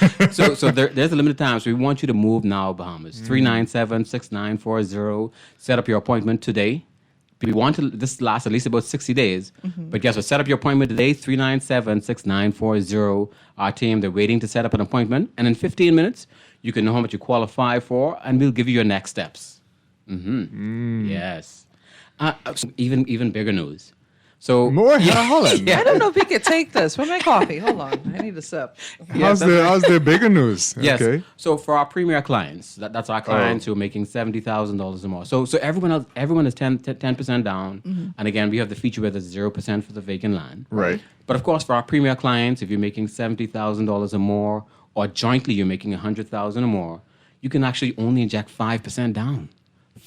So there's a limited time. So we want you to move now, Bahamas. 397-6940. Set up your appointment today. We want this lasts at least about 60 days. But guess what? Set up your appointment today, 397-6940. Our team, they're waiting to set up an appointment. And in 15 minutes, you can know how much you qualify for, and we'll give you your next steps. Yes. Even bigger news. So More? Hold on. I don't know if he could take this. Where's my coffee? Hold on. I need a sip. How's the bigger news? Yes. Okay. So for our premier clients, that's our clients who are making $70,000 or more. So everyone is 10% down. And again, we have the feature where there's 0% for the vacant land. Right. But of course, for our premier clients, if you're making $70,000 or more, or jointly you're making $100,000 or more, you can actually only inject 5% down.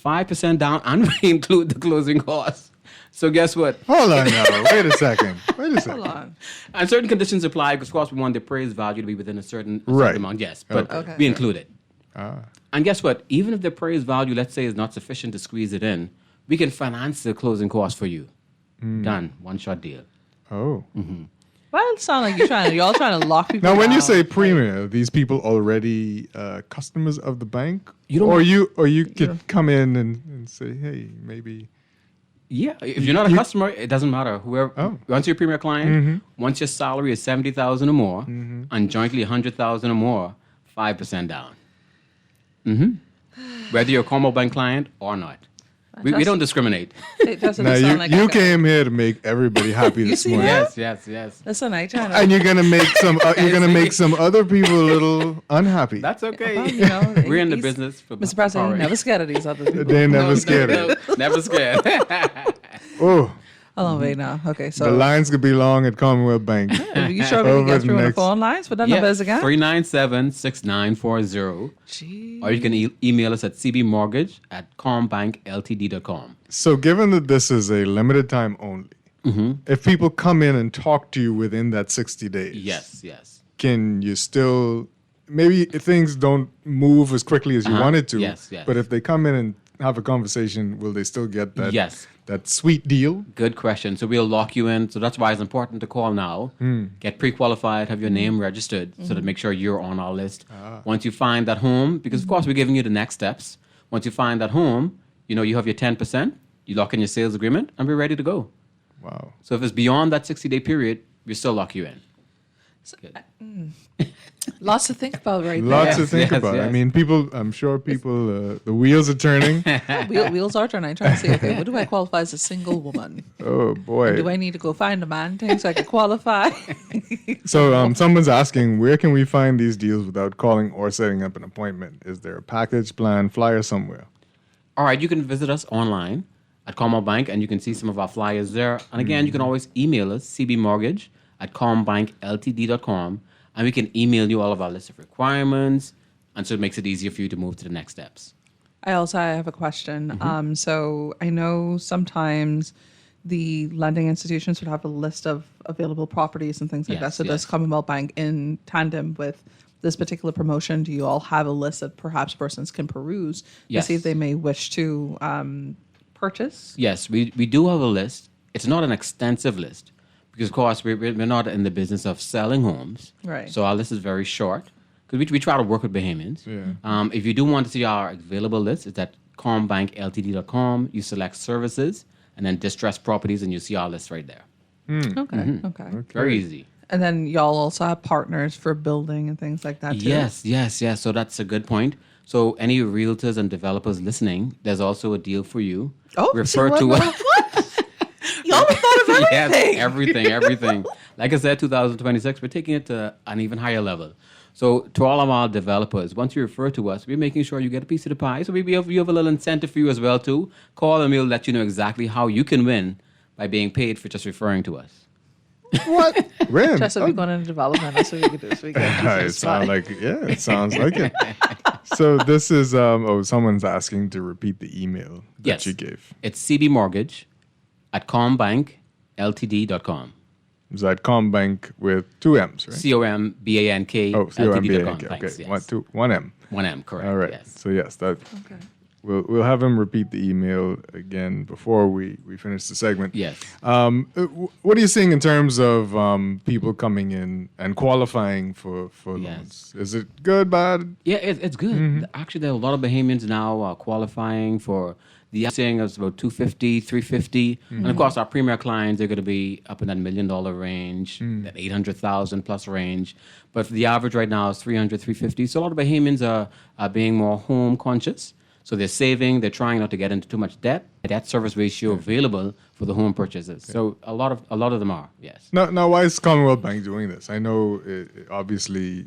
5% down, and we include the closing costs. So guess what? Hold on now. Wait a second. Hold on. And certain conditions apply because, of course, we want the appraised value to be within a certain Right. amount. Yes, but Okay. we include it. Ah. And guess what? Even if the appraised value, let's say, is not sufficient to squeeze it in, we can finance the closing costs for you. Done. One-shot deal. Oh. Well, it sounds like y'all trying to lock people Now, when you down. say premier, are these people already customers of the bank? You don't- or you could come in and say, hey, maybe. Yeah, if you're not a customer, it doesn't matter. Whoever, once you're a premier client, once your salary is $70,000 or more, and jointly $100,000 or more, 5% down. Whether you're a Commonwealth Bank client or not, we don't discriminate. It doesn't Now, sound like you I got- came here to make everybody happy this see morning. that? Yes. Listen, I trying to. And you're gonna make some other people a little unhappy. That's okay. Well, you know, We're in the he's- business for Mr. President, power. you're never scared of these other people. They're never scared of it. Never scared. Oh, Hold on, wait now. Okay, so the lines could be long at Commonwealth Bank. you sure we can Over get the through on the next- phone lines? What that number is again? 397-6940. Or you can email us at cbmortgage@combankltd.com. So, given that this is a limited time only, if people come in and talk to you within that 60 days, Yes. can you still maybe things don't move as quickly as you want it to. Yes, yes. But if they come in and have a conversation, will they still get that? Yes. That sweet deal? Good question. So we'll lock you in. So that's why it's important to call now. Get pre-qualified, have your name registered, so to make sure you're on our list. Once you find that home, because of course we're giving you the next steps. Once you find that home, you have your 10%, you lock in your sales agreement, and we're ready to go. Wow. So if it's beyond that 60-day period, we still lock you in. Lots to think about right Lots there. to think about. I mean, I'm sure people, the wheels are turning. Wheels are turning. I'm trying to say, okay, what do I qualify as a single woman? Oh, boy. And do I need to go find a man thing so I can qualify? So someone's asking, where can we find these deals without calling or setting up an appointment? Is there a package, plan, flyer somewhere? All right, you can visit us online at Commonwealth Bank, and you can see some of our flyers there. And again, you can always email us, cbmortgage@commonbankltd.com, and we can email you all of our list of requirements, and so it makes it easier for you to move to the next steps. I have a question. So I know sometimes the lending institutions would have a list of available properties and things like that. So does Commonwealth Bank, in tandem with this particular promotion, do you all have a list that perhaps persons can peruse to see if they may wish to purchase? Yes, we do have a list. It's not an extensive list because, of course, we're not in the business of selling homes. Right. So our list is very short because we try to work with Bahamians. Yeah. If you do want to see our available list, it's at commonbankltd.com. You select services and then distressed properties, and you see our list right there. Okay. Very easy. And then y'all also have partners for building and things like that too. Yes. So that's a good point. So any realtors and developers listening, there's also a deal for you. Oh, refer so to what? You always thought of everything. Yes, everything. Like I said, 2026, we're taking it to an even higher level. So to all of our developers, once you refer to us, we're making sure you get a piece of the pie. So we have a little incentive for you as well too. Call and we'll let you know exactly how you can win by being paid for just referring to us. What? When? Just so we going into development. That's what we could do. So we get It sounds like it. So this is someone's asking to repeat the email that you gave. It's cbmortgage@commonbankltd.com. Is that Combank with two M's, right? COMBANK. Oh, COMBANK. Thanks, Okay, yes. one M. One M, correct. All right. Yes. So yes, that. Okay. We'll have him repeat the email again before we finish the segment. Yes. What are you seeing in terms of people coming in and qualifying for loans? Is it good, bad? Yeah, it's good. Mm-hmm. Actually, there are a lot of Bahamians now qualifying for the saying is about 250, 350. And of course, our premier clients are going to be up in that $1 million range, that 800,000 plus range. But the average right now is 300, 350. So a lot of Bahamians are being more home conscious. So they're saving, they're trying not to get into too much debt. Debt service ratio available for the home purchases. So a lot of them are, yes. Now, why is Commonwealth Bank doing this? I know, obviously,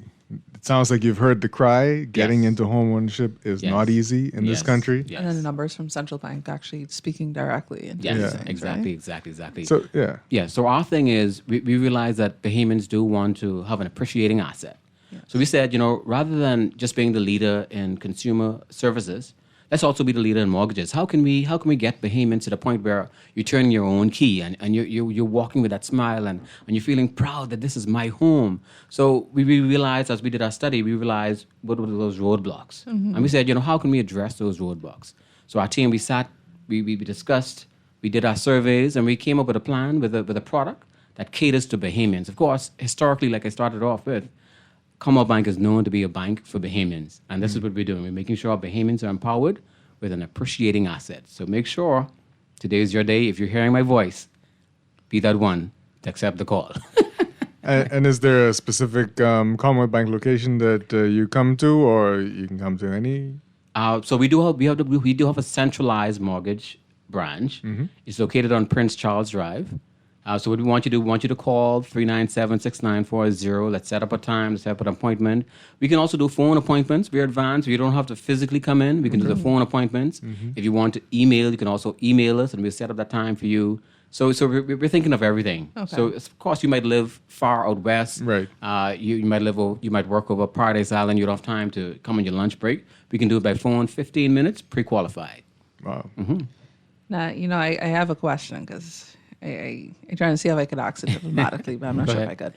it sounds like you've heard the cry. Getting into home ownership is not easy in this country. And then the numbers from Central Bank actually speaking directly into Yes, these things, exactly. So, yeah. Yeah, so our thing is we realize that Bahamians do want to have an appreciating asset. Yes. So we said, rather than just being the leader in consumer services, let's also be the leader in mortgages. How can we get Bahamians to the point where you're turning your own key and you're walking with that smile and you're feeling proud that this is my home? So we realized, as we did our study, what were those roadblocks. And we said, how can we address those roadblocks? So our team, we sat, we discussed, we did our surveys, and we came up with a plan with a product that caters to Bahamians. Of course, historically, like I started off with, Commonwealth Bank is known to be a bank for Bahamians, and this is what we're doing. We're making sure Bahamians are empowered with an appreciating asset. So make sure today is your day. If you're hearing my voice, be that one to accept the call. And is there a specific Commonwealth Bank location that you come to, or you can come to any? So we do have a centralized mortgage branch. It's located on Prince Charles Drive. So what we want you to call 397-6940. Let's set up a time, let's set up an appointment. We can also do phone appointments. We're advanced. You don't have to physically come in. We can do the phone appointments. If you want to email, you can also email us, and we'll set up that time for you. So we're thinking of everything. Okay. So of course you might live far out west. Right. You might work over Paradise Island. You don't have time to come on your lunch break. We can do it by phone, 15 minutes, pre-qualified. Wow. Now, I have a question because I trying to see if I could ask it diplomatically, but I'm not sure if I could.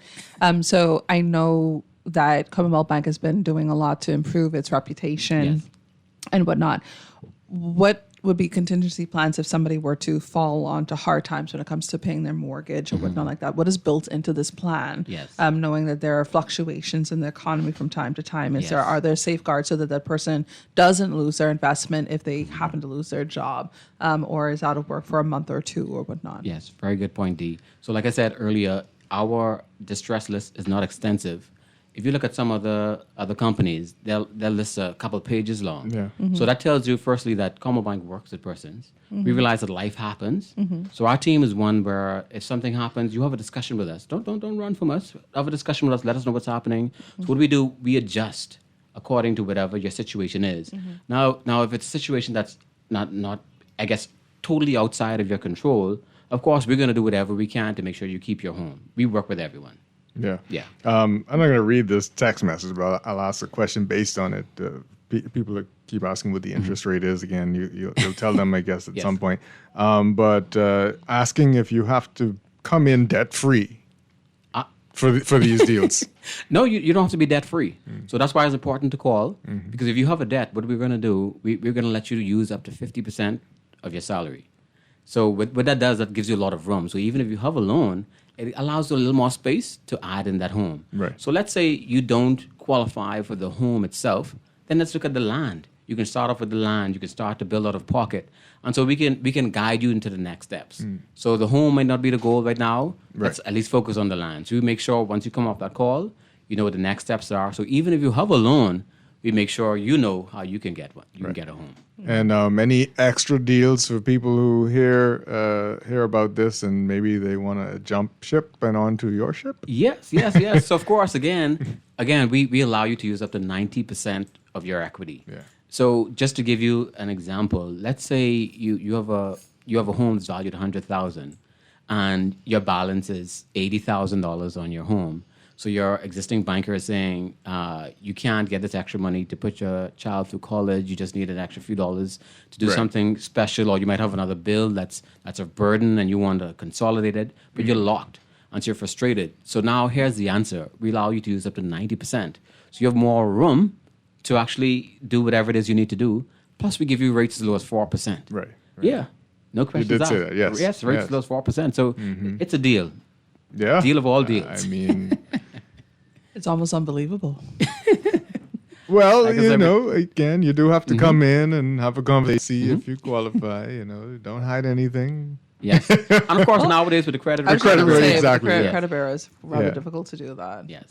So I know that Commonwealth Bank has been doing a lot to improve its reputation and whatnot. What would be contingency plans if somebody were to fall onto hard times when it comes to paying their mortgage or whatnot like that? What is built into this plan? Yes. Knowing that there are fluctuations in the economy from time to time, are there safeguards so that that person doesn't lose their investment if they happen to lose their job or is out of work for a month or two or whatnot? Yes, very good point, Dee. So like I said earlier, our distress list is not extensive. If you look at some of the other companies, they'll list a couple pages long. Yeah. So that tells you, firstly, that Commonwealth Bank works with persons. We realize that life happens. So our team is one where if something happens, you have a discussion with us. Don't run from us. Have a discussion with us. Let us know what's happening. So what do? We adjust according to whatever your situation is. Now, if it's a situation that's not, I guess, totally outside of your control, of course, we're going to do whatever we can to make sure you keep your home. We work with everyone. Yeah. Yeah. I'm not going to read this text message, but I'll ask a question based on it. People that keep asking what the interest rate is again. You'll tell them, I guess, at some point. But asking if you have to come in debt free for these deals. No, you don't have to be debt free. So that's why it's important to call because if you have a debt, what we're going to do, we're going to let you use up to 50% of your salary. So what that does, that gives you a lot of room. So even if you have a loan, it allows you a little more space to add in that home. Right. So let's say you don't qualify for the home itself, then let's look at the land. You can start off with the land. You can start to build out of pocket. And so we can guide you into the next steps. So the home might not be the goal right now. Let's at least focus on the land. So we make sure once you come off that call, you know what the next steps are. So even if you have a loan, we make sure you know how you can get one. You can get a home. And any extra deals for people who hear about this and maybe they want to jump ship and onto your ship? Yes. So of course, again, we allow you to use up to 90% of your equity. Yeah. So just to give you an example, let's say you have a home that's valued $100,000, and your balance is $80,000 on your home. So your existing banker is saying you can't get this extra money to put your child through college. You just need an extra few dollars to do something special, or you might have another bill that's a burden and you want to consolidate it, but you're locked and so you're frustrated. So now here's the answer. We allow you to use up to 90%. So you have more room to actually do whatever it is you need to do. Plus we give you rates as low as 4%. Right. Yeah. No questions You did asked. say that, yes. Yes, rates as low as 4%. So it's a deal. Yeah. Deal of all deals. I mean... It's almost unbelievable. Well, again, you do have to come in and have a conversation, see if you qualify. Don't hide anything. Yes, and of course nowadays with the credit rating, exactly. The credit bureau is rather difficult to do that. Yes.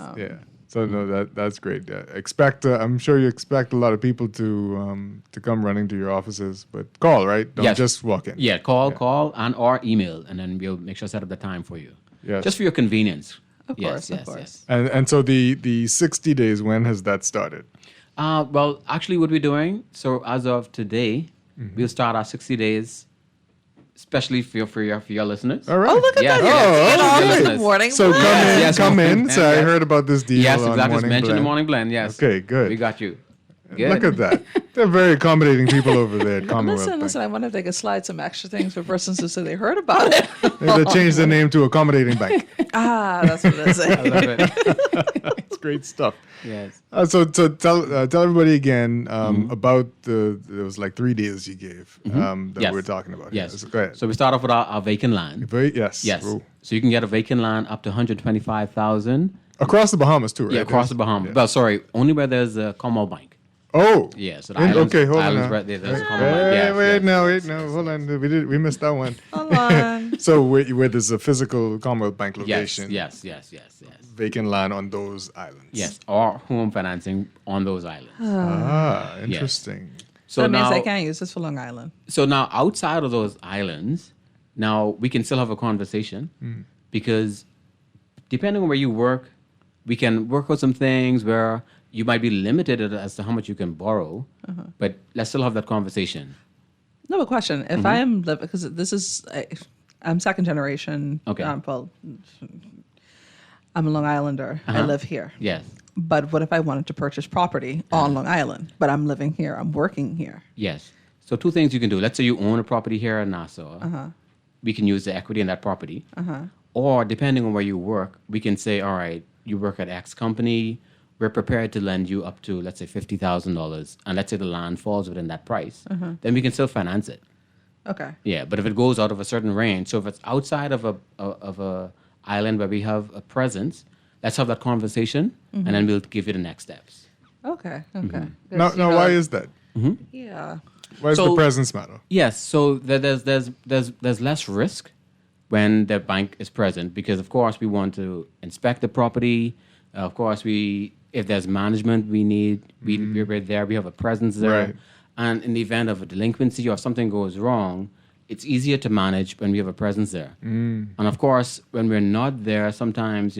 So no, that's great. I'm sure you expect a lot of people to come running to your offices, but call, right? Don't just walk in. Yeah, call and or email, and then we'll make sure to set up the time for you. Yes. Just for your convenience. Of course. And so the 60 days, when has that started? Well, actually, what we're doing, so as of today, we'll start our 60 days, especially for your listeners. All right. Oh, look at that. Good morning. So come in. So I heard about this deal. Yes, on exactly. Morning Mention the Blend. Morning Blend, yes. Okay, good. We got you. Good. Look at that. They're very accommodating people over there at Commonwealth Bank. Listen, I wonder if they could slide some extra things for persons who say they heard about it. Maybe they changed the name to Accommodating Bank. That's what it is. I love it. It's great stuff. Yes. So tell everybody again about there was like 3 deals you gave that we're talking about. Yes. Here. So go ahead. So we start off with our vacant land. Yes. Ooh. So you can get a vacant land up to $125,000. Across the Bahamas too, right? Yeah, across the Bahamas. Yeah. Well, sorry, only where there's a Commonwealth Bank. Oh. Yeah, so the islands, okay, hold islands on. right there. There's a Commonwealth Bank. Wait, no, hold on. We missed that one. Hold on. So where there's a physical Commonwealth Bank location. Yes. Vacant land on those islands. Yes, or home financing on those islands. Interesting. Yes. So that means now, I can't use this for Long Island. So now outside of those islands, now we can still have a conversation because depending on where you work, we can work out some things where you might be limited as to how much you can borrow, but let's still have that conversation. No, a question. If I am because this is I'm second generation. Okay. Well, I'm a Long Islander. I live here. Yes. But what if I wanted to purchase property on Long Island, but I'm living here, I'm working here? Yes. So two things you can do. Let's say you own a property here in Nassau. We can use the equity in that property. Or depending on where you work, we can say, all right, you work at X company. we're prepared to lend you up to, let's say, $50,000, and let's say the land falls within that price, Uh-huh. then we can still finance it. Okay. Yeah, but if it goes out of a certain range, so if it's outside of a island where we have a presence, let's have that conversation, Mhm. and then we'll give you the next steps. Okay. Okay. Now, why is that? Yeah. Why does the presence matter? Yes, so there's less risk when the bank is present because, of course, we want to inspect the property. Of course, if there's management we need, we're there. We have a presence there. Right. And in the event of a delinquency or if something goes wrong, it's easier to manage when we have a presence there. Mm. And of course, when we're not there, sometimes,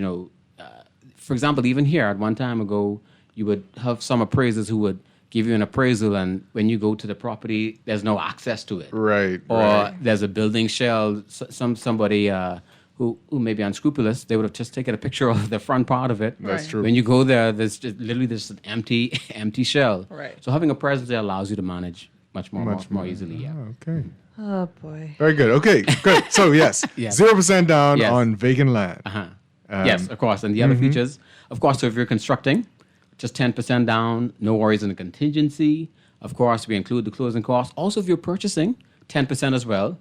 for example, even here at one time ago, you would have some appraisers who would give you an appraisal, and when you go to the property, there's no access to it. Right. Or there's a building shell, somebody who may be unscrupulous, they would have just taken a picture of the front part of it. That's Right. true. When you go there, there's just literally there's an empty shell. Right. So having a presence there allows you to manage much more easily. Yeah. Okay. Oh boy. Very good. Okay, good. So yes, Yes. 0% down Yes. on vacant land. Yes, of course. And the other mhm. features, of course, so if you're constructing, just 10% down, no worries in the contingency. Of course, we include the closing costs. Also, if you're purchasing, 10% as well.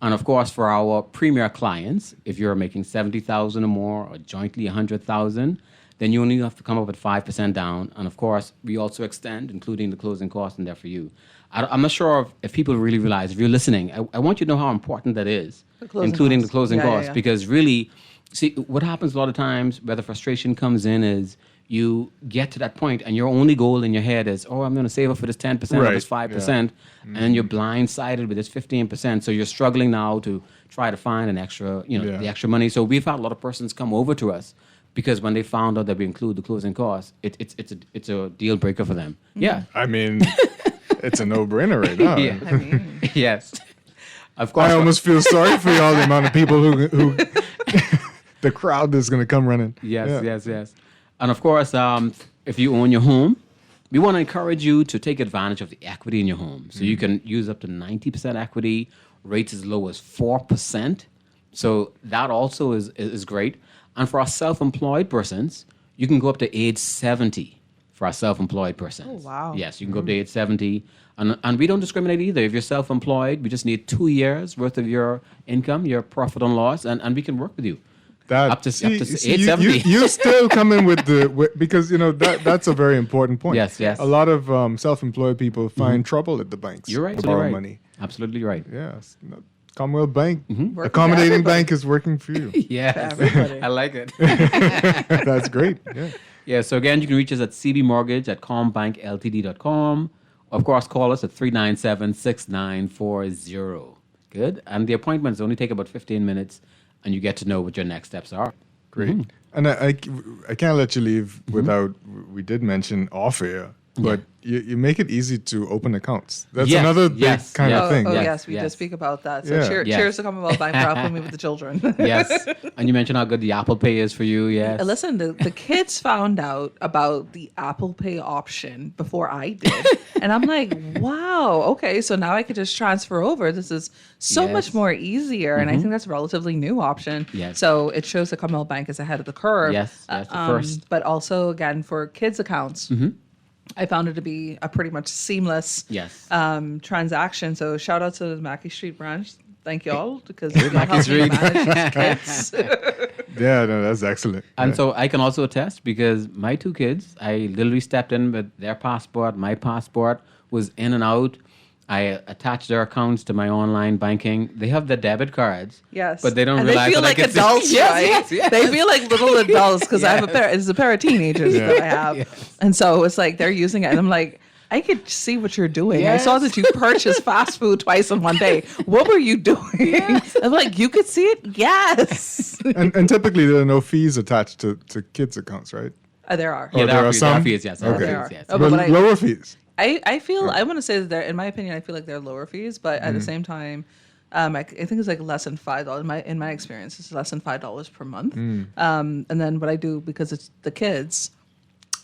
And of course, for our premier clients, if you're making 70,000 or more, or jointly 100,000, then you only have to come up with 5% down. And of course, we also extend, including the closing costs in there for you. I'm not sure if people really realize, if you're listening, I want you to know how important that is, including the closing costs, because really, see, what happens a lot of times where the frustration comes in is you get to that point and your only goal in your head is, oh, I'm going to save up for this 10% or Right, this 5%, and you're blindsided with this 15%. So you're struggling now to try to find an extra, the extra money. So we've had a lot of persons come over to us because when they found out that we include the closing costs, it's a deal breaker for them. Yeah. I mean, it's a no-brainer right now. Yeah. I mean, yes. Of course. I almost feel sorry for y'all, the amount of people who the crowd that's going to come running. Yes. And of course, if you own your home, we want to encourage you to take advantage of the equity in your home. So you can use up to 90% equity, rates as low as 4%. So that also is great. And for our self-employed persons, you can go up to age 70 for our self-employed persons. Oh, wow. Yes, you can go up to age 70. And we don't discriminate either. If you're self-employed, we just need 2 years worth of your income, your profit and loss, and we can work with you. Up to age 70. You still come in because that's a very important point. Yes. A lot of self-employed people find trouble at the banks. You're right. To borrow Right. money. Absolutely right. Yes. Commonwealth Bank, Working accommodating bank is working for you. Yes, I like it. That's great. Yeah. Yeah. So again, you can reach us at cbmortgage@combankltd.com. Of course, call us at 397-6940. Good. And the appointments only take about 15 minutes, and you get to know what your next steps are. Great. And I can't let you leave without, we did mention off air, but you make it easy to open accounts. That's another big kind of thing. Oh, yes, we did speak about that. So cheers to Commonwealth Bank for helping me with the children. Yes. And you mentioned how good the Apple Pay is for you. Yes. Listen, the kids found out about the Apple Pay option before I did. And I'm like, wow, okay, so now I could just transfer over. This is so much more easier. And I think that's a relatively new option. Yes. So it shows that Commonwealth Bank is ahead of the curve. Yes, the first. But also, again, for kids' accounts, I found it to be a pretty much seamless transaction. So shout out to the Mackey Street branch. Thank y'all because you helped me manage kids. Yeah, no, that's excellent. And so I can also attest because my two kids, I literally stepped in with their passport, my passport was in and out. I attached their accounts to my online banking. They have the debit cards. Yes. But they don't and realize they feel that like I can adults, see. right? Yes. They feel like little adults because I have a pair of teenagers that I have. And so it's like they're using it. And I'm like, I could see what you're doing. Yes. I saw that you purchased fast food twice in one day. What were you doing? I'm like, you could see it? Yes. And typically there are no fees attached to kids' accounts, right? There are. Yeah, there are fees, some? There are fees, yes. Okay. There are. Yes. Oh, But but lower fees. I feel I want to say that they're, in my opinion, I feel like they're lower fees, but at the same time, I think it's like less than $5. In my experience, it's less than $5 per month. And then what I do because it's the kids,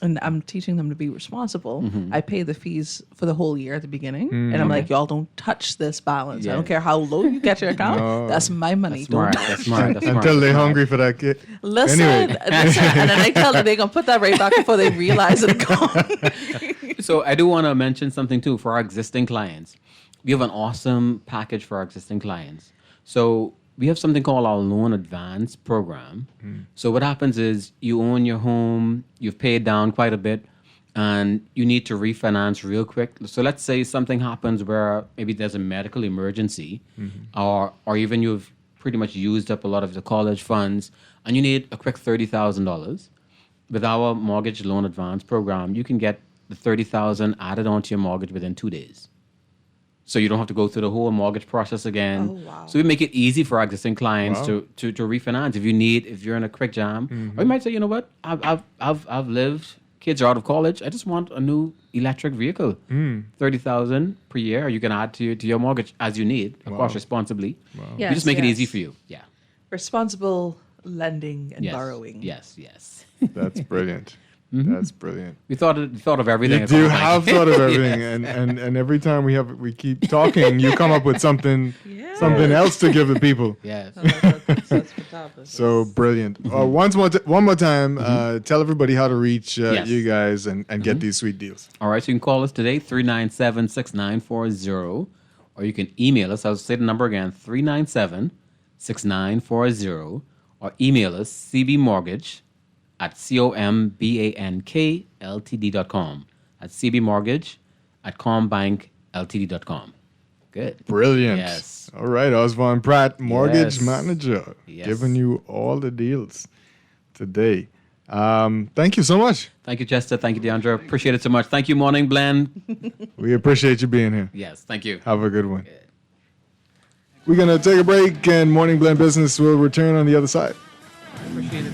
and I'm teaching them to be responsible. Mhm. I pay the fees for the whole year at the beginning, Mm. and I'm Okay. like, y'all don't touch this balance. I don't Yes. care how low you get your account. No. That's my money. That's smart. Don't That's smart. That's smart. Until they're That's hungry for that kid. Listen, Anyway. listen, and then I tell them they're gonna put that right back before they realize it's gone. So I do want to mention something too for our existing clients. We have an awesome package for our existing clients. So we have something called our loan advance program. So what happens is you own your home, you've paid down quite a bit, and you need to refinance real quick. So let's say something happens where maybe there's a medical emergency, or even you've pretty much used up a lot of the college funds, and you need a quick $30,000. With our mortgage loan advance program, you can get the $30,000 added onto your mortgage within 2 days. So you don't have to go through the whole mortgage process again. Oh, wow. So we make it easy for our existing clients Wow. to refinance if you're in a quick jam. Or you might say, you know what, I've lived. Kids are out of college. I just want a new electric vehicle. $30,000 per year. You can add to your mortgage as you need, of course, Wow. responsibly. Wow. We just make it easy for you. Yeah. Responsible lending and Yes. borrowing. Yes. That's brilliant. That's brilliant. We thought of everything. You at do Common Bank. have thought of everything, and every time we keep talking, you come up with something else to give the people. Yes. That's fantastic. So brilliant. One more time, tell everybody how to reach Yes. you guys and get these sweet deals. All right, so you can call us today, 397-6940, or you can email us. I'll say the number again, 397-6940, or email us, cbmortgage@combankltd.com. That's cbmortgage@combankltd.com. Good. Brilliant. Yes. All right, Osborne Pratt, mortgage Yes. manager, Yes. giving you all the deals today. Thank you so much. Thank you, Chester. Thank you, Deandra. Appreciate it so much. Thank you, Morning Blend. We appreciate you being here. Yes, thank you. Have a good one. We're going to take a break, and Morning Blend Business will return on the other side. Appreciate it.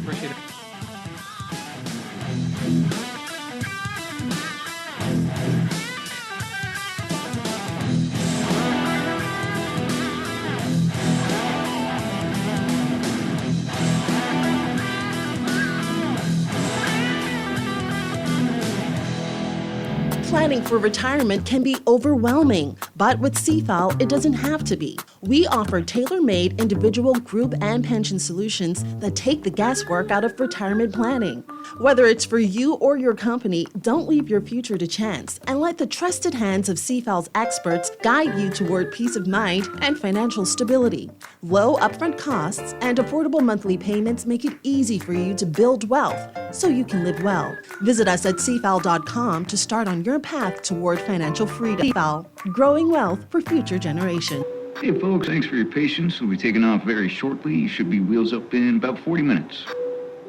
Planning for retirement can be overwhelming, but with CFAL, it doesn't have to be. We offer tailor-made individual, group, and pension solutions that take the guesswork out of retirement planning. Whether it's for you or your company, don't leave your future to chance and let the trusted hands of CFAL's experts guide you toward peace of mind and financial stability. Low upfront costs and affordable monthly payments make it easy for you to build wealth so you can live well. Visit us at cfal.com to start on your path toward financial freedom. CFAL, growing wealth for future generations. Hey folks, thanks for your patience. We'll be taking off very shortly. You should be wheels up in about 40 minutes.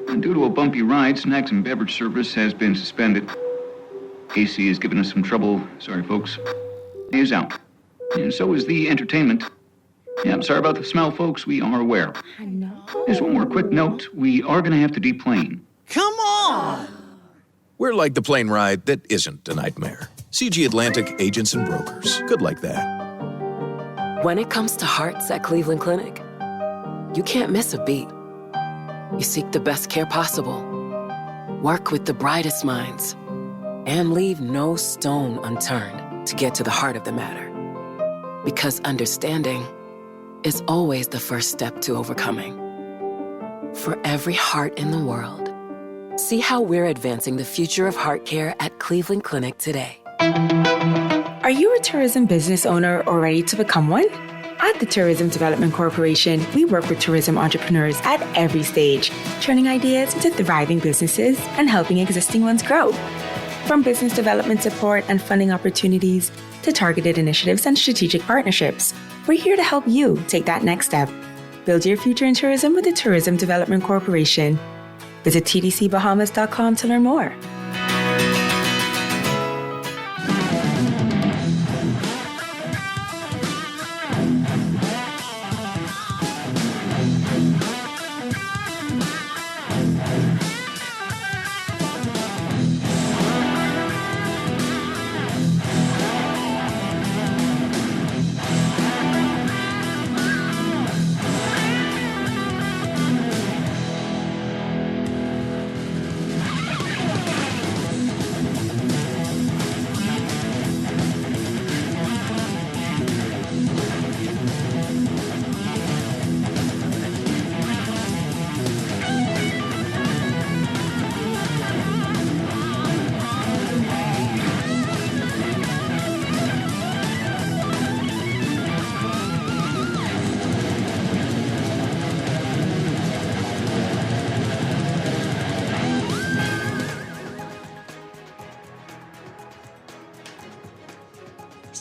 And due to a bumpy ride, snacks and beverage service has been suspended. AC has given us some trouble. Sorry folks. Is out. And so is the entertainment. Yeah, I'm sorry about the smell, folks. We are aware. I know. Just one more quick note. We are going to have to deplane. Come on! We're like the plane ride that isn't a nightmare. CG Atlantic Agents and Brokers. Good like that. When it comes to hearts at Cleveland Clinic, you can't miss a beat. You seek the best care possible, work with the brightest minds, and leave no stone unturned to get to the heart of the matter. Because understanding is always the first step to overcoming. For every heart in the world, see how we're advancing the future of heart care at Cleveland Clinic today. Are you a tourism business owner or ready to become one? At the Tourism Development Corporation, we work with tourism entrepreneurs at every stage, turning ideas into thriving businesses and helping existing ones grow. From business development support and funding opportunities to targeted initiatives and strategic partnerships, we're here to help you take that next step. Build your future in tourism with the Tourism Development Corporation. Visit tdcbahamas.com to learn more.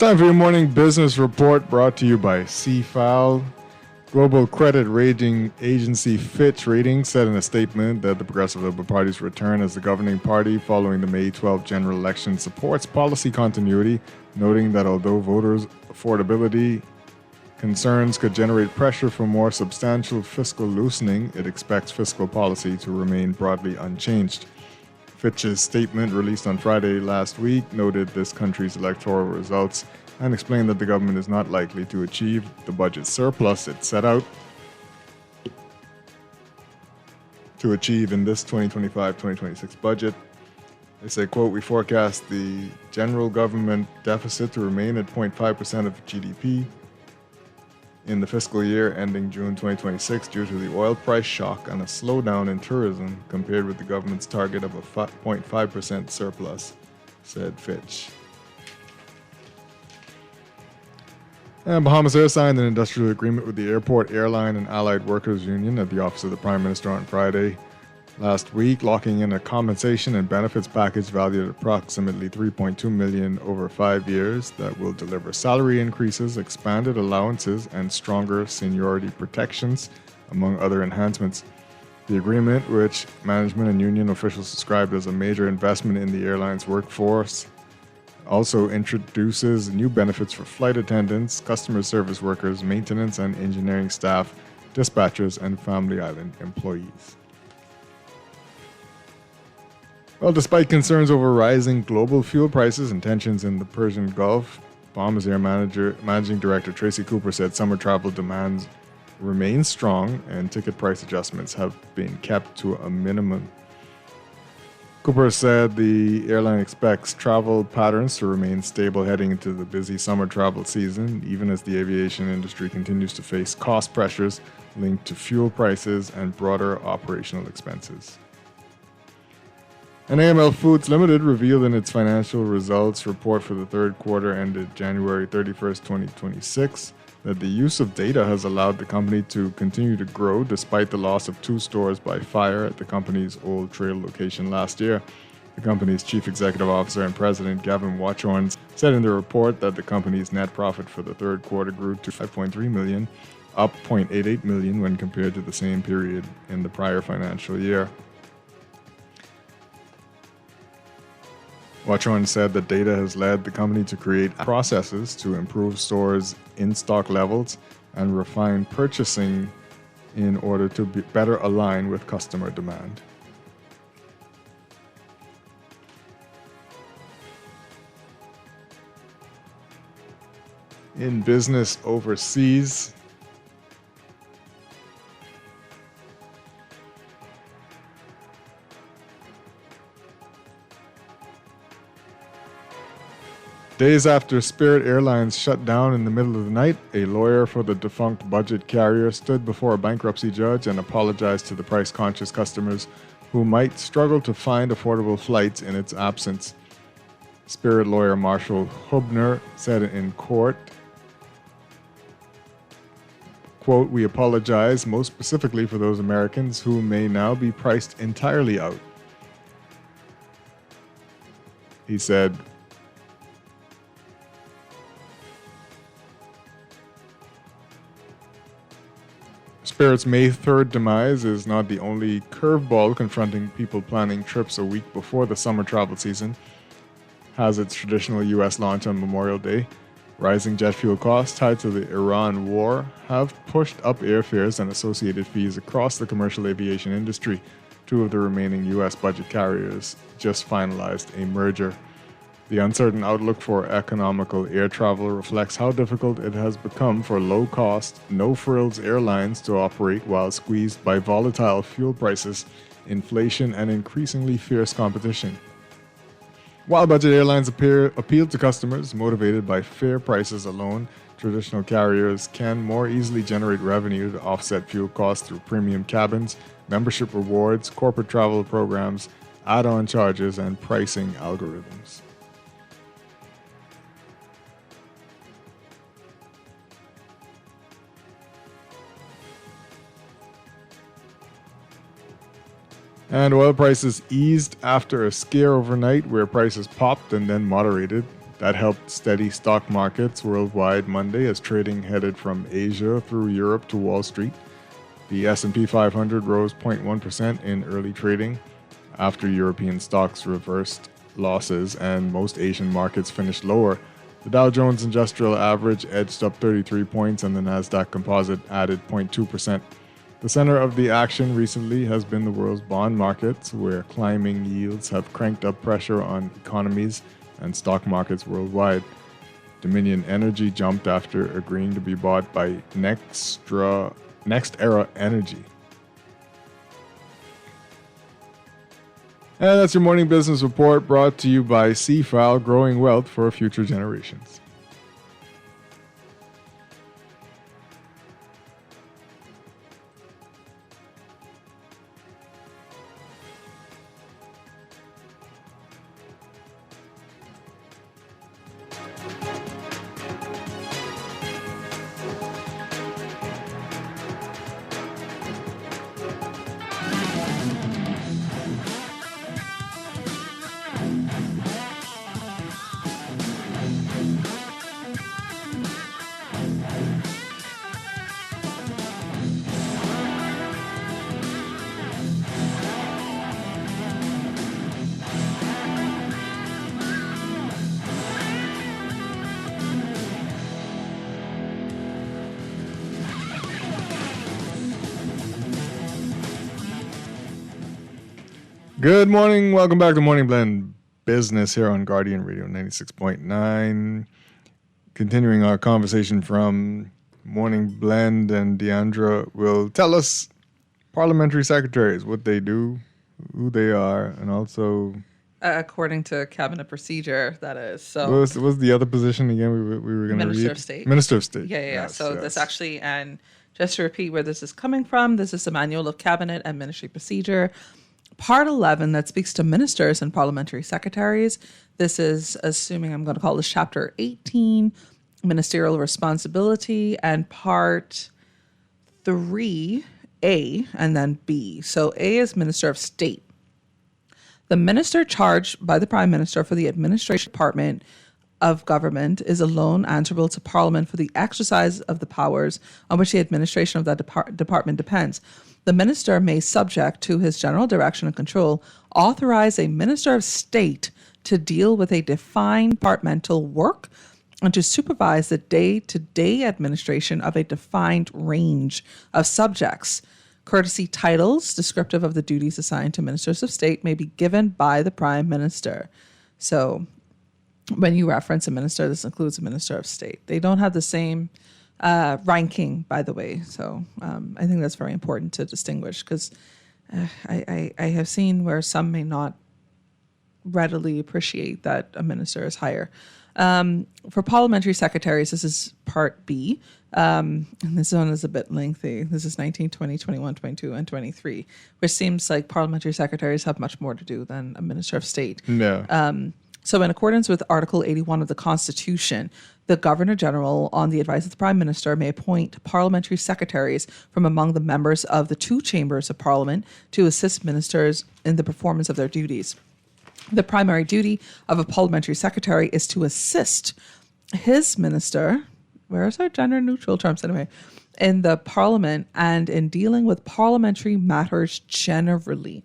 time for your morning business report brought to you by CFAL. Global credit rating agency Fitch Ratings said in a statement that the Progressive Liberal Party's return as the governing party following the May 12 general election supports policy continuity, noting that although voters' affordability concerns could generate pressure for more substantial fiscal loosening, it expects fiscal policy to remain broadly unchanged. Fitch's statement, released on Friday last week, noted this country's electoral results and explained that the government is not likely to achieve the budget surplus it set out to achieve in this 2025-2026 budget. They say, quote, we forecast the general government deficit to remain at 0.5% of GDP in the fiscal year ending June 2026 due to the oil price shock and a slowdown in tourism compared with the government's target of a 0.5% surplus, said Fitch. And Bahamas Air signed an industrial agreement with the Airport, Airline, and Allied Workers Union at the Office of the Prime Minister on Friday last week, locking in a compensation and benefits package valued at approximately $3.2 million over 5 years that will deliver salary increases, expanded allowances, and stronger seniority protections, among other enhancements. The agreement, which management and union officials described as a major investment in the airline's workforce, also introduces new benefits for flight attendants, customer service workers, maintenance and engineering staff, dispatchers, and Family Island employees. Well, despite concerns over rising global fuel prices and tensions in the Persian Gulf, Bahamas Air Managing Director Tracy Cooper said summer travel demands remain strong and ticket price adjustments have been kept to a minimum. Cooper said the airline expects travel patterns to remain stable heading into the busy summer travel season, even as the aviation industry continues to face cost pressures linked to fuel prices and broader operational expenses. And AML Foods Limited revealed in its financial results report for the third quarter ended January 31st, 2026, that the use of data has allowed the company to continue to grow despite the loss of 2 stores by fire at the company's Old Trail location last year. The company's chief executive officer and president, Gavin Watchorn, said in the report that the company's net profit for the third quarter grew to $5.3 million, up $0.88 million when compared to the same period in the prior financial year. Watchorn said that data has led the company to create processes to improve stores' in-stock levels and refine purchasing in order to better align with customer demand. In business overseas, days after Spirit Airlines shut down in the middle of the night, a lawyer for the defunct budget carrier stood before a bankruptcy judge and apologized to the price-conscious customers who might struggle to find affordable flights in its absence. Spirit lawyer Marshall Hubner said in court, quote, we apologize most specifically for those Americans who may now be priced entirely out. He said, Spirit's May 3rd demise is not the only curveball confronting people planning trips a week before the summer travel season has its traditional U.S. launch on Memorial Day. Rising jet fuel costs tied to the Iran war have pushed up airfares and associated fees across the commercial aviation industry. 2 of the remaining U.S. budget carriers just finalized a merger. The uncertain outlook for economical air travel reflects how difficult it has become for low-cost, no-frills airlines to operate while squeezed by volatile fuel prices, inflation, and increasingly fierce competition. While budget airlines appeal to customers motivated by fair prices alone, traditional carriers can more easily generate revenue to offset fuel costs through premium cabins, membership rewards, corporate travel programs, add-on charges, and pricing algorithms. And oil prices eased after a scare overnight where prices popped and then moderated. That helped steady stock markets worldwide Monday as trading headed from Asia through Europe to Wall Street. The S&P 500 rose 0.1% in early trading after European stocks reversed losses and most Asian markets finished lower. The Dow Jones Industrial Average edged up 33 points and the Nasdaq Composite added 0.2%. The center of the action recently has been the world's bond markets, where climbing yields have cranked up pressure on economies and stock markets worldwide. Dominion Energy jumped after agreeing to be bought by NextEra Energy. And that's your morning business report brought to you by C-File, growing wealth for future generations. Good morning. Welcome back to Morning Blend Business here on Guardian Radio 96.9. Continuing our conversation from Morning Blend, and Deandra will tell us parliamentary secretaries, what they do, who they are, and also... according to cabinet procedure, that is. So what was the other position again we were going to read? Minister of State. Minister of State. Yeah. Yes, So yes. this actually, and just to repeat where this is coming from, this is the Manual of Cabinet and Ministry Procedure. Part 11 that speaks to ministers and parliamentary secretaries. This is assuming, I'm going to call this Chapter 18, Ministerial Responsibility, and Part 3, A, and then B. So A is Minister of State. The minister charged by the Prime Minister for the administration department of government is alone answerable to Parliament for the exercise of the powers on which the administration of that department depends. The minister may, subject to his general direction and control, authorize a minister of state to deal with a defined departmental work and to supervise the day-to-day administration of a defined range of subjects. Courtesy titles descriptive of the duties assigned to ministers of state may be given by the Prime Minister. So when you reference a minister, this includes a minister of state. They don't have the same ranking, by the way. So I think that's very important to distinguish, because I have seen where some may not readily appreciate that a minister is higher. For parliamentary secretaries, this is Part B. And this one is a bit lengthy. This is 19, 20, 21, 22, and 23, which seems like parliamentary secretaries have much more to do than a minister of state. Yeah. So in accordance with Article 81 of the Constitution, the Governor General, on the advice of the Prime Minister, may appoint parliamentary secretaries from among the members of the two chambers of Parliament to assist ministers in the performance of their duties. The primary duty of a parliamentary secretary is to assist his minister, where's our gender neutral terms anyway, in the Parliament and in dealing with parliamentary matters generally.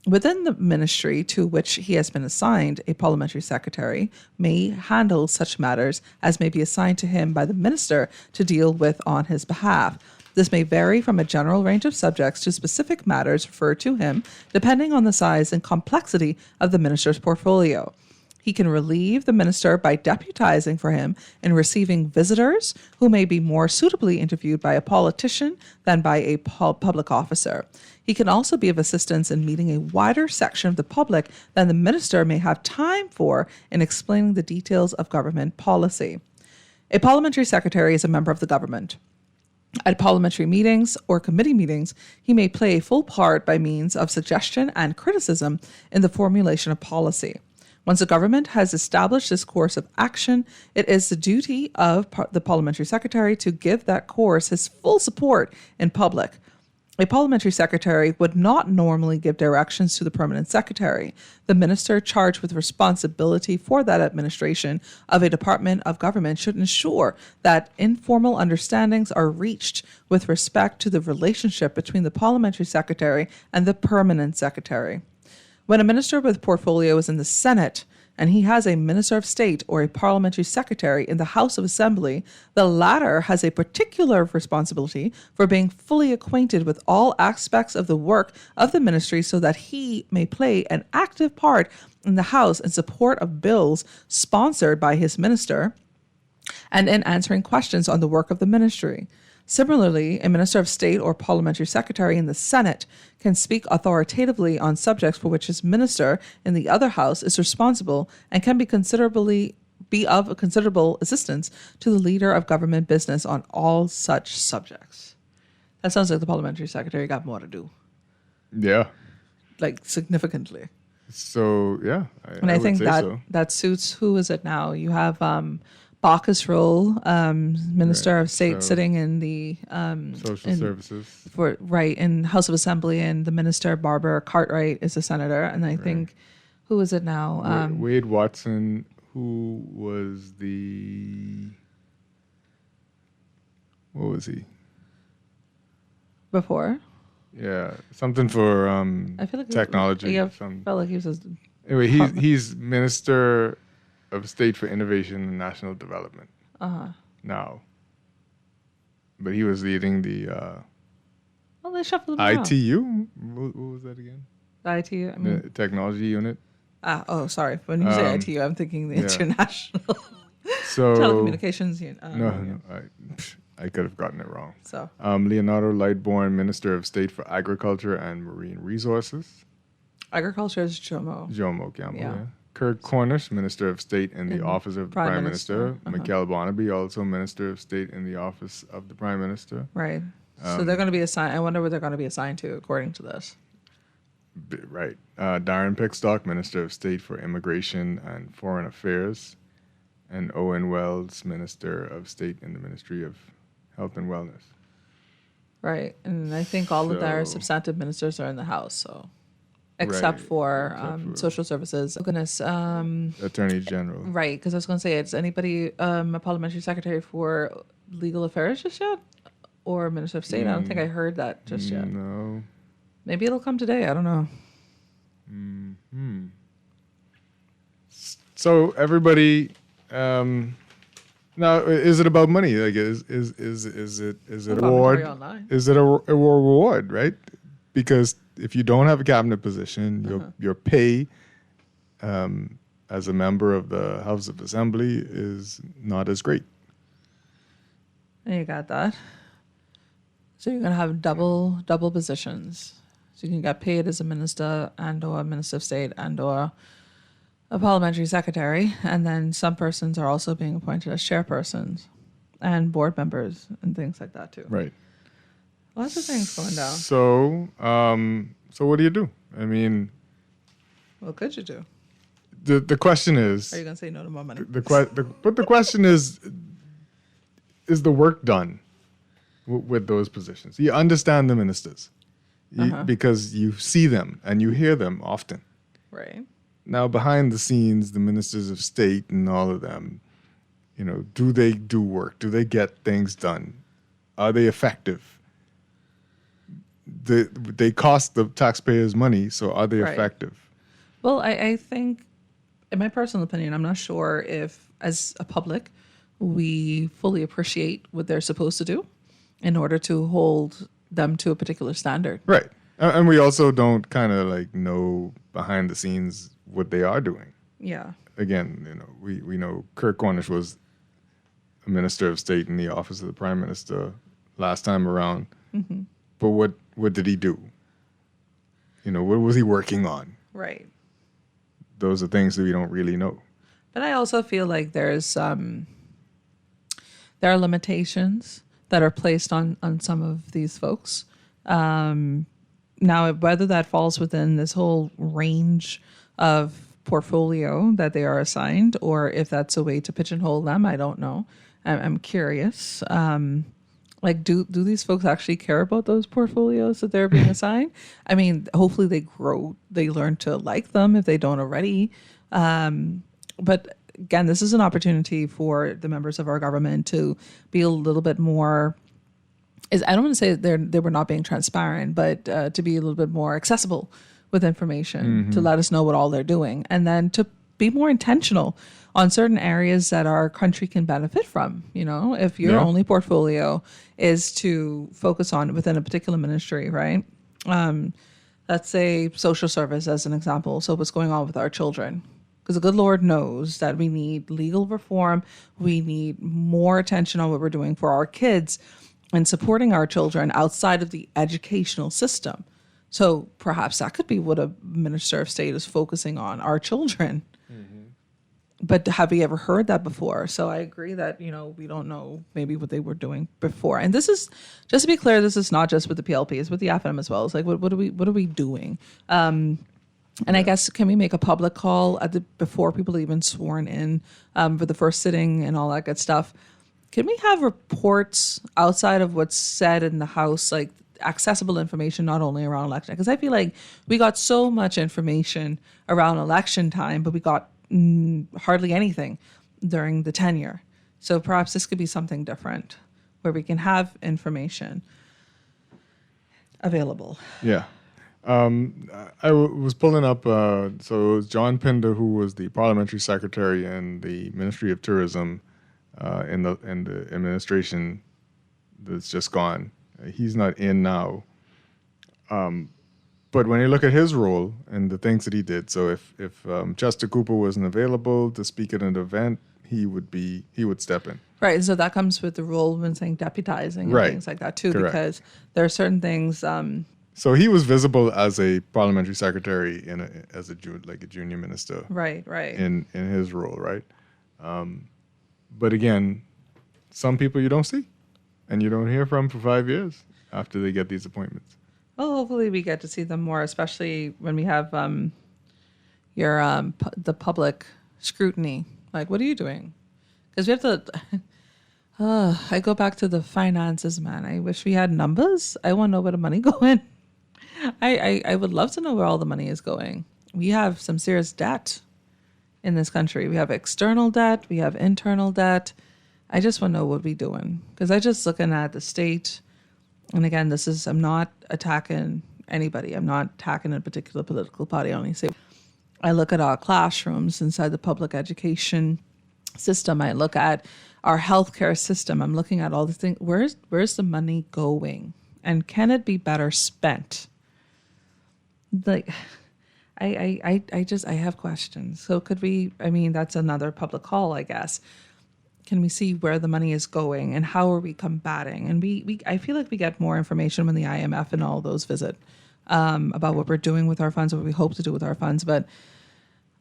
Within the ministry to which he has been assigned, a parliamentary secretary may handle such matters as may be assigned to him by the minister to deal with on his behalf. This may vary from a general range of subjects to specific matters referred to him, depending on the size and complexity of the minister's portfolio. He can relieve the minister by deputizing for him in receiving visitors who may be more suitably interviewed by a politician than by a public officer. He can also be of assistance in meeting a wider section of the public than the minister may have time for in explaining the details of government policy. A parliamentary secretary is a member of the government. At parliamentary meetings or committee meetings, he may play a full part by means of suggestion and criticism in the formulation of policy. Once the government has established this course of action, it is the duty of the parliamentary secretary to give that course his full support in public. A parliamentary secretary would not normally give directions to the permanent secretary. The minister charged with responsibility for that administration of a department of government should ensure that informal understandings are reached with respect to the relationship between the parliamentary secretary and the permanent secretary. When a minister with portfolio is in the Senate, and he has a minister of state or a parliamentary secretary in the House of Assembly, the latter has a particular responsibility for being fully acquainted with all aspects of the work of the ministry so that he may play an active part in the House in support of bills sponsored by his minister and in answering questions on the work of the ministry. Similarly, a minister of state or parliamentary secretary in the Senate can speak authoritatively on subjects for which his minister in the other house is responsible and can be of considerable assistance to the leader of government business on all such subjects. That sounds like the parliamentary secretary got more to do. Yeah. Like significantly. So, yeah. I would think say that so. that suits, who is it now? You have Bacchus Roll, Minister of State, sitting in the Social Services. In House of Assembly, and the Minister Barbara Cartwright is a senator. And I think, who is it now? Wade Watson, who was what was he? Before? Yeah, something for I feel like technology. I felt like he was. Anyway, he's Minister of State for Innovation and National Development now. But he was leading the Well, they shuffled him around. ITU. What was that again? The ITU. I mean, The technology unit. Sorry. When you say ITU, I'm thinking the International Telecommunications Unit. No, I could have gotten it wrong. So, Leonardo Lightbourne, Minister of State for Agriculture and Marine Resources. Agriculture is Jomo. Jomo Campbell, yeah. Kirk Cornish, Minister of State in the Office of the Prime Minister. Michael Barnaby, also Minister of State in the Office of the Prime Minister. Right. So they're going to be assigned. I wonder what they're going to be assigned to, according to this. Right. Darren Pickstock, Minister of State for Immigration and Foreign Affairs. And Owen Wells, Minister of State in the Ministry of Health and Wellness. Right. And I think all of their substantive ministers are in the House, so. Except for social services. Oh, goodness. Attorney General. Right, because I was going to say, is anybody a parliamentary secretary for legal affairs just yet? Or Minister of State? I don't think I heard that just yet. No. Maybe it'll come today. I don't know. Mm-hmm. So everybody, now is it about money? Like is it award? Is it a reward? Right? Because if you don't have a cabinet position, your pay as a member of the House of Assembly is not as great. And you got that. So you're going to have double positions. So you can get paid as a minister and or a minister of state and or a parliamentary secretary. And then some persons are also being appointed as chairpersons and board members and things like that too. Right. Lots of things going down. So what do you do? I mean, what could you do? The question is, are you going to say no to more money? But the question is the work done with those positions? You understand the ministers because you see them and you hear them often. Right. Now, behind the scenes, the ministers of state and all of them, do they do work? Do they get things done? Are they effective? They cost the taxpayers money, so are they effective? Well, I think, in my personal opinion, I'm not sure if, as a public, we fully appreciate what they're supposed to do in order to hold them to a particular standard. Right. And we also don't kind of know behind the scenes what they are doing. Yeah. Again, we know Kirk Cornish was a minister of state in the office of the prime minister last time around. Mm-hmm. But what did he do? What was he working on? Right. Those are things that we don't really know. But I also feel like there are limitations that are placed on some of these folks. Now, whether that falls within this whole range of portfolio that they are assigned, or if that's a way to pigeonhole them, I don't know. I'm curious. Like, do these folks actually care about those portfolios that they're being assigned? I mean, hopefully they learn to like them if they don't already. But again, this is an opportunity for the members of our government to be a little bit more, I don't want to say they were not being transparent, but to be a little bit more accessible with information, to let us know what all they're doing, and then to be more intentional on certain areas that our country can benefit from. You know, if your only portfolio is to focus on within a particular ministry, right? Let's say social service as an example. So what's going on with our children? Because the good Lord knows that we need legal reform. We need more attention on what we're doing for our kids and supporting our children outside of the educational system. So perhaps that could be what a minister of state is focusing on, our children. But have we ever heard that before? So I agree that, you know, we don't know maybe what they were doing before. And this is, just to be clear, this is not just with the PLP, it's with the FM as well. It's like, what are we doing? And I guess, can we make a public call before people are even sworn in for the first sitting and all that good stuff? Can we have reports outside of what's said in the House, like accessible information, not only around election? Because I feel like we got so much information around election time, but we got hardly anything during the tenure. So perhaps this could be something different where we can have information available. Yeah. I was pulling up, so it was John Pinder, who was the parliamentary secretary in the Ministry of Tourism in the administration that's just gone. He's not in now. But when you look at his role and the things that he did, so if Chester Cooper wasn't available to speak at an event, he would step in. Right. So that comes with the role when saying deputizing and things like that too, Correct. Because there are certain things. So he was visible as a parliamentary secretary as a junior minister. Right. In his role, right? But again, some people you don't see, and you don't hear from for 5 years after they get these appointments. Well, hopefully we get to see them more, especially when we have the public scrutiny. Like, what are you doing? Because we have to. I go back to the finances, man. I wish we had numbers. I want to know where the money going. I would love to know where all the money is going. We have some serious debt in this country. We have external debt. We have internal debt. I just want to know what we're doing. Because I just looking at the state. And again, I'm not attacking anybody. I'm not attacking a particular political party. I only say I look at our classrooms inside the public education system. I look at our healthcare system. I'm looking at all the things. Where's the money going? And can it be better spent? Like, I have questions. So could we, that's another public call, I guess. Can we see where the money is going and how are we combating? And I feel like we get more information when the IMF and all those visit about what we're doing with our funds, what we hope to do with our funds. But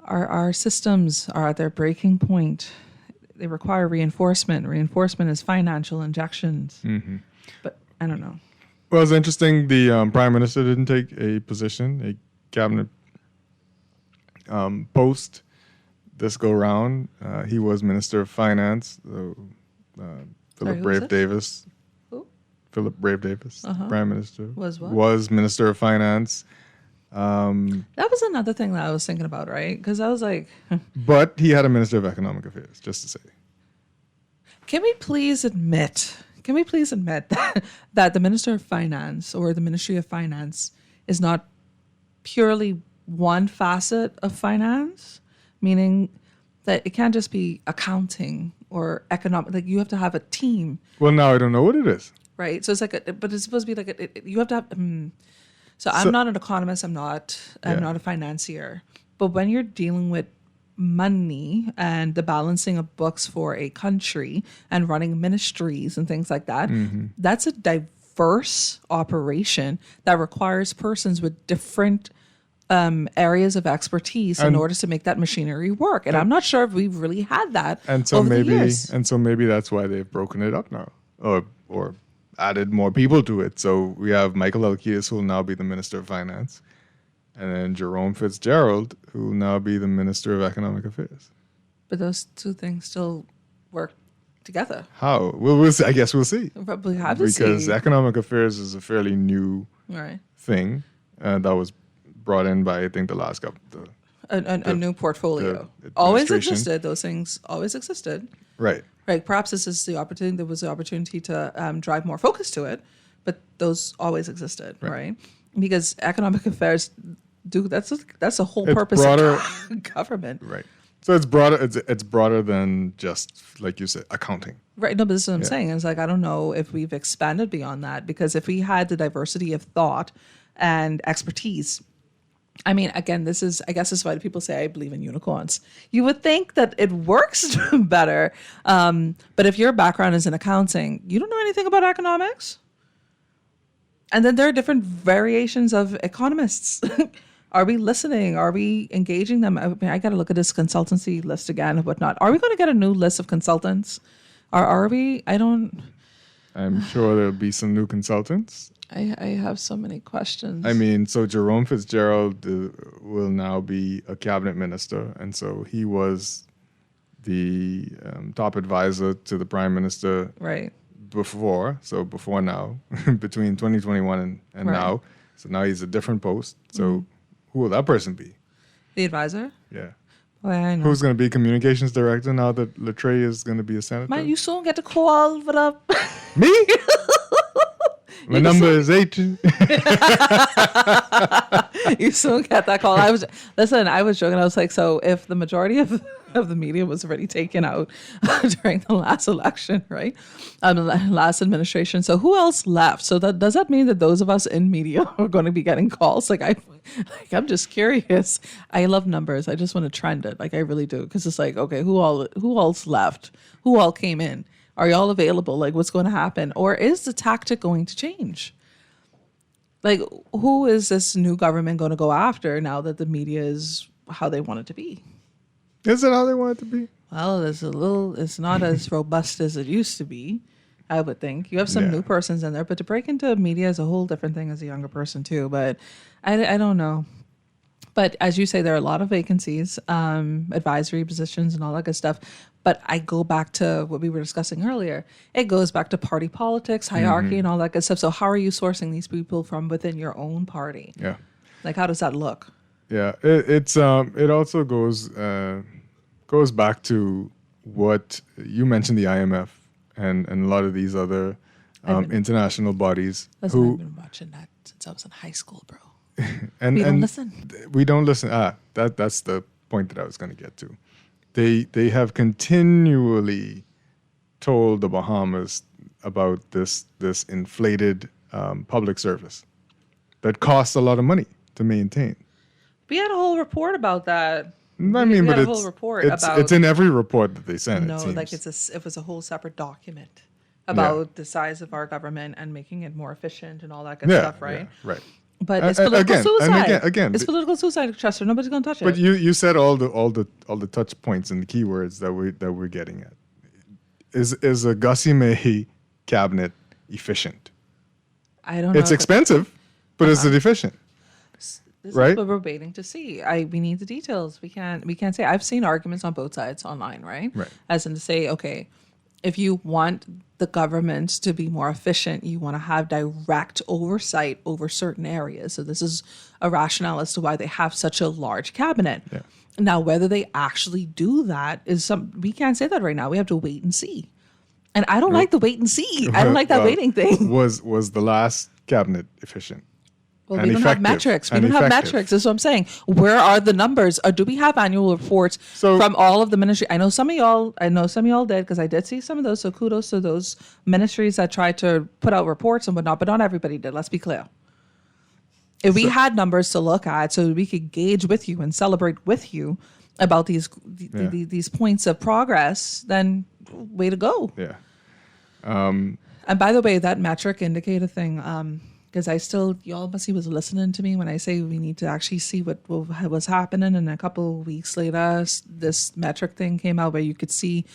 our systems are at their breaking point. They require reinforcement. Reinforcement is financial injections. Mm-hmm. But I don't know. Well, it's interesting. The Prime Minister didn't take a position, a cabinet post this go round. He was Minister of Finance, Philip Brave Davis. Who? Philip Brave Davis, Prime Minister. Was what? Was Minister of Finance. That was another thing that I was thinking about, right? Because I was like... But he had a Minister of Economic Affairs, just to say. Can we please admit that the Minister of Finance or the Ministry of Finance is not purely one facet of finance? Meaning that it can't just be accounting or economic. Like, you have to have a team. Well, now I don't know what it is. Right. So it's like, but it's supposed to be like, you have to have. So I'm not an economist. I'm not a financier. But when you're dealing with money and the balancing of books for a country and running ministries and things like that, that's a diverse operation that requires persons with different areas of expertise in order to make that machinery work. And I'm not sure if we've really had that over the years. And so maybe that's why they've broken it up now or added more people to it. So we have Michael Elkias, who will now be the Minister of Finance, and then Jerome Fitzgerald, who will now be the Minister of Economic Affairs. But those two things still work together. How? We'll see. I guess we'll see. We'll probably have to see. Because economic affairs is a fairly new Right. thing that was brought in by, I think, the last couple. A new portfolio. the Always administration. existed. Those things always existed. Right. Right. Perhaps this is the opportunity. There was the opportunity to drive more focus to it, but those always existed, right? Because economic affairs do. That's the whole It's purpose broader- of government. Right. So it's broader. It's broader than just, like you said, accounting. Right. No, but this is what I'm Yeah. saying. It's like, I don't know if we've expanded beyond that, because if we had the diversity of thought and expertise, I mean, again, I guess this is why people say I believe in unicorns. You would think that it works better. But if your background is in accounting, you don't know anything about economics. And then there are different variations of economists. Are we listening? Are we engaging them? I mean, I got to look at this consultancy list again and whatnot. Are we going to get a new list of consultants? Are we? I'm sure there'll be some new consultants. I have so many questions. I mean, so Jerome Fitzgerald will now be a cabinet minister, and so he was the top advisor to the prime minister Right. before now, between 2021 and Right. now. So now he's a different post. So who will that person be? The advisor? Yeah. Boy, I know. Who's going to be communications director now that Latrey is going to be a senator? Man, you soon get to call for the... Me? My number is 8. You soon get that call. I was joking. I was like, so if the majority of the media was already taken out during the last election, right? Last administration. So who else left? So does that mean that those of us in media are going to be getting calls? I'm just curious. I love numbers. I just want to trend it. Like I really do. Because it's like, okay, who else left? Who all came in? Are y'all available? Like, what's going to happen? Or is the tactic going to change? Like, who is this new government going to go after now that the media is how they want it to be? Is it how they want it to be? Well, it's not as robust as it used to be, I would think. You have some new persons in there, but to break into media is a whole different thing as a younger person too. But I don't know. But as you say, there are a lot of vacancies, advisory positions and all that good stuff. But I go back to what we were discussing earlier. It goes back to party politics, hierarchy, and all that good stuff. So how are you sourcing these people from within your own party? Yeah. Like, how does that look? Yeah, it also goes back to what you mentioned, the IMF and a lot of these other international bodies. I've been watching that since I was in high school, bro. and we don't listen. We don't listen. That's the point that I was going to get to. They have continually told the Bahamas about this inflated public service that costs a lot of money to maintain. We had a whole report about that. I mean, but a whole report it's in every report that they send. No, it seems. like it was a whole separate document about the size of our government and making it more efficient and all that good stuff, right? Yeah, right. But it's political suicide. Again, it's political suicide, Chester. Nobody's going to touch it. But you said all the touch points and the keywords that we're getting at. Is a Gussie May cabinet efficient? I don't know. It's expensive, but is it efficient? This right? is what we're waiting to see. We need the details. We can't say. I've seen arguments on both sides online, right? Right. As in to say, okay, if you want the government to be more efficient, you want to have direct oversight over certain areas. So this is a rationale as to why they have such a large cabinet. Yeah. Now, whether they actually do that we can't say that right now. We have to wait and see. And I don't like the wait and see. I don't like that waiting thing. Was the last cabinet efficient? Well, we don't have metrics. We don't have metrics. That's what I'm saying. Where are the numbers? Or do we have annual reports from all of the ministry? I know some of y'all did, because I did see some of those. So kudos to those ministries that tried to put out reports and whatnot, but not everybody did. Let's be clear. If we had numbers to look at so we could gauge with you and celebrate with you about these points of progress, then way to go. Yeah. And by the way, that metric indicator thing, because y'all must see was listening to me when I say we need to actually see what was happening. And a couple of weeks later, this metric thing came out where you could see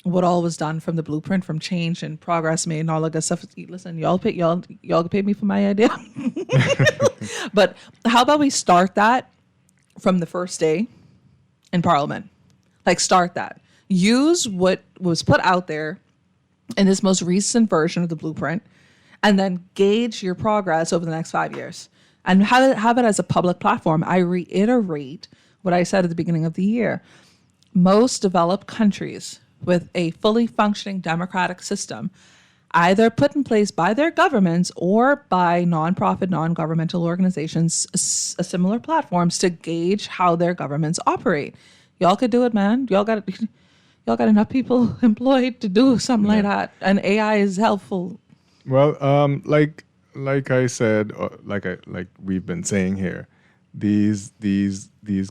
what all was done from the blueprint, from change and progress made and all that good stuff. Listen, y'all paid me for my idea. But how about we start that from the first day in Parliament? Like, start that. Use what was put out there in this most recent version of the blueprint, and then gauge your progress over the next 5 years and have it as a public platform. I reiterate what I said at the beginning of the year. Most developed countries with a fully functioning democratic system either put in place by their governments or by nonprofit, non-governmental organizations, similar platforms to gauge how their governments operate. Y'all could do it, man. Y'all got enough people employed to do something like that, and AI is helpful. Well, like I said, like we've been saying here, these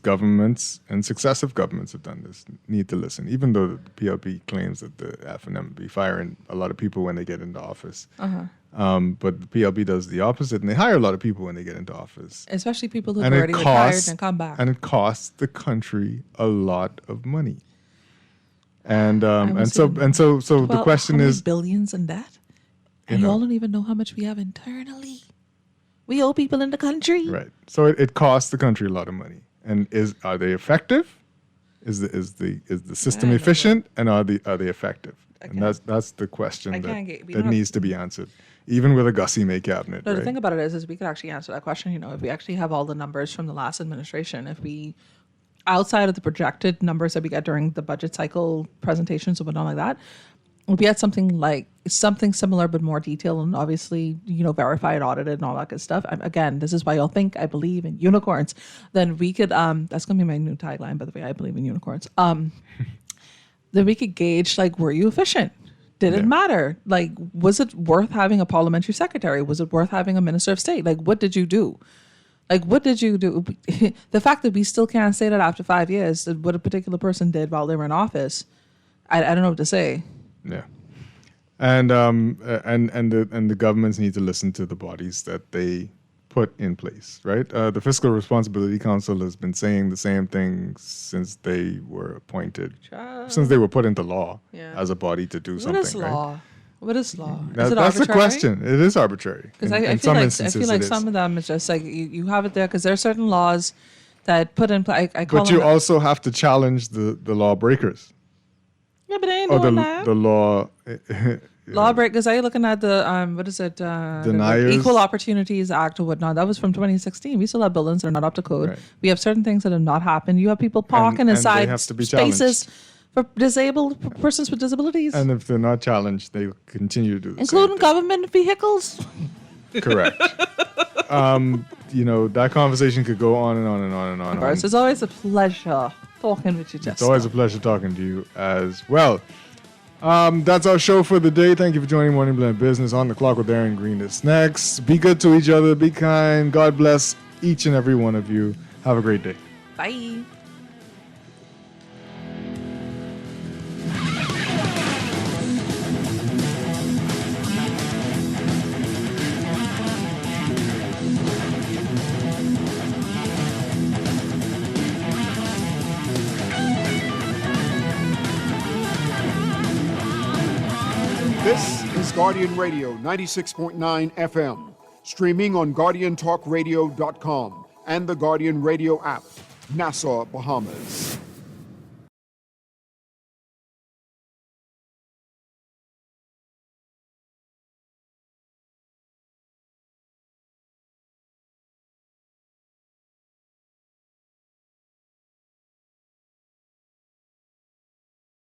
governments and successive governments have done this. Need to listen, even though the PLP claims that the FNM be firing a lot of people when they get into office. But the PLP does the opposite, and they hire a lot of people when they get into office, especially people who've already retired and come back. And it costs the country a lot of money. And so the question is, billions in debt, and y'all don't even know how much we have internally. We owe people in the country, right? So it costs the country a lot of money. And are they effective? Is the system efficient? And are they effective? And that's the question that needs to be answered, even with a Gussie May cabinet. No, right? The thing about it is we could actually answer that question. You know, if we actually have all the numbers from the last administration, if we outside of the projected numbers that we get during the budget cycle presentations and whatnot like that, we had something similar but more detailed and obviously, verified, audited and all that good stuff. Again, this is why y'all think I believe in unicorns. Then we could, that's going to be my new tagline, by the way, I believe in unicorns. Then we could gauge, were you efficient? Did it matter? Was it worth having a parliamentary secretary? Was it worth having a minister of state? What did you do? What did you do? The fact that we still can't say that after 5 years, that what a particular person did while they were in office, I don't know what to say. Yeah, and the governments need to listen to the bodies that they put in place, right? The Fiscal Responsibility Council has been saying the same thing since they were appointed, since they were put into law as a body to do something. What is law? Right? What is law? Is it that's the question. It is arbitrary. Because I feel like some of them is just you have it there because there are certain laws that put in place. But you also have to challenge the lawbreakers. Yeah, but they ain't doing that. The law. Lawbreakers. Are you looking at the what is it? The Equal Opportunities Act or whatnot. That was from 2016. We still have buildings that are not up to code. Right. We have certain things that have not happened. You have people parking inside spaces for disabled persons with disabilities. And if they're not challenged, they continue to do this. Including government vehicles. Correct. That conversation could go on and on and on and on. Of course, it's always a pleasure talking with you, Jessica. It's always a pleasure talking to you as well. That's our show for the day. Thank you for joining Morning Blend Business. On the Clock with Aaron Green is next. Be good to each other. Be kind. God bless each and every one of you. Have a great day. Bye. This is Guardian Radio 96.9 FM, streaming on GuardianTalkRadio.com and the Guardian Radio app, Nassau, Bahamas.